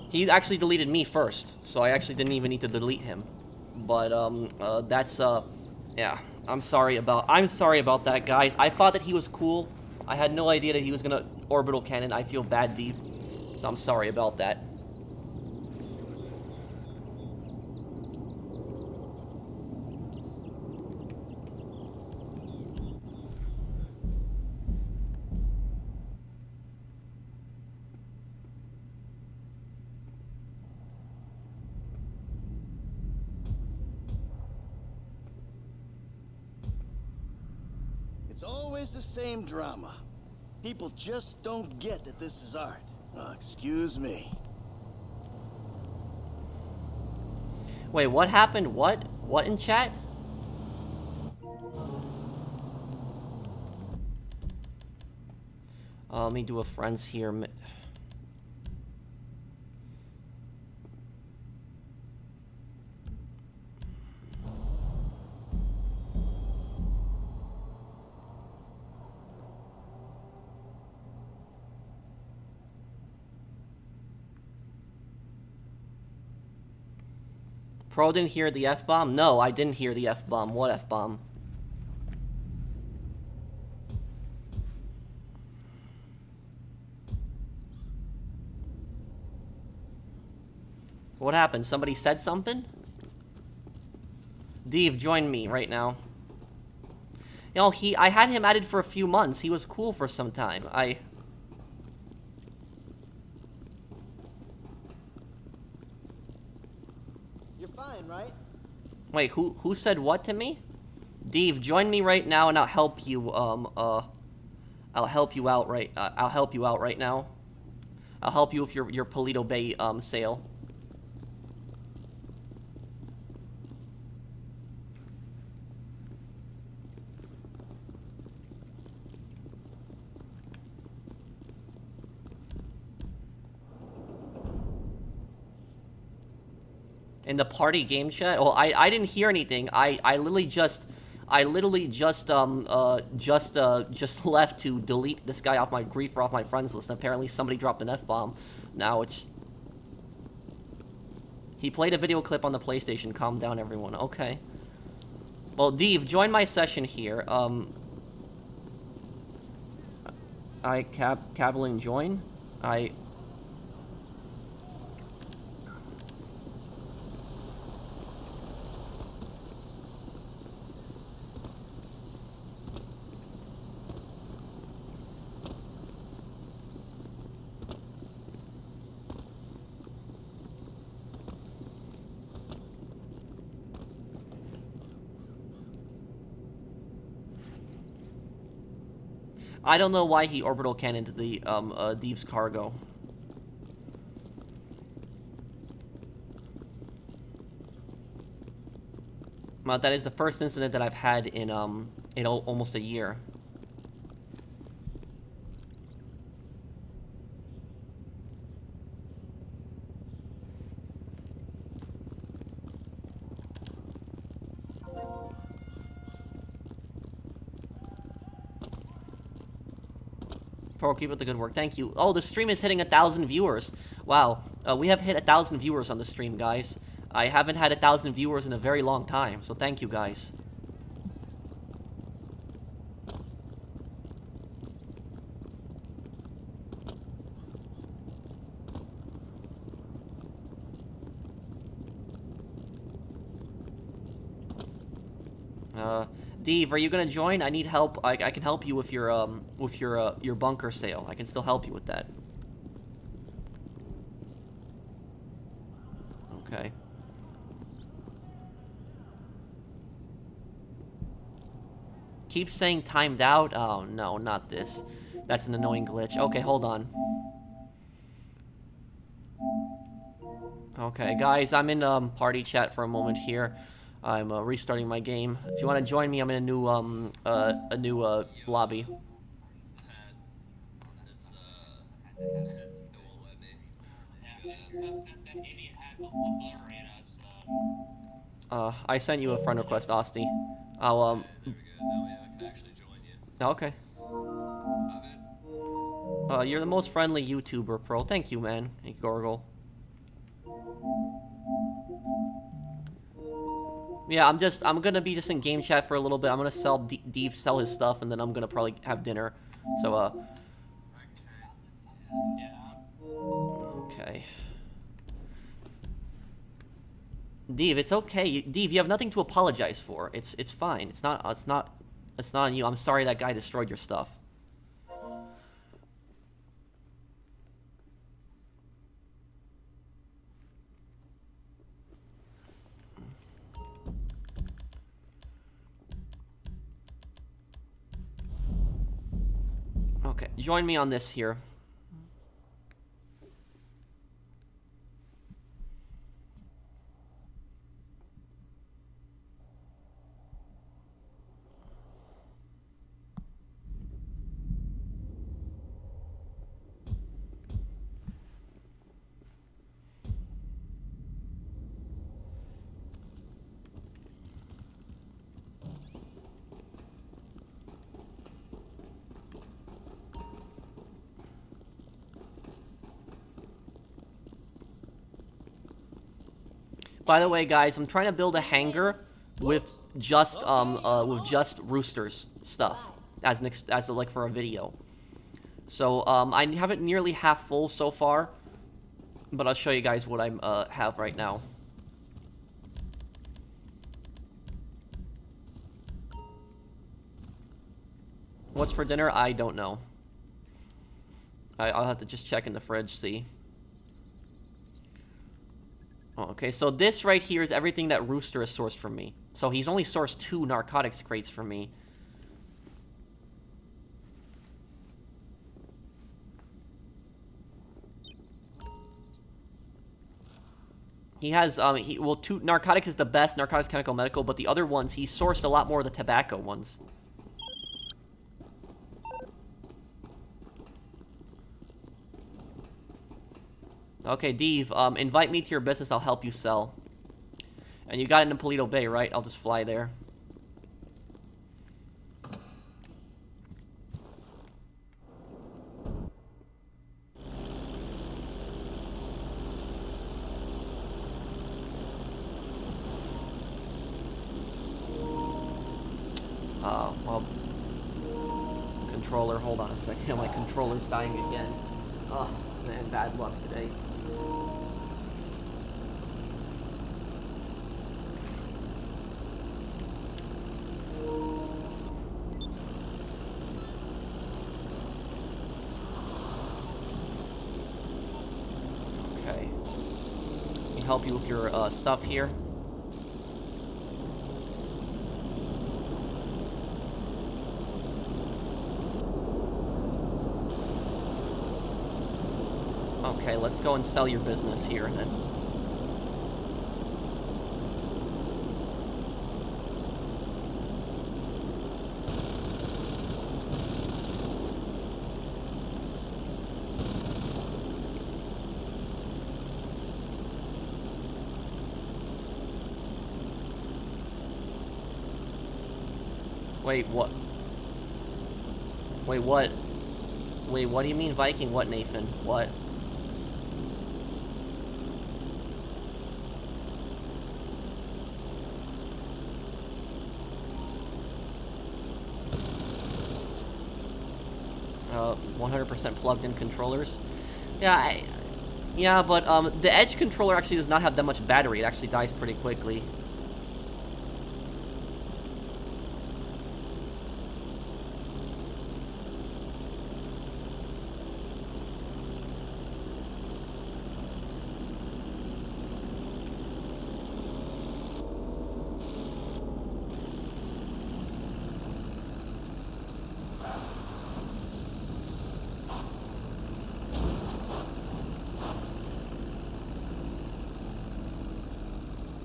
He actually deleted me first, so I actually didn't even need to delete him. But, that's, yeah. I'm sorry about that, guys. I thought that he was cool. I had no idea that he was gonna orbital cannon. I feel bad, Dave. So I'm sorry about that. always the same drama. People just don't get that this is art. Excuse me. Wait, what happened? What? What in chat? Let me do a friends here. Pro didn't hear the F-bomb? No, I didn't hear the F-bomb. What F-bomb? What happened? Somebody said something? Dave, join me right now. You know, I had him added for a few months. He was cool for some time. You're fine, right? Wait, who said what to me? Dave, join me right now and I'll help you, I'll help you out right, I'll help you out right now. I'll help you with your Polito Bay, sale. In the party game chat? Well, I didn't hear anything. I literally just left to delete this guy off my griefer off my friends list. And apparently somebody dropped an F-bomb. Now it's... He played a video clip on the PlayStation. Calm down, everyone. Okay. Well, Dave, join my session here. Cabalin join? I don't know why he orbital cannoned the Deve's cargo. That is the first incident that I've had in almost a year. Pro, keep up the good work. Thank you. Oh, the stream is hitting 1,000 viewers. Wow. We have hit 1,000 viewers on the stream, guys. I haven't had 1,000 viewers in a very long time, so thank you, guys. Dave, are you gonna join? I need help. I can help you with your bunker sale. I can still help you with that. Okay. Keep saying timed out. Oh no, not this. That's an annoying glitch. Okay, hold on. Okay, guys, I'm in party chat for a moment here. I'm restarting my game. If you want to join me, I'm in a new lobby. I sent you a friend request, Osti. I'll Okay. You're the most friendly YouTuber, Pro. Thank you, man. Hey, Gorgle. Yeah, I'm gonna be just in game chat for a little bit. I'm gonna sell sell his stuff, and then I'm gonna probably have dinner. So, okay. Dave, it's okay. Dave, you have nothing to apologize for. It's fine. It's not on you. I'm sorry that guy destroyed your stuff. Okay, join me on this here. By the way, guys, I'm trying to build a hangar with just roosters stuff as like for a video. So I have it nearly half full so far, but I'll show you guys what I have right now. What's for dinner? I don't know. I'll have to just check in the fridge, see. Okay, so this right here is everything that Rooster has sourced from me. So he's only sourced 2 narcotics crates for me. He has, well, 2, narcotics is the best, narcotics, chemical, medical, but the other ones, he sourced a lot more of the tobacco ones. Okay, Dave, invite me to your business, I'll help you sell. And you got it in Paleto Bay, right? I'll just fly there. Well, controller, hold on a second, my controller's dying again. Oh, man, bad luck today. Okay. Let me help you with your stuff here. Okay, let's go and sell your business here then. Wait, what? Wait, what? Wait, what do you mean Viking? What, Nathan? What? Uh, 100% plugged-in controllers. Yeah, yeah, but the Edge controller actually does not have that much battery. It actually dies pretty quickly.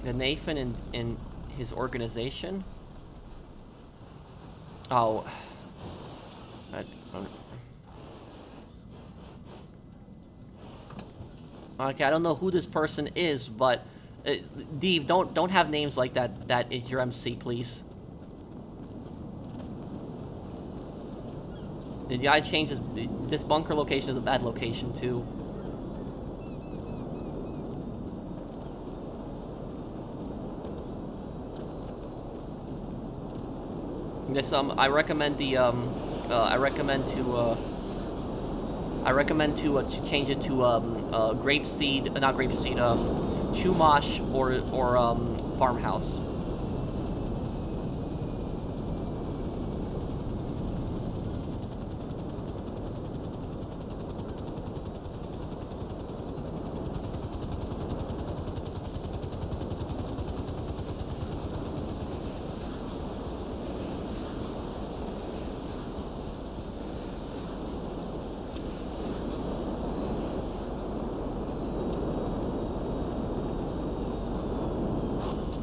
The Nathan in his organization? Oh. Okay, I don't know who this person is, but Dave, don't have names like that. That is your MC, please. The guy changed this bunker location is a bad location too. This I recommend the I recommend to change it to grapeseed, not grapeseed, chumash or farmhouse.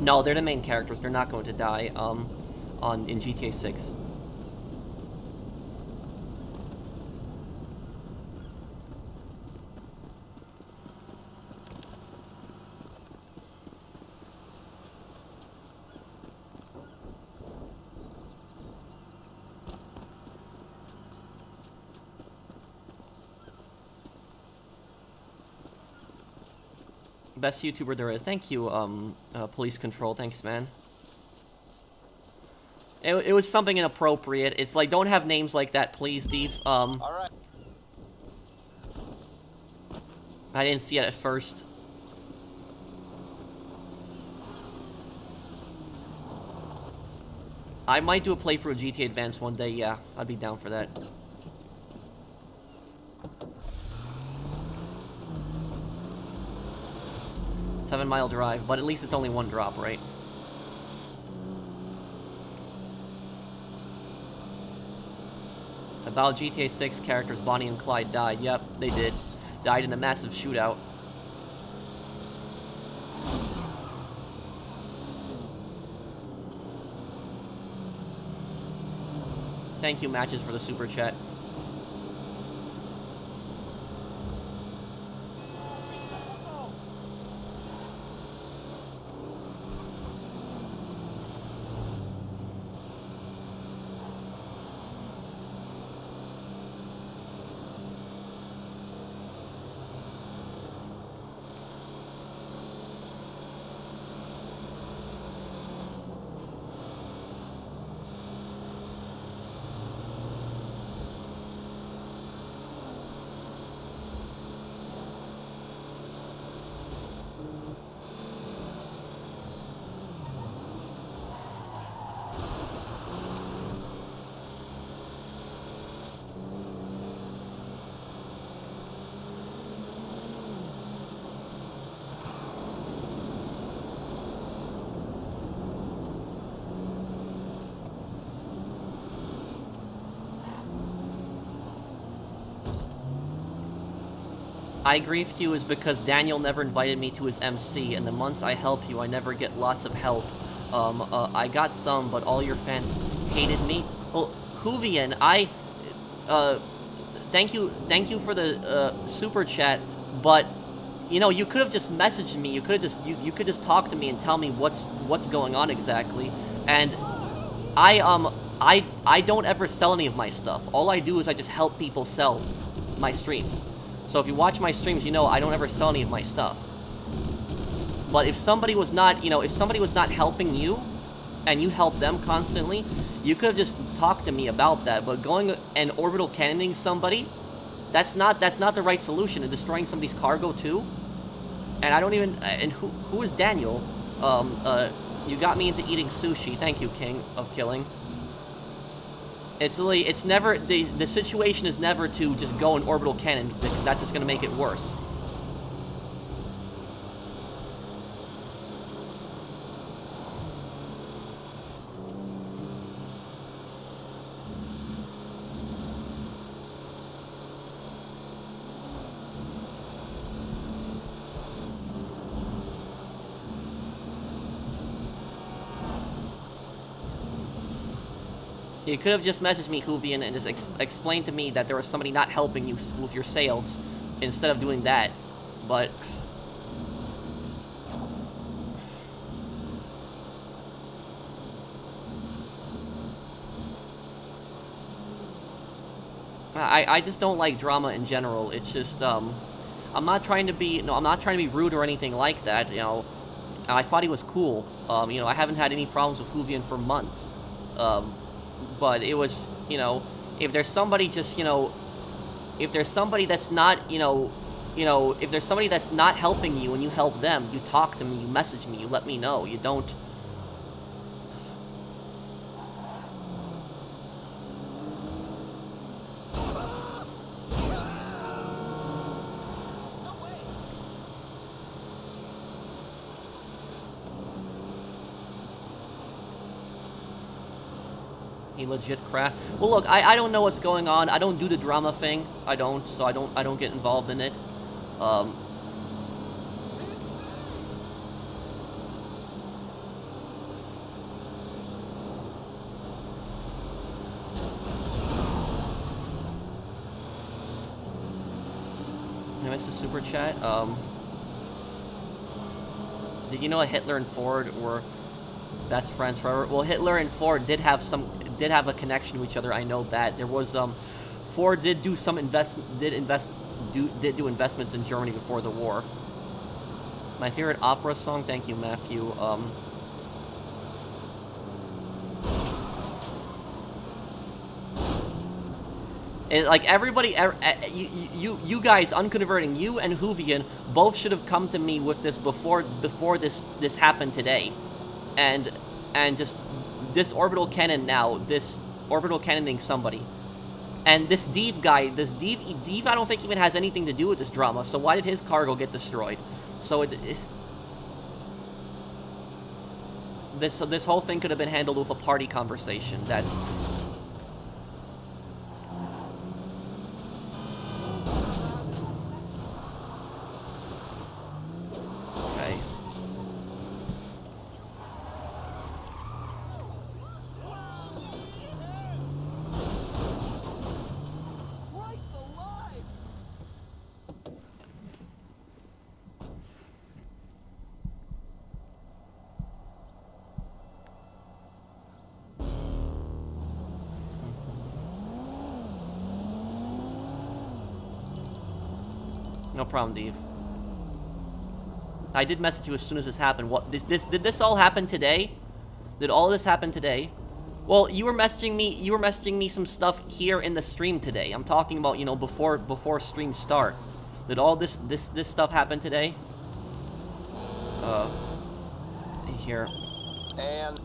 No, they're the main characters. They're not going to die in GTA 6. Best YouTuber there is. Thank you, Police Control. Thanks, man. It was something inappropriate. It's like, don't have names like that, please, Steve. Alright. I didn't see it at first. I might do a playthrough of GTA Advance one day, yeah. I'd be down for that. Seven-mile drive, but at least it's only one drop, right? About GTA 6 characters, Bonnie and Clyde died. Yep, they did. Died in a massive shootout. Thank you, Matches, for the super chat. I griefed you is because Daniel never invited me to his MC, and the months I help you, I never get lots of help. I got some, but all your fans hated me. Well, Hoovian, thank you for the super chat, but you know, you could have just messaged me. You could have just you could just talk to me and tell me what's going on exactly. And I don't ever sell any of my stuff. All I do is I just help people sell my streams. So if you watch my streams, you know I don't ever sell any of my stuff. But if somebody was not, if somebody was not helping you, and you help them constantly, you could have just talked to me about that. But going and orbital cannoning somebody, that's not the right solution. And destroying somebody's cargo too. And I don't even. And who is Daniel? You got me into eating sushi. Thank you, King of Killing. It's never, the situation is never to just go and orbital cannon, because that's just going to make it worse. You could have just messaged me, Hoovian, and just explained to me that there was somebody not helping you with your sales, instead of doing that. But I just don't like drama in general. It's just I'm not trying to be rude or anything like that. I thought he was cool. I haven't had any problems with Hoovian for months. But it was, if there's somebody just, if there's somebody that's not, if there's somebody that's not helping you and you help them, you talk to me, you message me, you let me know. You don't. Legit crap. Well, look, I don't know what's going on. I don't do the drama thing. I don't get involved in it. I missed a super chat. Did you know that Hitler and Ford were best friends forever? Well, Hitler and Ford did have a connection to each other. I know that there was Ford did do some did do investments in Germany before the war. My favorite opera song. Thank you, Matthew. Like everybody, you guys, unconverting, you and Hoovian both should have come to me with this before this happened today, and just this orbital cannon now, this orbital cannoning somebody, and this Deve guy, Deve I don't think even has anything to do with this drama. So why did his cargo get destroyed? So this whole thing could have been handled with a party conversation. That's. No problem, Dave. I did message you as soon as this happened. What did this all happen today? Did all this happen today? Well, you were messaging me some stuff here in the stream today. I'm talking about, you know, before stream start. Did all this stuff happen today? Here. And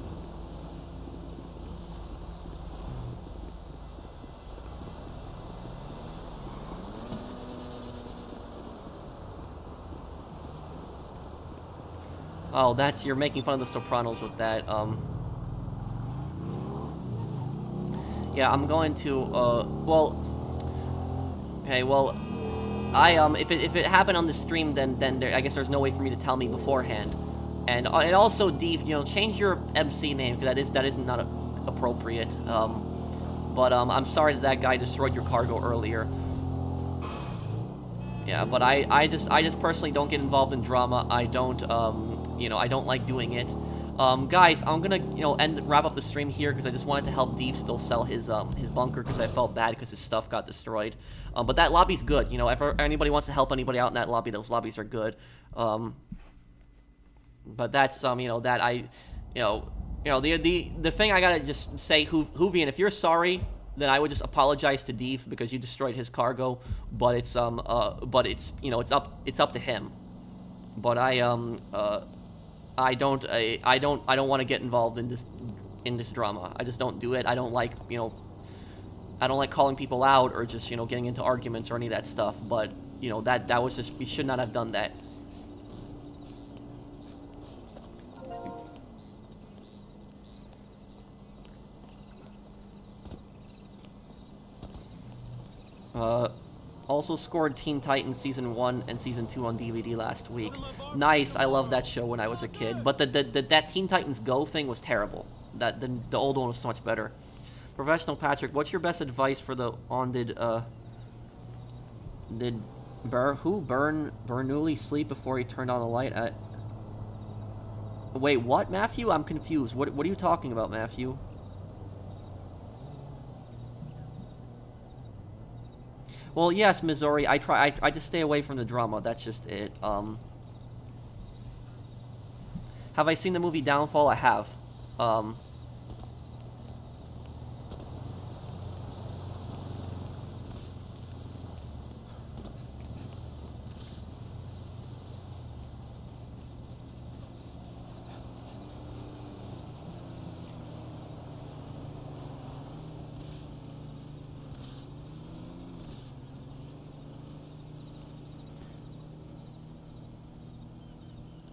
oh, you're making fun of the Sopranos with that. Yeah, I'm going to, okay, well, if it happened on the stream, then I guess there's no way for me to tell me beforehand. And also, Dave, you know, change your MC name, because that is not appropriate. But I'm sorry that guy destroyed your cargo earlier. Yeah, but I just personally don't get involved in drama. I don't, you know, I don't like doing it. Guys, I'm gonna, you know, wrap up the stream here because I just wanted to help Dave still sell his bunker because I felt bad because his stuff got destroyed. But that lobby's good. You know, if anybody wants to help anybody out in that lobby, those lobbies are good. But that's you know, that the thing I gotta just say, Hoovian, if you're sorry, then I would just apologize to Dave because you destroyed his cargo. But it's you know, it's up to him. But I don't want to get involved in this drama. I just don't do it. I don't like, you know, I don't like calling people out or just, you know, getting into arguments or any of that stuff. But, you know, that was just, we should not have done that. Also scored Teen Titans Season 1 and Season 2 on DVD last week. Nice, I loved that show when I was a kid. But that Teen Titans Go thing was terrible. The old one was so much better. Professional Patrick, what's your best advice for the did Bernoulli sleep before he turned on the light at... Wait, what, Matthew? I'm confused. What are you talking about, Matthew? Well, yes, Missouri, I just stay away from the drama, that's just it. Have I seen the movie Downfall? I have.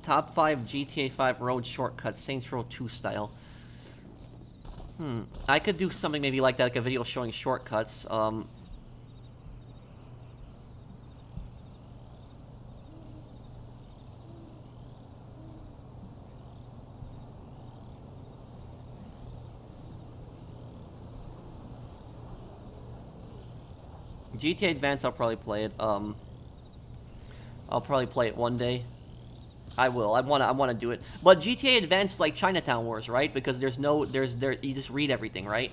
Top 5 GTA 5 road shortcuts, Saints Row 2 style. I could do something maybe like that, like a video showing shortcuts. GTA Advance, I'll probably play it. I'll probably play it one day. I will. I wanna do it. But GTA Advanced is like Chinatown Wars, right? Because there's no, you just read everything, right?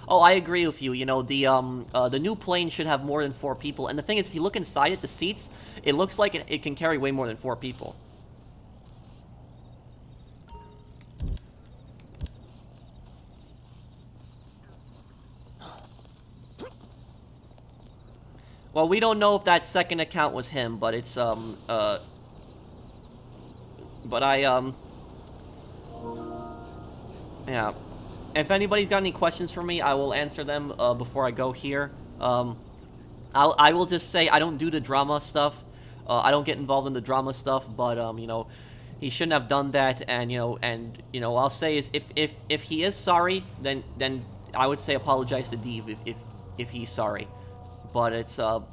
Oh, I agree with you. You know, the new plane should have more than 4 people. And the thing is, if you look inside it, the seats, it looks like it can carry way more than 4 people. Well, we don't know if that second account was him, but it's, but yeah. If anybody's got any questions for me, I will answer them, before I go here. I will just say I don't do the drama stuff. I don't get involved in the drama stuff, but, you know, he shouldn't have done that, and, you know, I'll say is, if he is sorry, then I would say apologize to Dave if he's sorry. But it's, have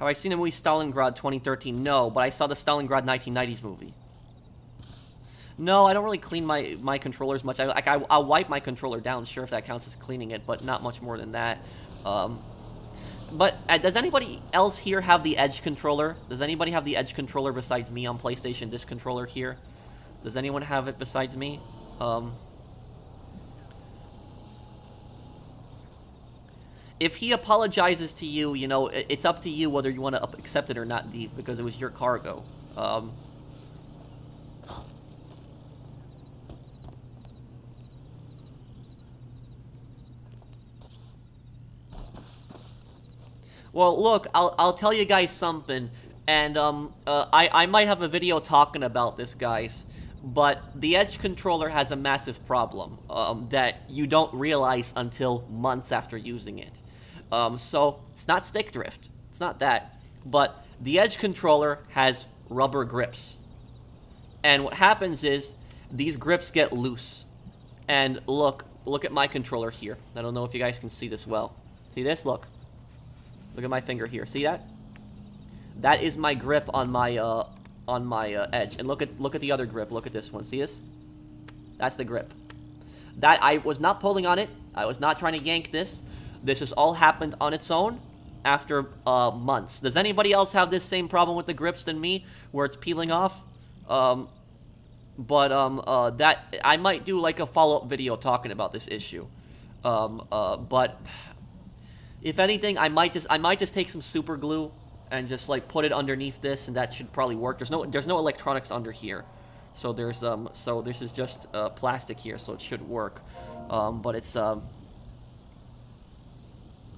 I seen the movie Stalingrad 2013? No, but I saw the Stalingrad 1990s movie. No, I don't really clean my controllers much. I'll wipe my controller down, sure, if that counts as cleaning it, but not much more than that. But does anybody else here have the Edge controller? Does anybody have the Edge controller besides me on PlayStation? This controller here? Does anyone have it besides me? If he apologizes to you, you know, it's up to you whether you want to accept it or not, Dave, because it was your cargo. Well, look, I'll tell you guys something, and I might have a video talking about this, guys, but the Edge controller has a massive problem that you don't realize until months after using it. So, it's not stick drift. It's not that. But the Edge controller has rubber grips. And what happens is, these grips get loose. And look at my controller here. I don't know if you guys can see this well. See this? Look. Look at my finger here. See that? That is my grip on my Edge. And look at the other grip. Look at this one. See this? That's the grip. That I was not pulling on it. I was not trying to yank this. This has all happened on its own after months. Does anybody else have this same problem with the grips than me, where it's peeling off? That I might do like a follow-up video talking about this issue. But if anything, I might just take some super glue and just like put it underneath this, and that should probably work. There's no electronics under here, so so this is just plastic here, so it should work. But it's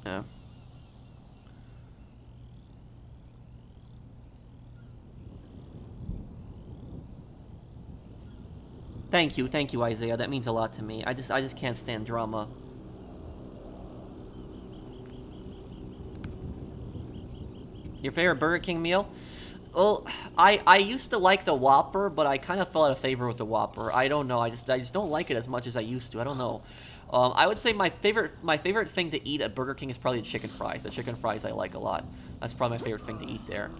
yeah. Thank you, Isaiah. That means a lot to me. I just can't stand drama. Your favorite Burger King meal? Well, I used to like the Whopper, but I kind of fell out of favor with the Whopper. I don't know. I just don't like it as much as I used to. I don't know. I would say my favorite thing to eat at Burger King is probably the chicken fries. The chicken fries I like a lot. That's probably my favorite thing to eat there.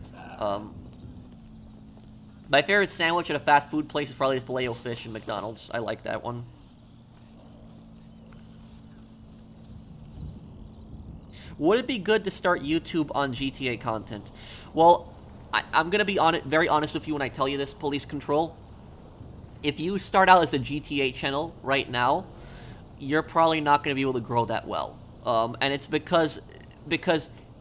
My favorite sandwich at a fast food place is probably the Filet-O-Fish in McDonald's. I like that one. Would it be good to start YouTube on GTA content? Well, I'm going to be very honest with you when I tell you this, Police Control. If you start out as a GTA channel right now, you're probably not going to be able to grow that well. And it's because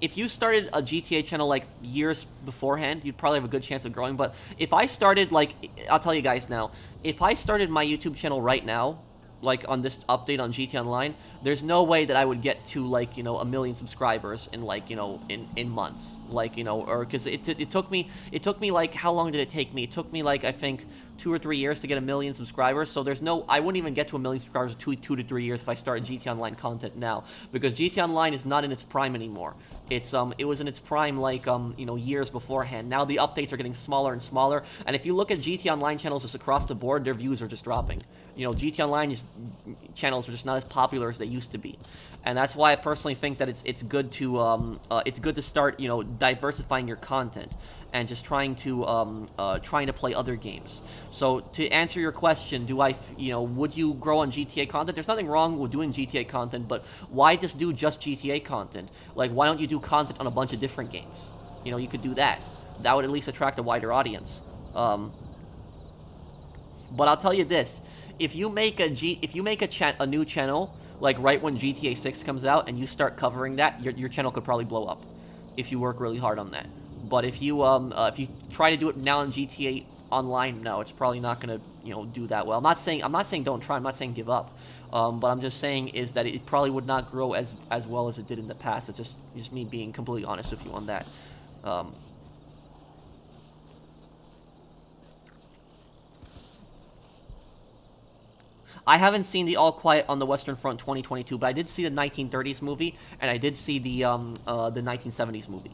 if you started a GTA channel like years beforehand, you'd probably have a good chance of growing. But if I started, like, I'll tell you guys now, if I started my YouTube channel right now, like on this update on GTA Online, there's no way that I would get to, like, you know, 1 million subscribers in, like, you know, in months, like, you know, or because it took me like, how long did it take me? It took me like, I think 2 or 3 years to get 1 million subscribers. So I wouldn't even get to 1 million subscribers in 2 to 3 years if I started GTA Online content now, because GTA Online is not in its prime anymore. It was in its prime, like, you know, years beforehand. Now the updates are getting smaller and smaller, and if you look at GTA Online channels just across the board, their views are just dropping. You know, GTA Online channels are just not as popular as they used to be, and that's why I personally think that it's good to start, you know, diversifying your content. and just trying to play other games. So to answer your question, would you grow on GTA content? There's nothing wrong with doing GTA content, but why just do just GTA content? Like, why don't you do content on a bunch of different games? You know, you could do that. That would at least attract a wider audience. But I'll tell you this: if you make a new channel like right when GTA 6 comes out and you start covering that, your channel could probably blow up if you work really hard on that. But if you try to do it now on GTA Online, no, it's probably not gonna do that well. I'm not saying don't try. I'm not saying give up. But I'm just saying is that it probably would not grow as well as it did in the past. It's just me being completely honest with you on that. I haven't seen the All Quiet on the Western Front 2022, but I did see the 1930s movie, and I did see the 1970s movie.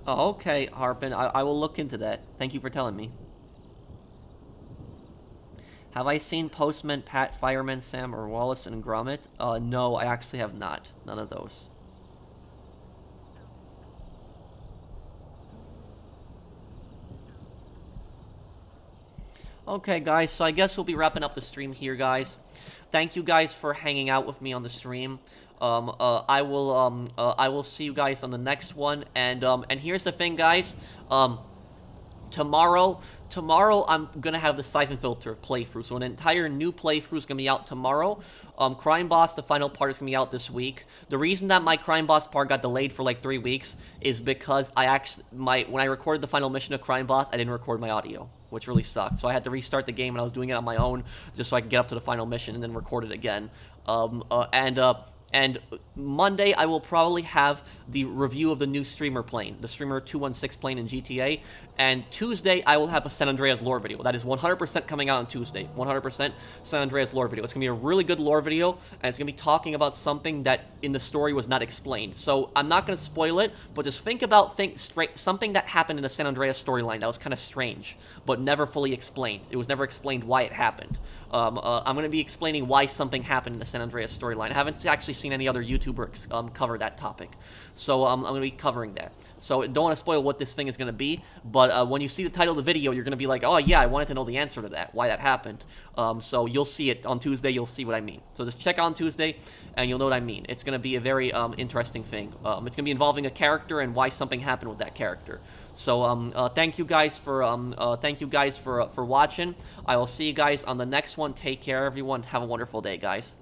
Oh, okay, Harpin. I will look into that. Thank you for telling me. Have I seen Postman, Pat, Fireman, Sam, or Wallace and Gromit? No, I actually have not. None of those. Okay, guys, so I guess we'll be wrapping up the stream here, guys. Thank you guys for hanging out with me on the stream. I will see you guys on the next one. And here's the thing, guys. Tomorrow I'm gonna have the Siphon Filter playthrough, so an entire new playthrough is gonna be out tomorrow. Crime Boss, the final part, is gonna be out this week. The reason that my Crime Boss part got delayed for like 3 weeks is because when I recorded the final mission of Crime Boss, I didn't record my audio, which really sucked. So I had to restart the game, and I was doing it on my own just so I could get up to the final mission and then record it again. And Monday, I will probably have the review of the new streamer plane, the streamer 216 plane in GTA. And Tuesday, I will have a San Andreas lore video. That is 100% coming out on Tuesday. 100% San Andreas lore video. It's going to be a really good lore video, and it's going to be talking about something that in the story was not explained. So I'm not going to spoil it, but just think about something that happened in the San Andreas storyline that was kind of strange, but never fully explained. It was never explained why it happened. I'm going to be explaining why something happened in the San Andreas storyline. I haven't actually seen any other YouTubers cover that topic. So I'm going to be covering that. So don't want to spoil what this thing is going to be, but when you see the title of the video, you're going to be like, oh yeah, I wanted to know the answer to that, why that happened. So you'll see it on Tuesday, you'll see what I mean. So just check on Tuesday, and you'll know what I mean. It's going to be a very interesting thing. It's going to be involving a character and why something happened with that character. So thank you guys for watching. I will see you guys on the next one. Take care, everyone. Have a wonderful day, guys.